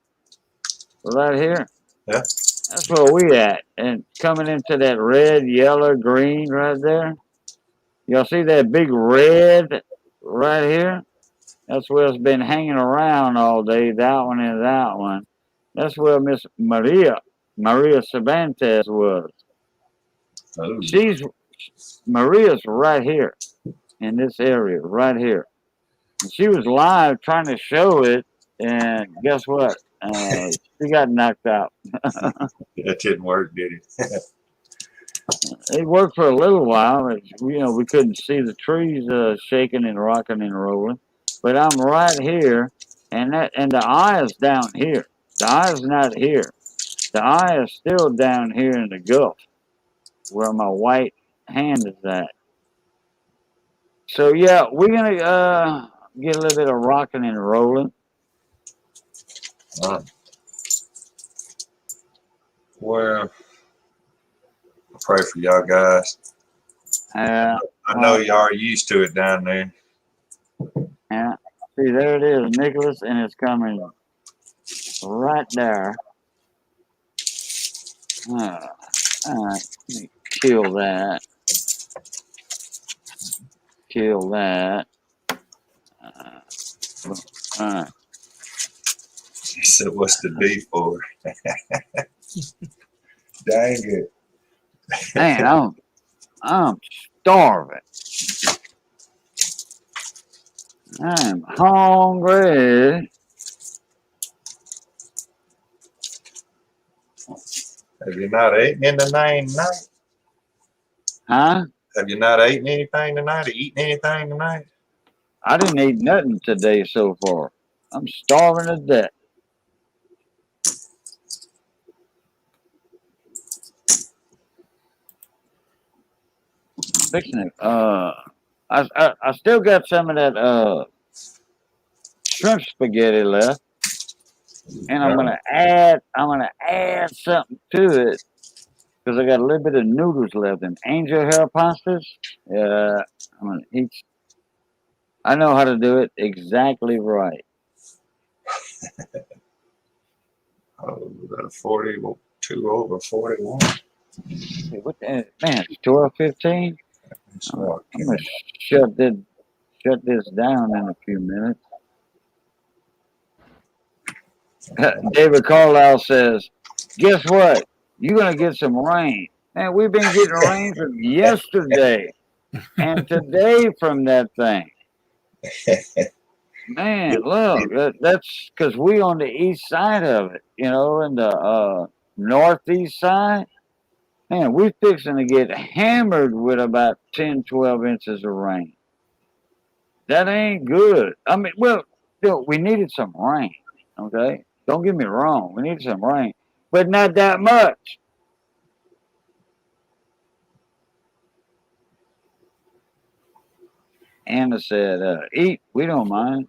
Right here. Yeah. That's where we at. And coming into that red, yellow, green right there. Y'all see that big red right here? That's where it's been hanging around all day, that one and that one. That's where Miss Maria Cervantes was. Oh. Maria's right here in this area, right here. And she was live trying to show it, and guess what? She got knocked out. That didn't work, did it? It worked for a little while. We couldn't see the trees shaking and rocking and rolling. But I'm right here, and the eye is down here. The eye is not here. The eye is still down here in the Gulf. where my white hand is at. So yeah, we're gonna get a little bit of rocking and rolling. Well, I pray for y'all guys. Uh, I know y'all are used to it down there. yeah. See, there it is, Nicholas, and it's coming right there. All right, let me kill that. Kill that. All right. She said, "What's the beef for?" Dang it! Man, I'm starving. I'm hungry. Have you not eaten in the night? Huh? Have you not eaten anything tonight or eaten anything tonight? I didn't eat nothing today so far. I'm starving to death. Fixing it. I still got some of that shrimp spaghetti left, and I'm gonna add something to it because I got a little bit of noodles left and angel hair pastas. Yeah, I'm gonna eat. I know how to do it exactly right. Oh, we got a 42 over 41. Hey, what the man? It's 12:15. I'm gonna shut this down in a few minutes. David Carlisle says, "Guess what? You're gonna get some rain." Man, we've been getting rain from yesterday and today from that thing. Man, look, that's because we on the east side of it, you know, in the northeast side. Man, we fixing to get hammered with about 10, 12 inches of rain. That ain't good. I mean, well, we needed some rain, okay? Don't get me wrong. We needed some rain, but not that much. Anna said, eat, we don't mind.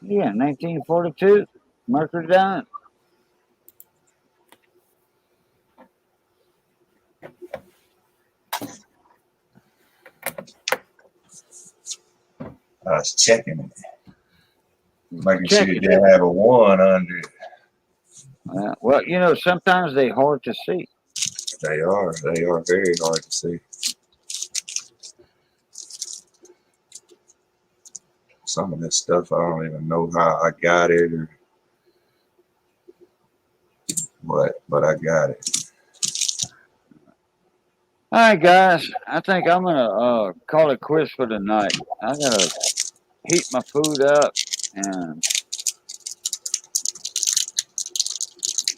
Yeah, 1942, Mercury Dime. I was checking it, making Check sure it it. didn't have a 1 under it. Well, you know, sometimes they hard to see. They are very hard to see. Some of this stuff, I don't even know how I got it or what, but I got it. All right, guys, I think I'm gonna call it quits for the night. I gotta heat my food up and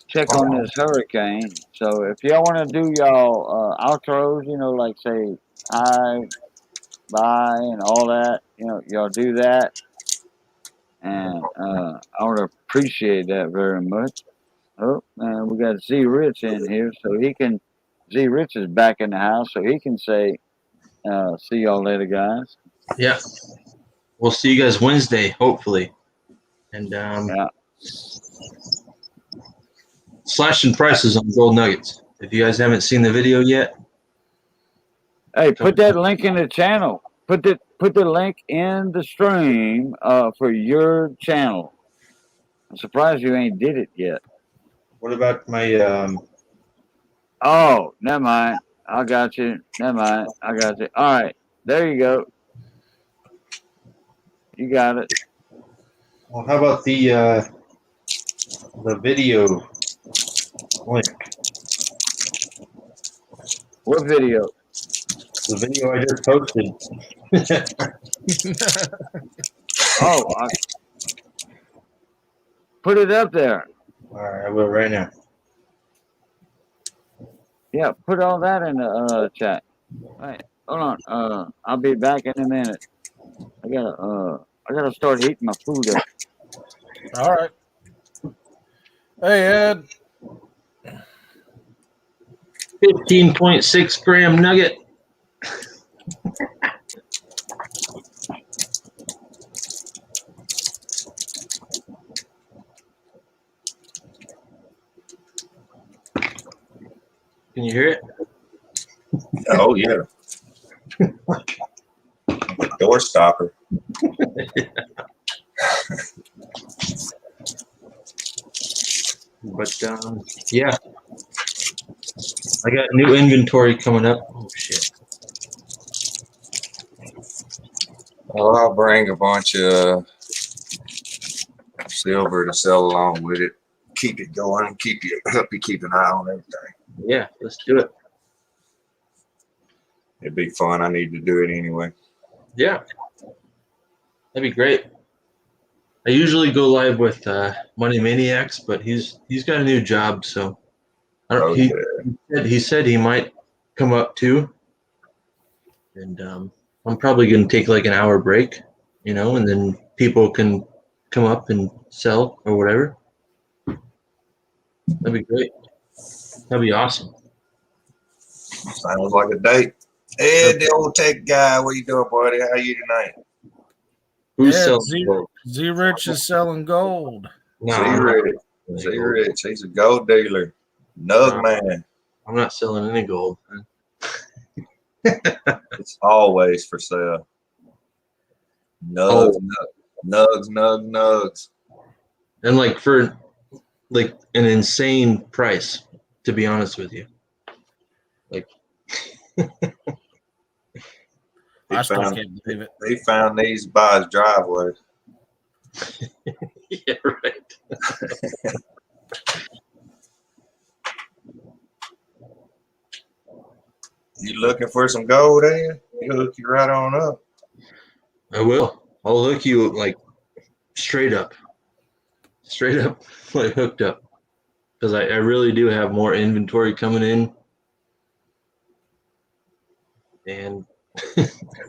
check on this hurricane. So if y'all want to do y'all outros, you know, like say hi, bye, and all that, you know, y'all do that, and I would appreciate that very much. Oh, and we got Z Rich in here, so he can. Z Rich is back in the house, so he can say, "See y'all later, guys." Yeah. We'll see you guys Wednesday, hopefully. And Yeah. slashing prices on gold nuggets. If you guys haven't seen the video yet, Hey, put that link in the channel. Put the link in the stream for your channel. I'm surprised you ain't did it yet. what about my Oh, never mind. I got you. Never mind. I got you. All right. There you go. You got it. well, how about the video link? What video? The video I just posted. Oh, put it up there. All right, I will right now. Yeah, put all that in the chat. All right. Hold on. I'll be back in a minute. I gotta start heating my food up. All right. Hey, Ed. 15.6 gram nugget. Can you hear it? Oh yeah. Door stopper. But yeah, I got new inventory coming up. Oh shit! Well, I'll bring a bunch of silver to sell along with it. Keep it going. Help you keep an eye on everything. Yeah, let's do it. It'd be fun. I need to do it anyway. Yeah, that'd be great. I usually go live with Money Maniacs, but he's got a new job, so I don't. Oh, He said he might come up too, and I'm probably gonna take like an hour break, and then people can come up and sell or whatever. That'd be great. That'd be awesome. Sounds like a date. Ed, the old tech guy, what you doing, buddy? How you tonight? Who's Yeah, selling gold? Z Rich is selling gold. No, Z I'm not Rich. selling Z any gold. Rich. He's a gold dealer. Nug man. I'm not selling any gold. It's always for sale. Nugs, nugs. And like for like an insane price, to be honest with you. Like I still found, can't believe it. he found these by his driveway. yeah, right. You looking for some gold, Ed? He'll hook you right on up. I will. I'll hook you like straight up, like hooked up, because I really do have more inventory coming in, and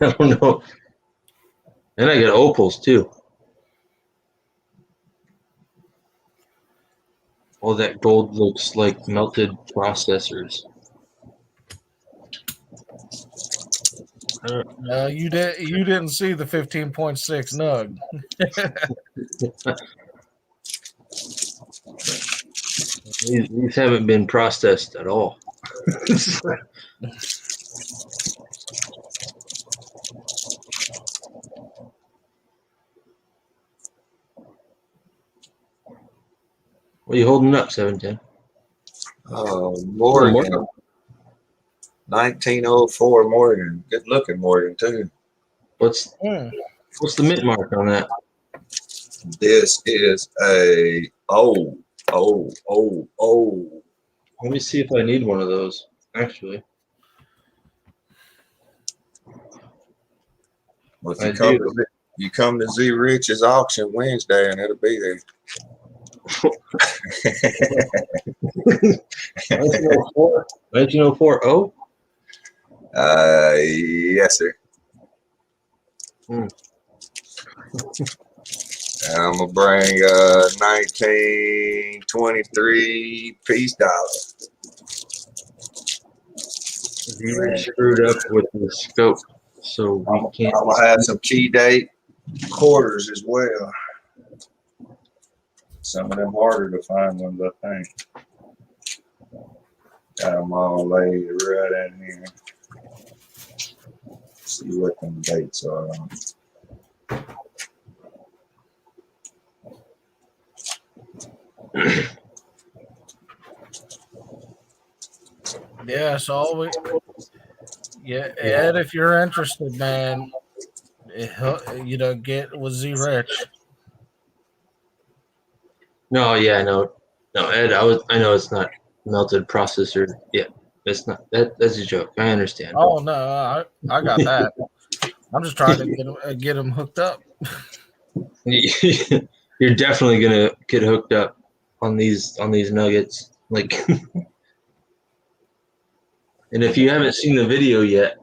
I don't know. And I got opals too. All that gold looks like melted processors. You didn't see the 15.6 nug. These haven't been processed at all. What are you holding up, 710? Oh, Morgan. 1904 Morgan. Good looking Morgan, too. What's the mint mark on that? This is a oh. Let me see if I need one of those, actually. Well, if I you come, do. you come to Z Rich's auction Wednesday, and it'll be there. 1904? 1904? Oh? Yes, sir. Hmm. And I'm gonna bring 1923 peace dollar. Zero screwed up with the scope, so we can't. I'm gonna have some key date quarters as well. Some of them harder to find ones, I think. Got them all laid right in here. See what them dates are on. Yeah, so Ed, if you're interested, man, get with Z Rich. No, yeah, no, Ed. I know it's not melted processor. Yeah, it's not. That's a joke. I understand. Oh no, I got that. I'm just trying to get him hooked up. You're definitely gonna get hooked up on these nuggets. Like, and if you haven't seen the video yet,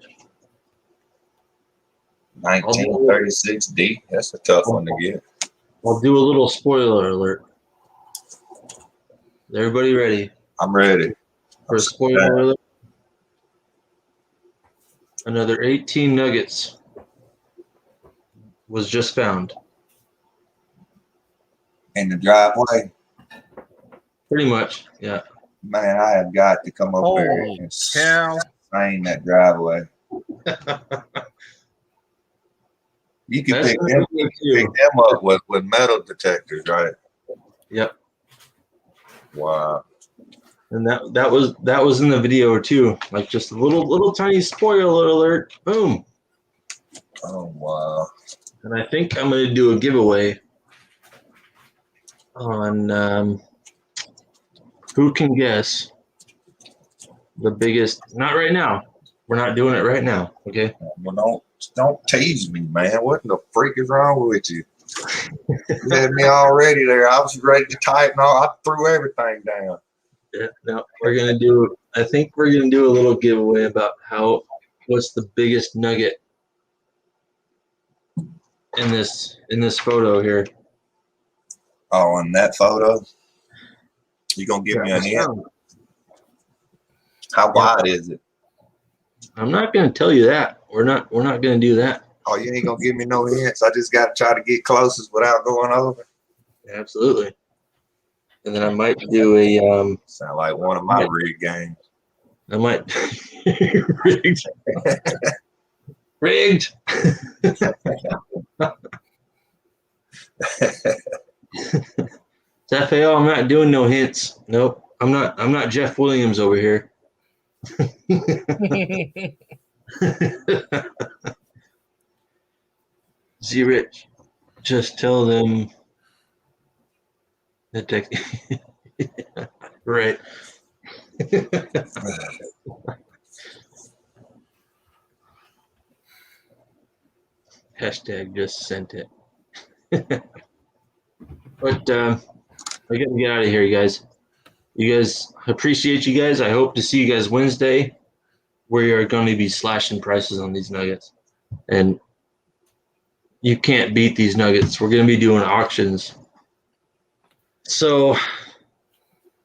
1936D. That's a tough one to get. I'll do a little spoiler alert. Is everybody ready I'm ready. for a spoiler alert? Another 18 nuggets was just found. In the driveway. Pretty much, yeah. Man, I have got to come up there Holy and cow. sign that driveway. You can That's pick what them, we you do. can pick them up with metal detectors, right? Yep. Wow. And that was in the video too. Like just a little tiny spoiler alert. Boom. Oh wow. And I think I'm gonna do a giveaway on who can guess the biggest. Not right now. We're not doing it right now. Okay. Well, don't tease me, man. What in the freak is wrong with you? You had me already there. I was ready to type and all. I threw everything down. Yeah. No, we're gonna do. I think we're gonna do a little giveaway about what's the biggest nugget in this photo here. Oh, and that photo? You gonna give me a hint? How wide is it? I'm not gonna tell you that. We're not gonna do that. Oh, you ain't gonna give me no hints. I just gotta try to get closest without going over. Absolutely. And then I might do a Sound like one of my rig games. I might rigged. Rigged. FAO, I'm not doing no hints. Nope. I'm not Jeff Williams over here. Z Rich, just tell them that right. Hashtag just sent it. But I gotta get out of here, you guys. You guys, appreciate you guys. I hope to see you guys Wednesday. We are going to be slashing prices on these nuggets, and you can't beat these nuggets. We're going to be doing auctions. So,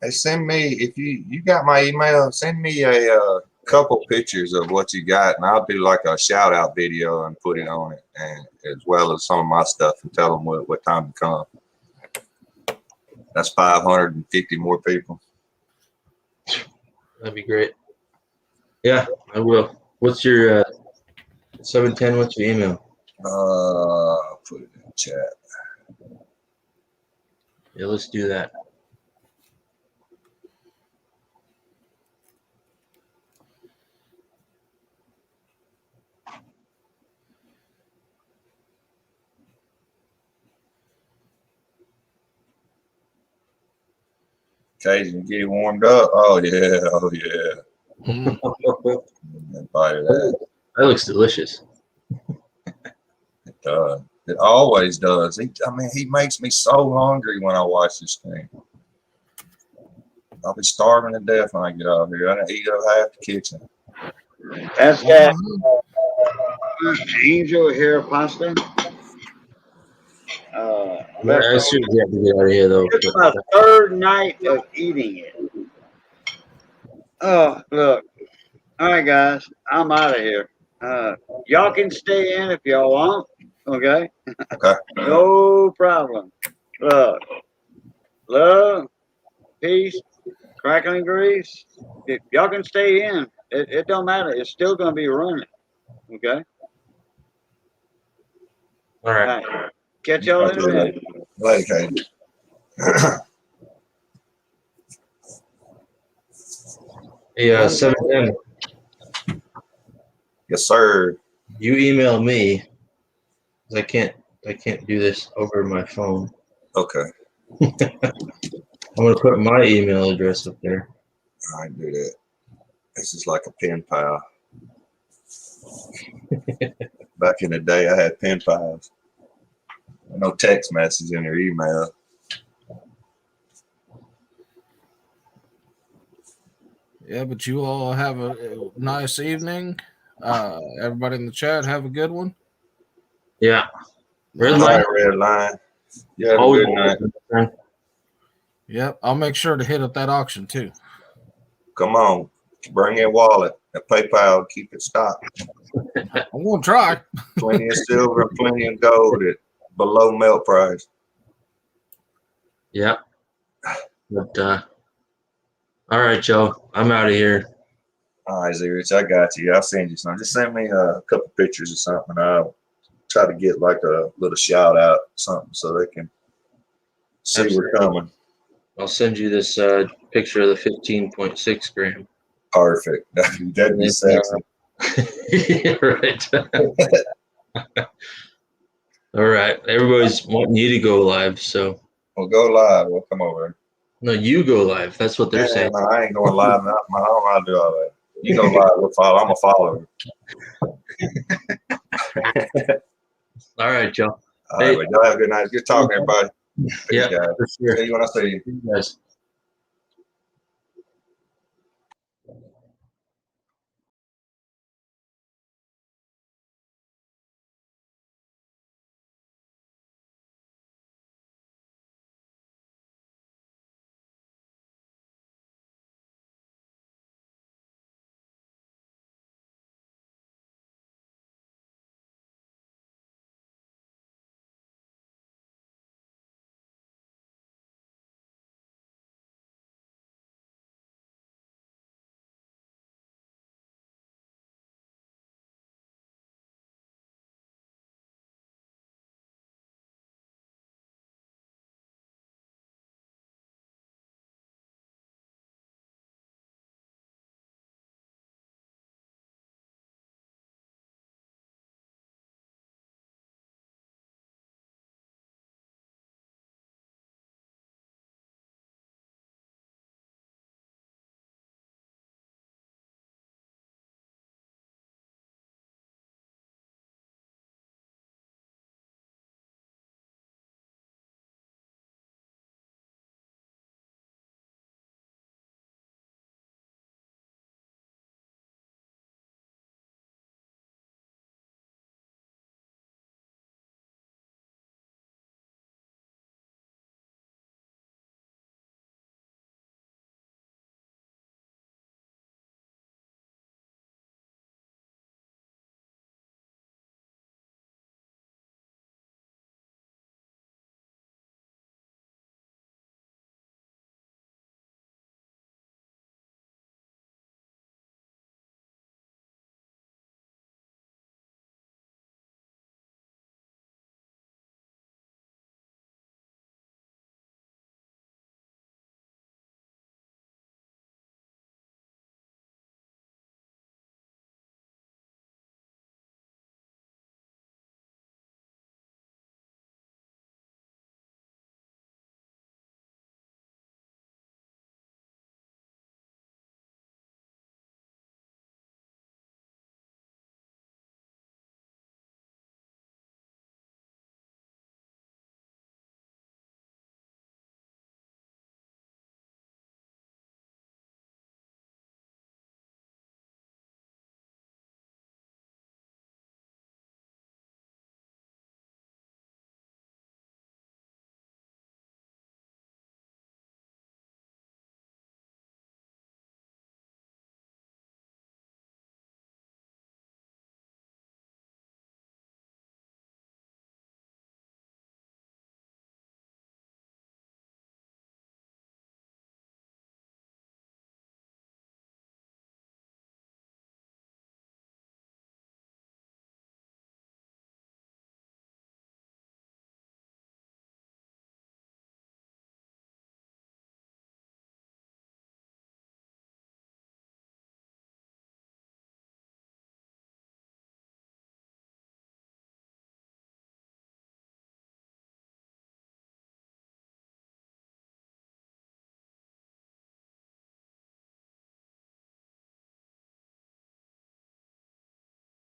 Hey, send me if you got my email. Send me a couple pictures of what you got, and I'll do like a shout out video and put it on it, and as well as some of my stuff, and tell them what time to come. That's 550 more people. that'd be great. Yeah, I will. What's your 710? What's your email? I'll put it in the chat. Yeah, let's do that. Cajun, get it warmed up. Oh yeah, oh yeah. Bite of that. That looks delicious. It does. It always does. He makes me so hungry when I watch this thing. I'll be starving to death when I get out here. I didn't eat up half the kitchen. That's got angel hair pasta. I should have to get out of here though. It's my third night of eating it. Oh, look. All right, guys. I'm out of here. Y'all can stay in if y'all want. Okay? Okay. No problem. Look. Love, peace, crackling grease. If y'all can stay in, it don't matter. It's still going to be running. Okay? All right. All right. Catch y'all in a minute. Later, Cajun. Hey, 710. Yes, sir. You email me. 'Cause I can't do this over my phone. Okay. I'm gonna put my email address up there. I do that. This is like a pen pal. Back in the day, I had pen pals. No text message in their email. Yeah, but you all have a nice evening. Everybody in the chat, have a good one. Yeah. Red All line. right, red line. You have a Always good night. Yep, I'll make sure to hit up that auction too. Come on. Bring your wallet. That PayPal keep it stocked. I'm gonna try. Plenty of silver and plenty of gold at below melt price. Yeah. But all right, Joe. I'm out of here. All right, Zerich, I got you. I'll send you some. Just send me a couple pictures or something. I'll try to get like a little shout out or something so they can see we're coming. I'll send you this picture of the 15.6 gram. Perfect. That'd be sexy. Yeah, right. All right. Everybody's wanting you to go live, so. We'll go live. We'll come over. No, you go live. That's what they're saying. No, I ain't going live. I don't know how to do all that. You go live. We'll follow. I'm a follower. All right, Joe. All right, y'all have a good night. Good talking, everybody. Peace, Yeah, guys. for sure. See you when I see you. See you guys.